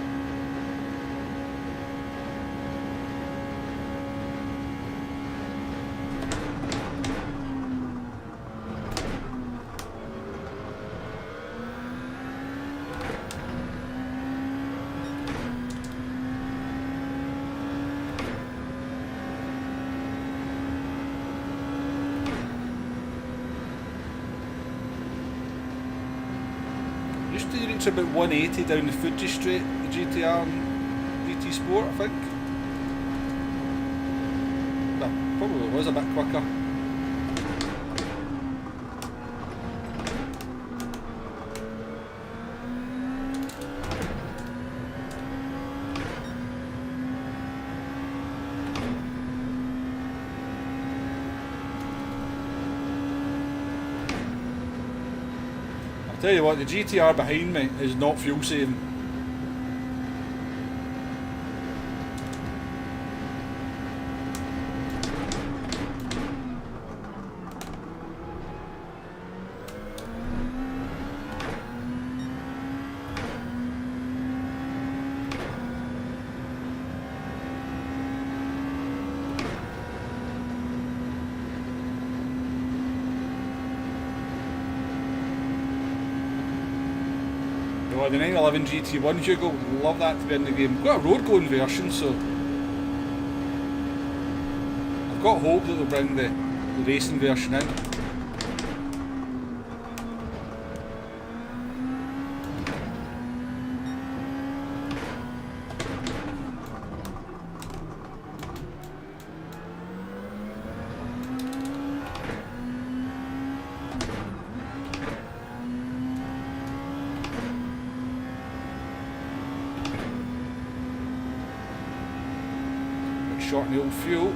Used to reach about 180 down the Fuji straight, the GTR and GT Sport, I think. Well, probably was a bit quicker. Tell you what, the GTR behind me is not fuel saving. Oh, the 911 GT1 Hugo, love that to be in the game. We've got a road going version, so I've got hope that they'll bring the racing version in. Short in the old fuel.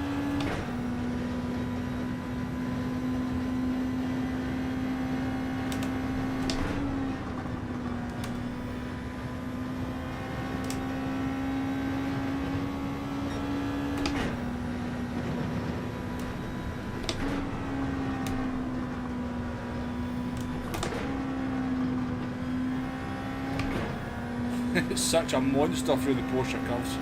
It's such a monster through the Porsche curves.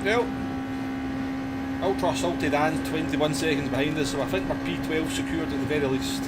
Well, Ultra Salted and 21 seconds behind us, so I think we're P12 secured at the very least.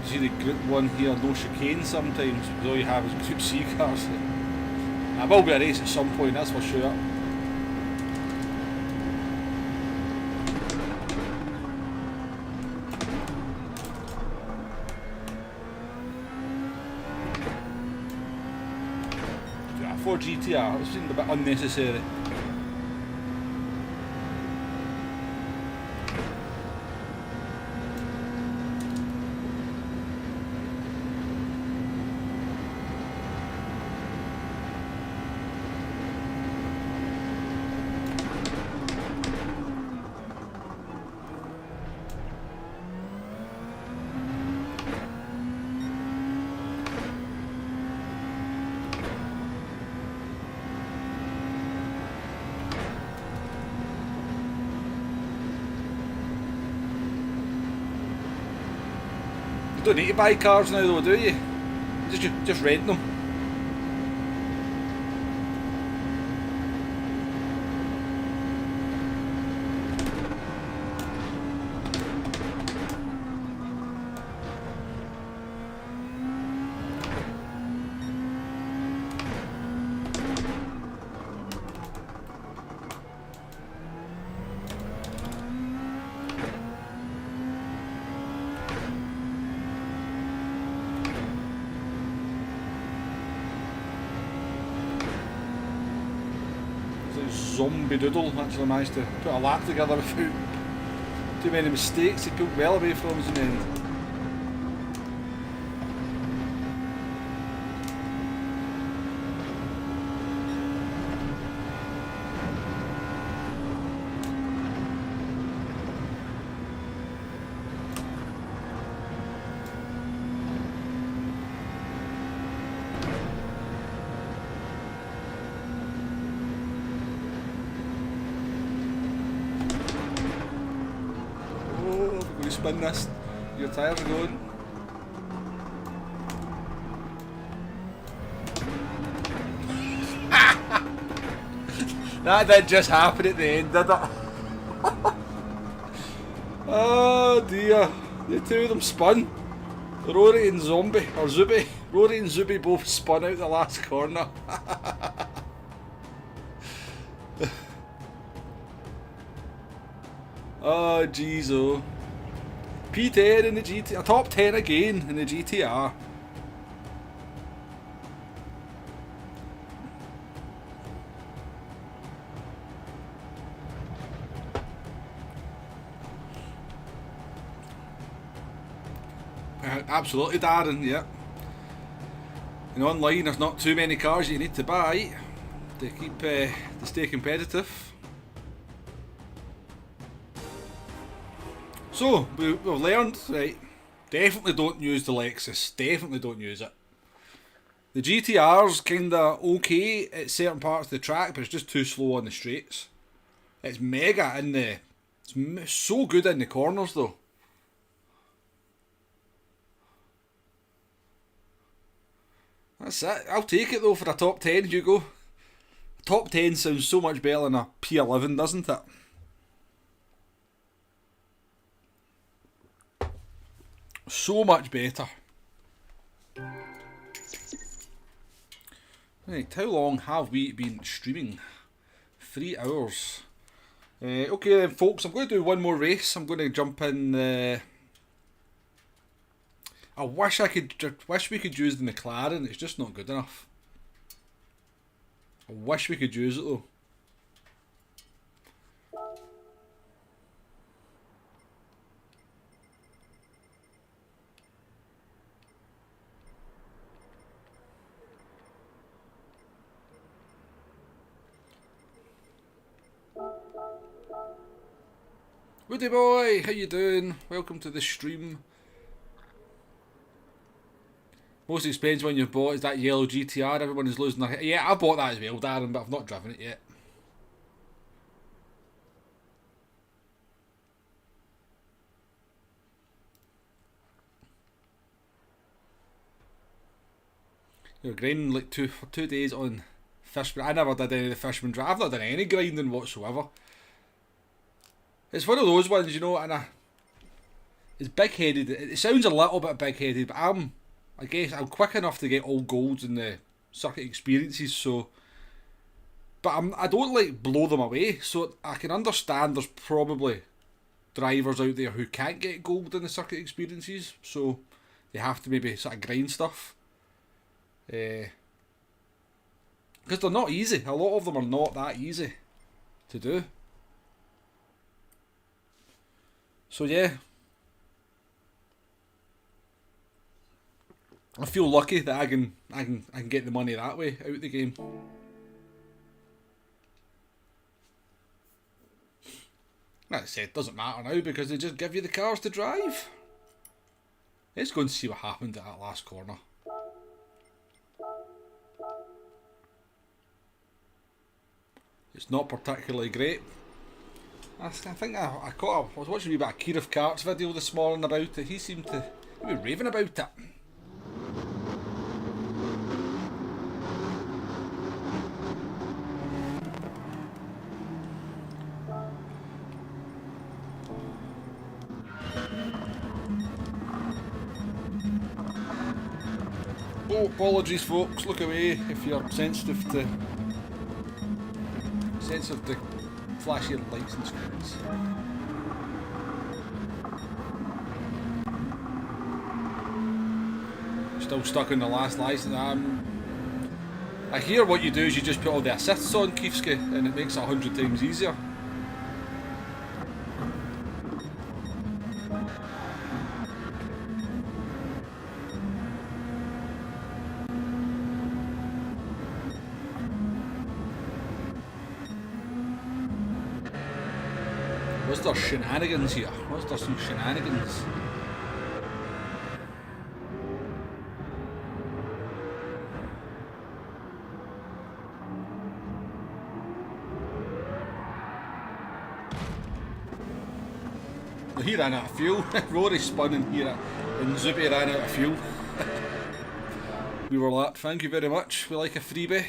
See the Group 1 here, no chicane sometimes, because all you have is Group C cars. There will be a race at some point, that's for sure. Yeah, for GTR, it seemed a bit unnecessary. Don't need to buy cars now though, do you? Just rent them. Zombie doodle actually managed to put a lap together without too many mistakes. He pulled well away from us in the end. Spin this, your tyres are going. That did just happen at the end, did it? Oh dear, the two of them spun. Rory and Zombie, or Zuby. Rory and Zuby both spun out the last corner. Oh jeez, oh. P10 in the GTR, top 10 again in the GTR. Absolutely, Darren, yeah. And online there's not too many cars you need to buy to keep to stay competitive. So, we've learned, right, definitely don't use the Lexus, definitely don't use it. The GTR's kinda okay at certain parts of the track, but it's just too slow on the straights. It's mega in the, it's so good in the corners though. That's it, I'll take it though for a top 10, Hugo. Top 10 sounds so much better than a P11, doesn't it? So much better. Right, how long have we been streaming? 3 hours. Okay then folks, I'm going to do one more race. I'm going to jump in. I wish we could use the McLaren, it's just not good enough. I wish we could use it though. Woody boy, how you doing? Welcome to the stream. Most expensive one you've bought is that yellow GTR. Everyone is losing their head. Yeah, I bought that as well, Darren, but I've not driven it yet. You're grinding like for 2 days on Fishman. I never did any of the Fishman drive. I've not done any grinding whatsoever. It's one of those ones, you know, and it's big-headed. It sounds a little bit big-headed, but I guess I'm quick enough to get all golds in the circuit experiences, so... But I don't, like, blow them away, so I can understand there's probably drivers out there who can't get gold in the circuit experiences, so they have to maybe sort of grind stuff. Because they're not easy. A lot of them are not that easy to do. So yeah, I feel lucky that I can get the money that way out of the game. That said, it doesn't matter now because they just give you the cars to drive. Let's go and see what happened at that last corner. It's not particularly great. I think I was watching a wee bit of Keith Cart's video this morning about it. He seemed to You were raving about it. Oh, apologies folks, look away if you're sensitive to flashy lights and screens. Still stuck in the last license. I hear what you do is you just put all the assists on, Keefsky, and it makes it 100 times easier. Was there shenanigans here? Was there some shenanigans? He ran out of fuel. Rory spun in here and Zuby ran out of fuel. We were lapped, thank you very much. We like a freebie.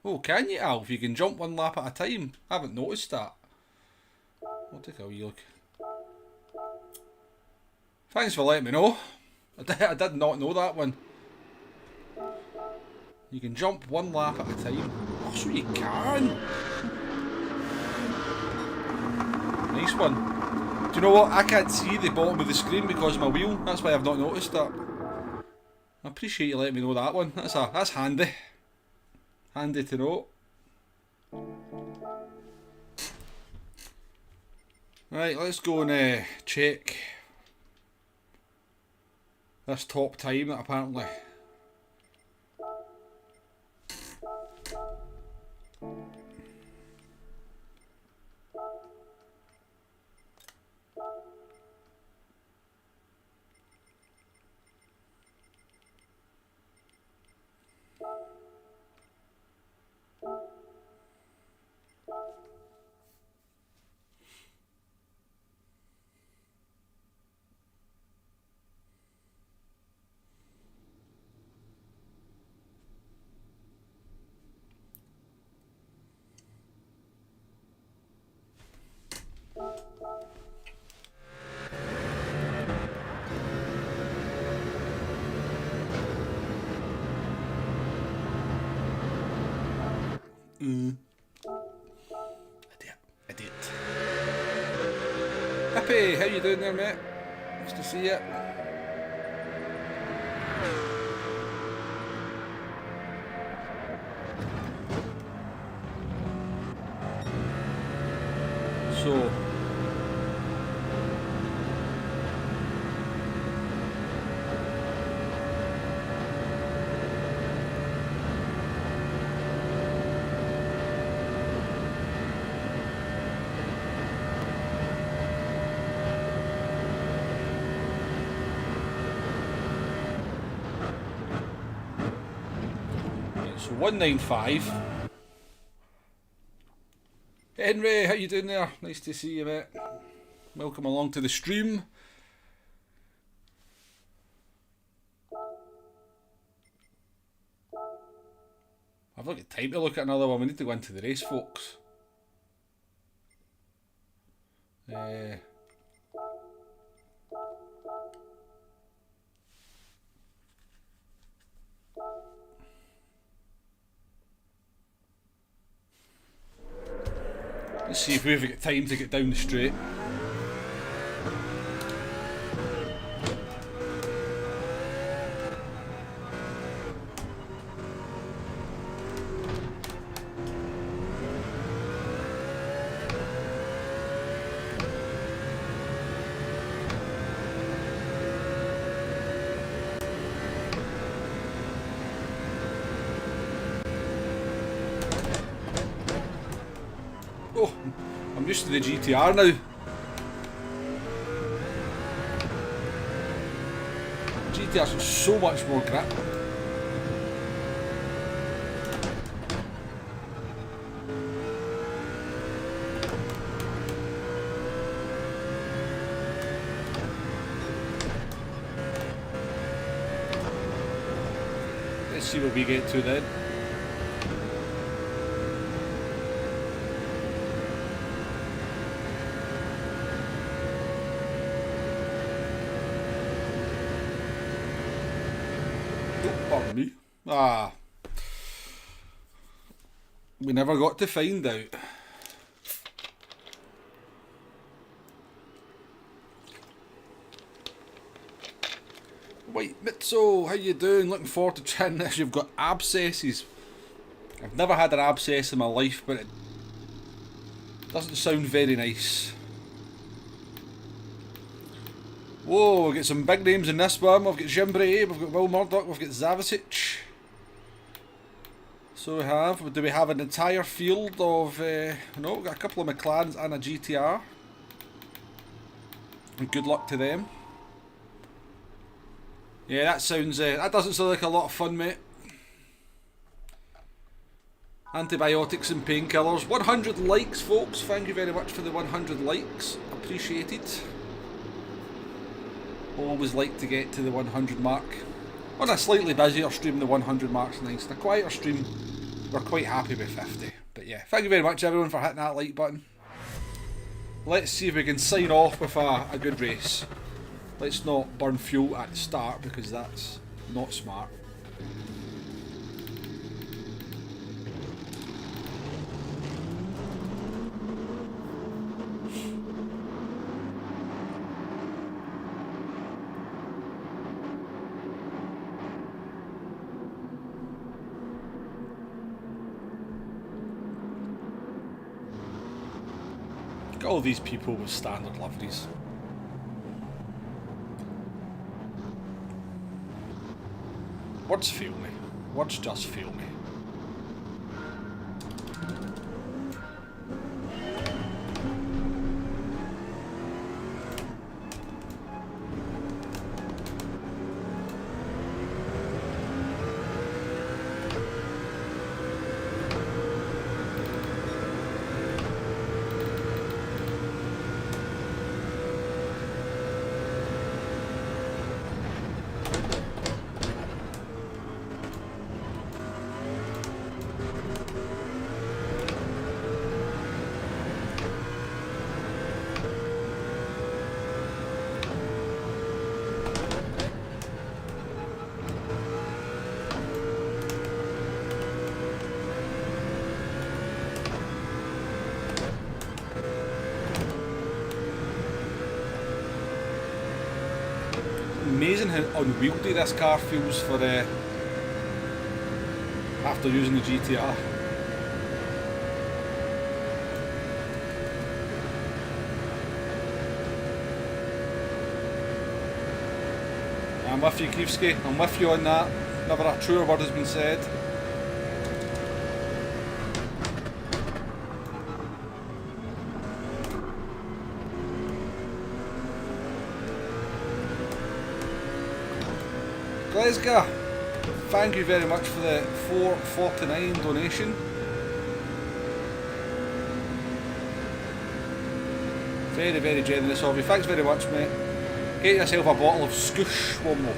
Oh, can you, Alf? You can jump one lap at a time. I haven't noticed that. I'll take a wee look. Thanks for letting me know. I did not know that one. You can jump one lap at a time. Oh, so you can. Nice one. Do you know what? I can't see the bottom of the screen because of my wheel. That's why I've not noticed that. I appreciate you letting me know that one. That's handy. Handy to know. Right, let's go and check this top time that apparently... Idiot. Happy, how you doing there, mate? Nice to see you. So... So 195. Henry, how you doing there? Nice to see you, mate. Welcome along to the stream. I've not got time to look at another one. We need to go into the race, folks. Let's see if we've got time to get down the straight. I'm used to the GTR now. GTR's got so much more grip. Let's see what we get to then. Oh, pardon me. Ah. We never got to find out. White Mitso, how you doing? Looking forward to trying this. You've got abscesses. I've never had an abscess in my life, but it doesn't sound very nice. Whoa, we've got some big names in this one. We've got Gimbray, we've got Will Murdoch, we've got Zavicic. So we have, do we have an entire field of, no, we've got a couple of McLarens and a GTR. And good luck to them. Yeah, that sounds, that doesn't sound like a lot of fun, mate. Antibiotics and painkillers. 100 likes, folks. Thank you very much for the 100 likes. Appreciated. Always like to get to the 100 mark. On a slightly busier stream, the 100 mark's nice. The quieter stream, we're quite happy with 50. But yeah, thank you very much everyone for hitting that like button. Let's see if we can sign off with a good race. Let's not burn fuel at the start because that's not smart. Got all these people with standard liveries. Words fail me. Words just fail me. Amazing how unwieldy this car feels for after using the GTR. I'm with you, Kievsky. I'm with you on that. Never a truer word has been said. Gleska, thank you very much for the $4.49 donation. Very, very generous of you. Thanks very much, mate. Get yourself a bottle of Scoosh one more.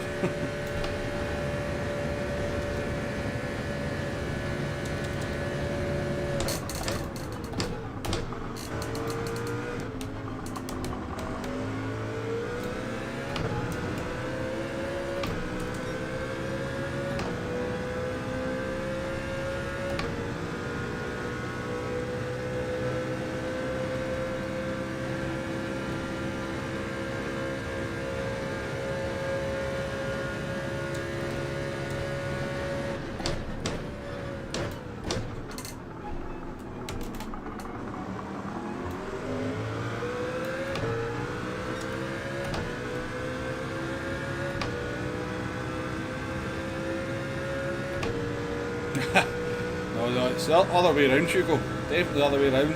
No, it's the other way around, Hugo. Definitely the other way around.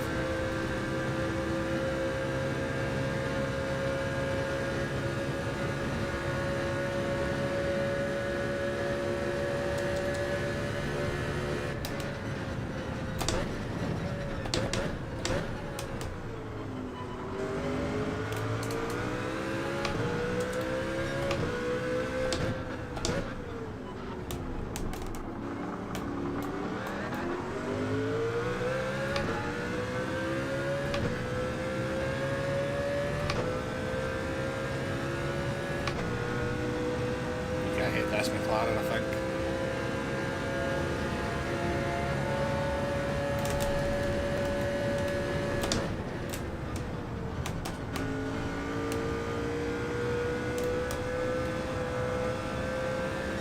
that's McLaren, I think.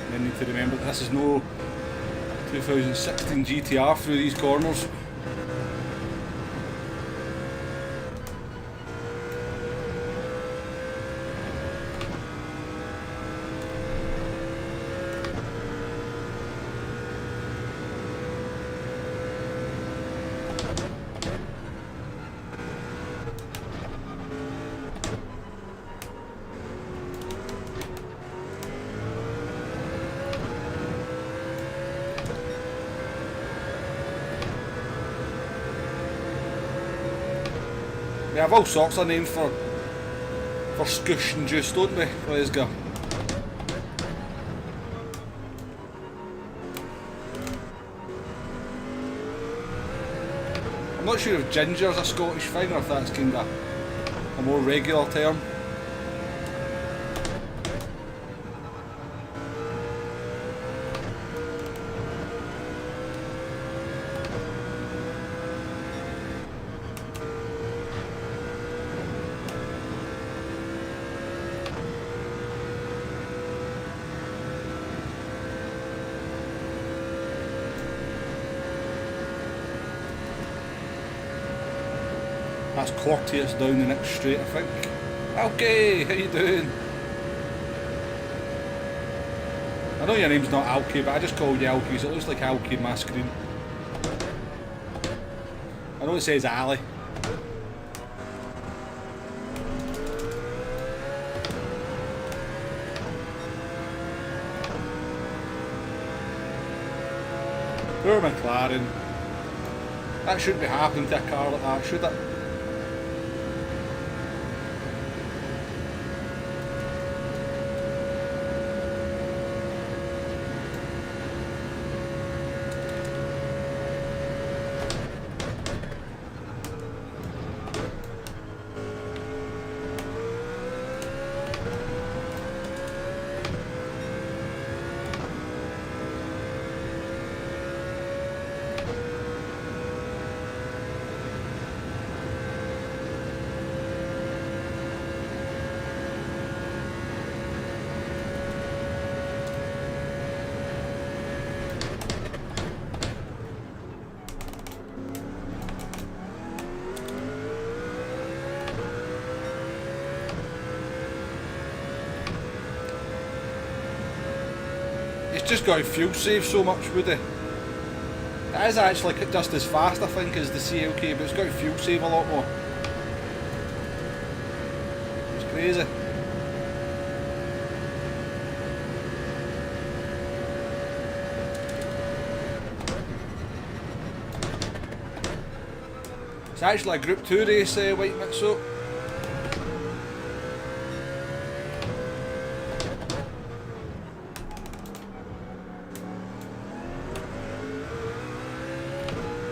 And then need to remember that this is no 2016 GTR through these corners. We have all sorts of names for Scoosh and Juice, don't we, for this guy? I'm not sure if Ginger's a Scottish thing or if that's kind of a more regular term. That's Cortius down the next straight, I think. Alki, how you doing? I know your name's not Alki, but I just call you Alki, so it looks like Alki on my screen. I know it says Ali. Poor McLaren. That shouldn't be happening to a car like that, should it? Just got to fuel save so much, would it? It is actually just as fast, I think, as the CLK, but it's got to fuel save a lot more. It's crazy. It's actually a Group 2 race, White Mixo.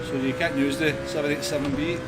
So you can't use the 787B.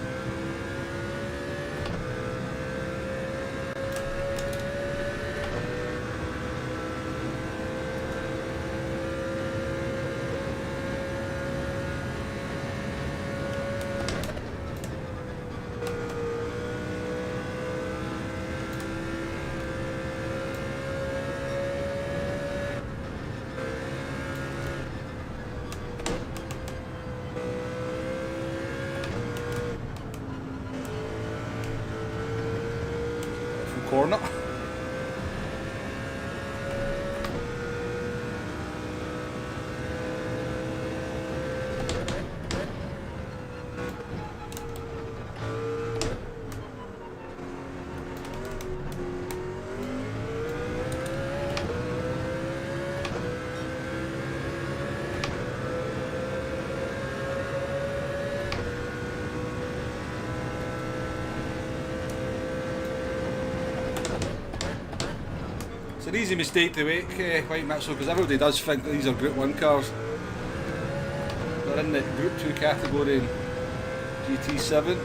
Corner. It's an easy mistake to make, White Mitchell, because everybody does think that these are Group 1 cars. They're in the Group 2 category in GT7.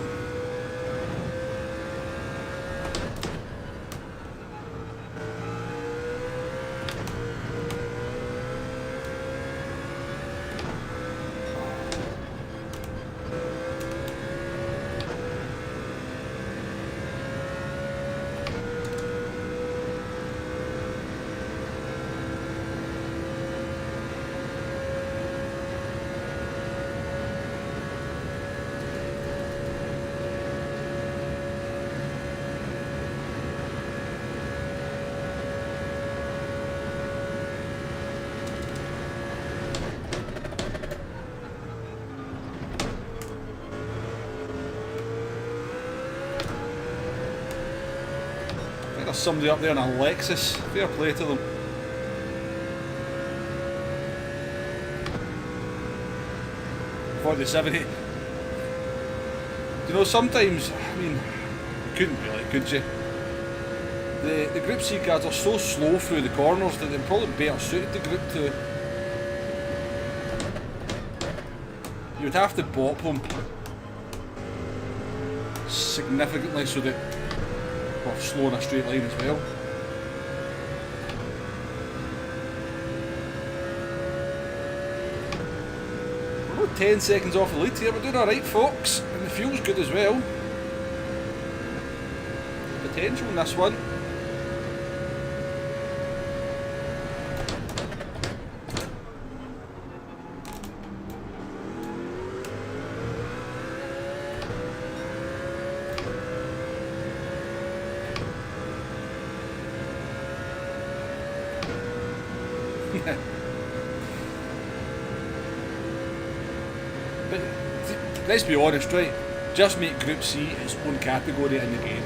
somebody up there in a Lexus. Fair play to them. $47. You know, sometimes, I mean, you couldn't really, could you? The Group C cars are so slow through the corners that they're probably better suited to Group 2. You would have to bop them significantly so that we're slow in a straight line as well. We're not 10 seconds off the lead here, we're doing alright folks, and the fuel's good as well. Potential in this one. But let's be honest, right? Just make Group C its own category in the game.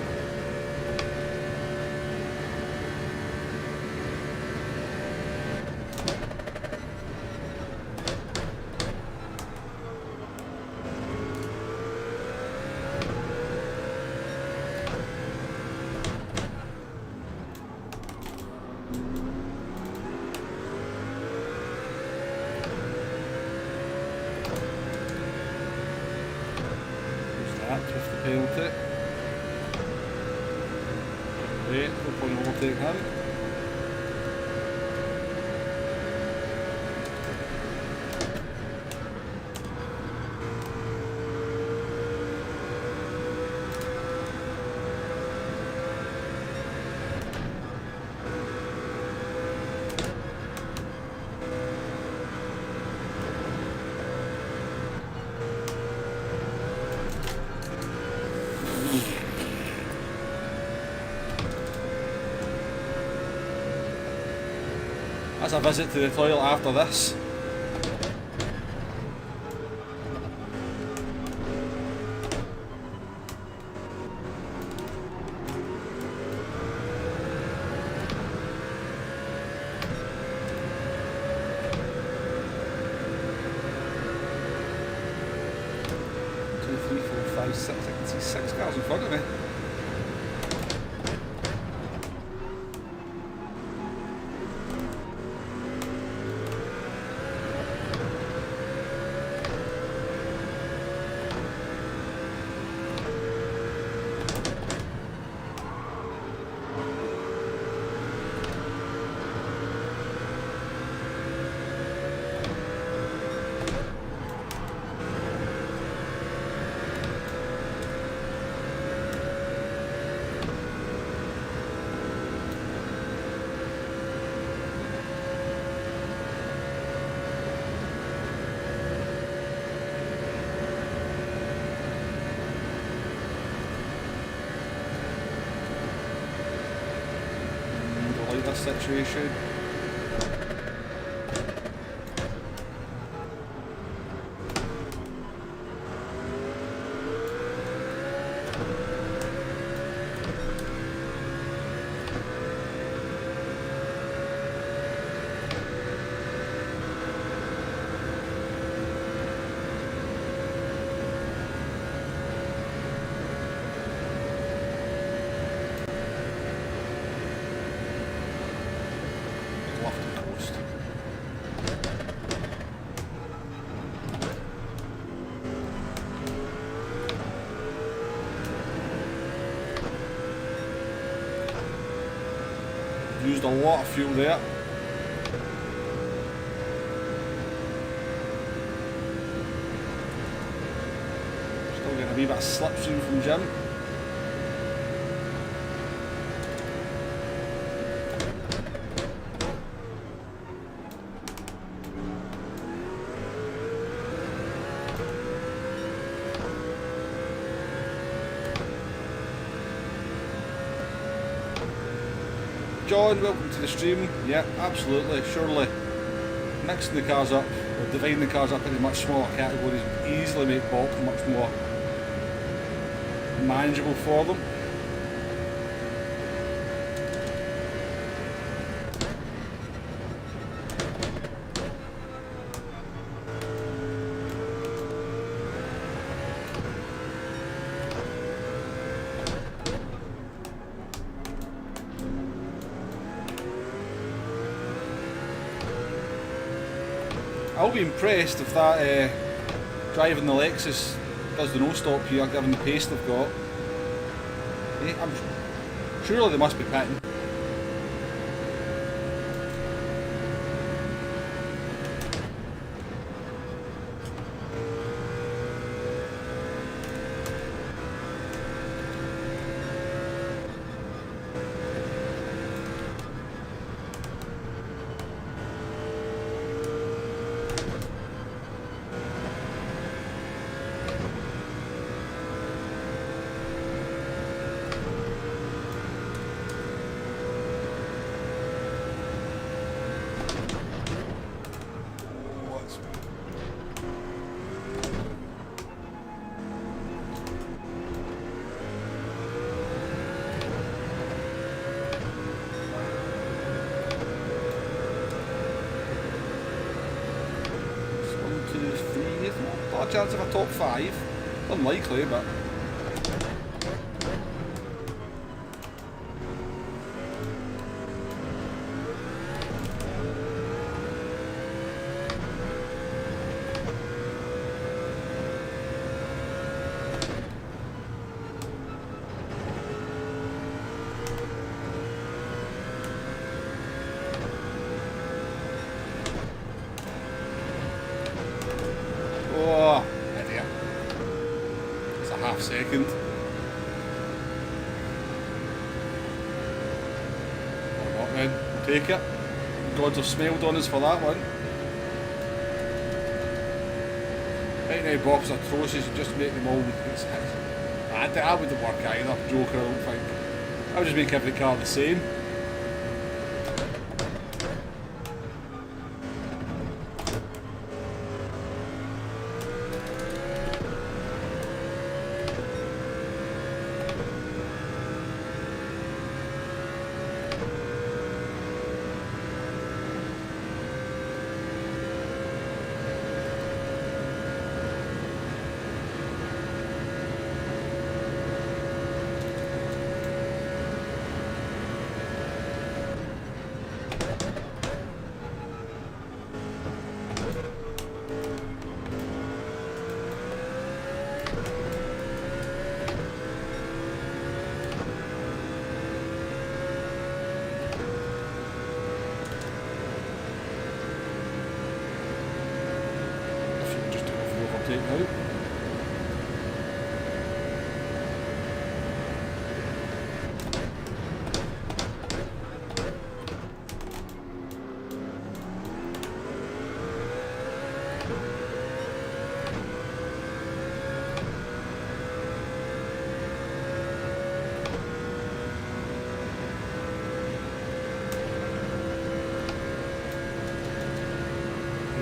With the penalty. Great, no point overtaking him. That's a visit to the toilet after this. Two, three, four, five, six. I can see 6 cars in front of me. This situation. Used a lot of fuel there. Still getting a wee bit of slipstream from Jim. John, welcome to the stream. Yeah, absolutely, surely. Mixing the cars up, or dividing the cars up into much smaller categories would easily make bulk much more manageable for them. I'll be impressed if that driving the Lexus does the no-stop here, given the pace they've got. Surely they must be pitting. Chance of a top 5, unlikely, but second. Why not then? Take it. Gods have smiled on us for that one. Right now, Bob's atrocious, you just make them all. That wouldn't work either, Joker, I don't think. I would just make every car the same. Out.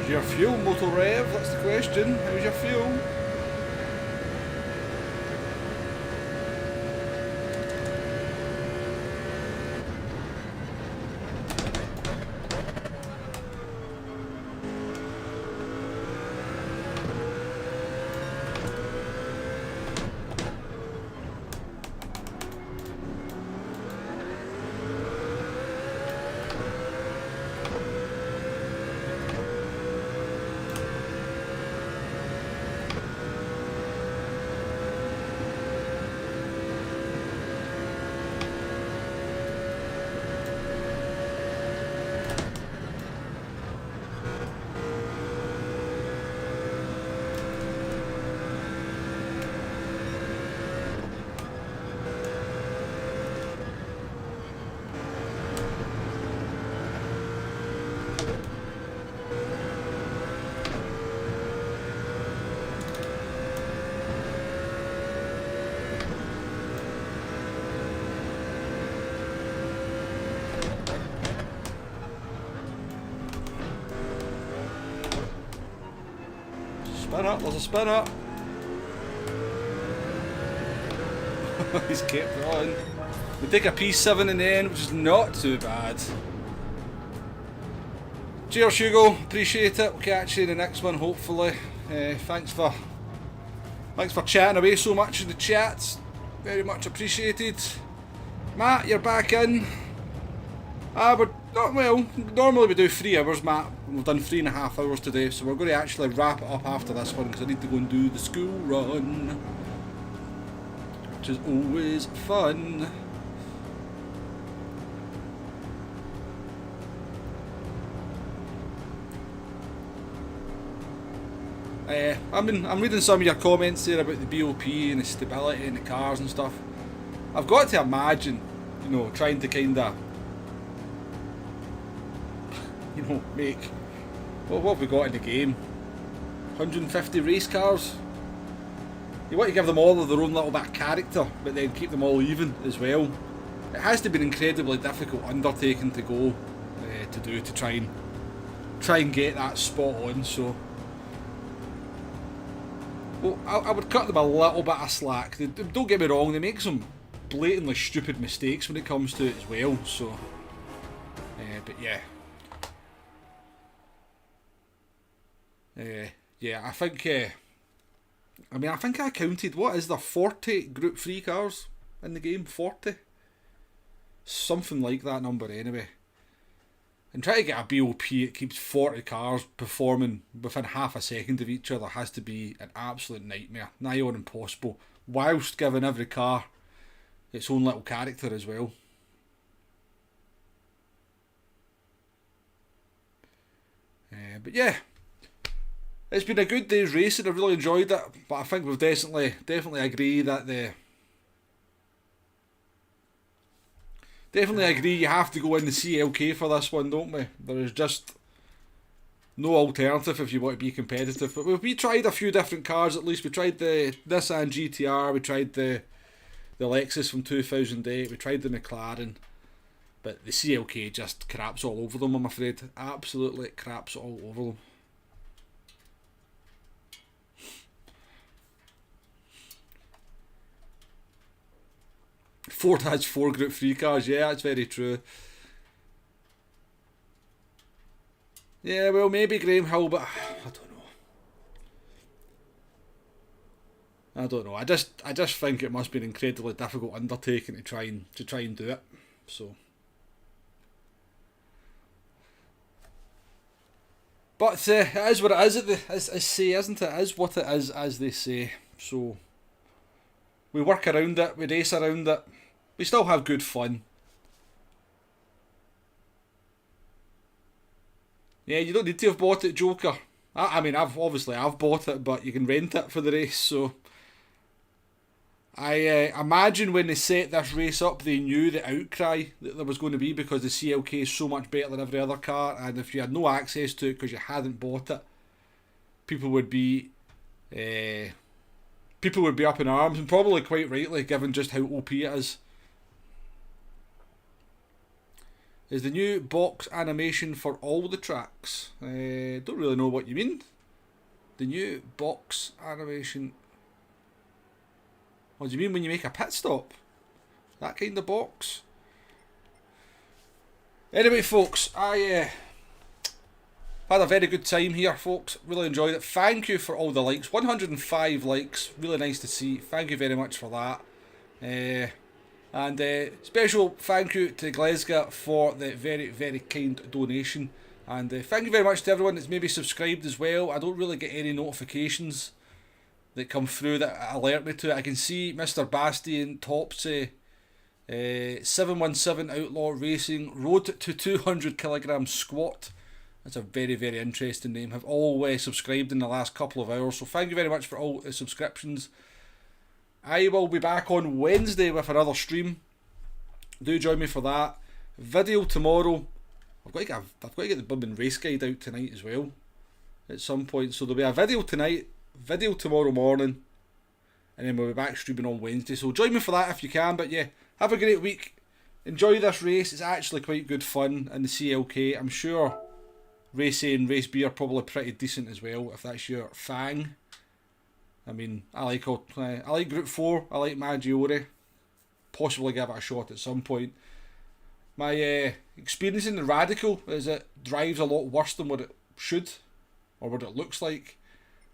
How's your fuel, Motor Rev? That's the question. How's your fuel? Spin up, there's a spin up. He's kept on. We take a P7 in the end, which is not too bad. Cheers, Hugo. Appreciate it. We'll catch you in the next one, hopefully. Thanks for chatting away so much in the chats. Very much appreciated. Matt, you're back in. But not well. Normally we do 3 hours, Matt. We've done 3.5 hours today, so we're going to actually wrap it up after this one because I need to go and do the school run, which is always fun. I'm reading some of your comments there about the BOP and the stability and the cars and stuff. I've got to imagine, you know, trying to kind of, you know, make, well, what have we got in the game? 150 race cars. You want to give them all of their own little bit of character, but then keep them all even as well. It has to be an incredibly difficult undertaking to go to try and get that spot on. So, well, I would cut them a little bit of slack. Don't get me wrong, they make some blatantly stupid mistakes when it comes to it as well. So, but yeah. Yeah, I think. I think I counted. What is there? 40 Group 3 cars in the game. 40, something like that number anyway. And try to get a BOP that keeps 40 cars performing within half a second of each other has to be an absolute nightmare, nigh on impossible. Whilst giving every car its own little character as well. But yeah. It's been a good day's racing. I really enjoyed it, but I think we've definitely agree that you have to go in the CLK for this one, don't we? There is just no alternative if you want to be competitive. But we tried a few different cars at least. We tried the Nissan GTR, we tried the Lexus from 2008, we tried the McLaren, but the CLK just craps all over them, I'm afraid. Absolutely craps all over them. Ford has 4 Group 3 cars, yeah, that's very true. Yeah, well, maybe Graham Hill, but I don't know. I just think it must be an incredibly difficult undertaking to try and do it. So, but it is what it is. As say, isn't it? It is what it is, as they say. So we work around it. We race around it. We still have good fun. Yeah, you don't need to have bought it, Joker. I mean, I've bought it, but you can rent it for the race. So I imagine when they set this race up, they knew the outcry that there was going to be because the CLK is so much better than every other car, and if you had no access to it because you hadn't bought it, people would be up in arms, and probably quite rightly, given just how OP it is. Is the new box animation for all the tracks? Don't really know what you mean. The new box animation. What do you mean when you make a pit stop? That kind of box? Anyway, folks, I had a very good time here, folks. Really enjoyed it. Thank you for all the likes. 105 likes. Really nice to see. Thank you very much for that. And special thank you to Glasgow for the very, very kind donation. And thank you very much to everyone that's maybe subscribed as well. I don't really get any notifications that come through that alert me to it. I can see Mr. Bastian Topsy 717 Outlaw Racing Road to 200 kilogram squat. That's a very, very interesting name. Have all subscribed in the last couple of hours. So thank you very much for all the subscriptions. I will be back on Wednesday with another stream. Do join me for that. Video tomorrow. I've got to get the Bubbin race guide out tonight as well. At some point. So there'll be a video tonight, video tomorrow morning, and then we'll be back streaming on Wednesday. So join me for that if you can. But yeah, have a great week. Enjoy this race. It's actually quite good fun in the CLK. I'm sure Race A and Race B are probably pretty decent as well, if that's your thing. I mean, I like Group 4, I like Maggiore. Possibly give it a shot at some point. My experience in the Radical is it drives a lot worse than what it should, or what it looks like.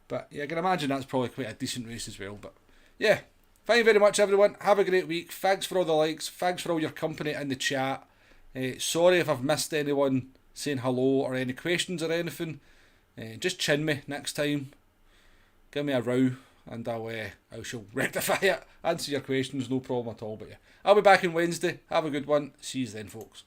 But yeah, I can imagine that's probably quite a decent race as well. But yeah, thank you very much everyone. Have a great week. Thanks for all the likes. Thanks for all your company in the chat. Sorry if I've missed anyone saying hello or any questions or anything. Just chin me next time. Give me a row and I shall rectify it. Answer your questions, no problem at all. But yeah, I'll be back on Wednesday. Have a good one. See you then, folks.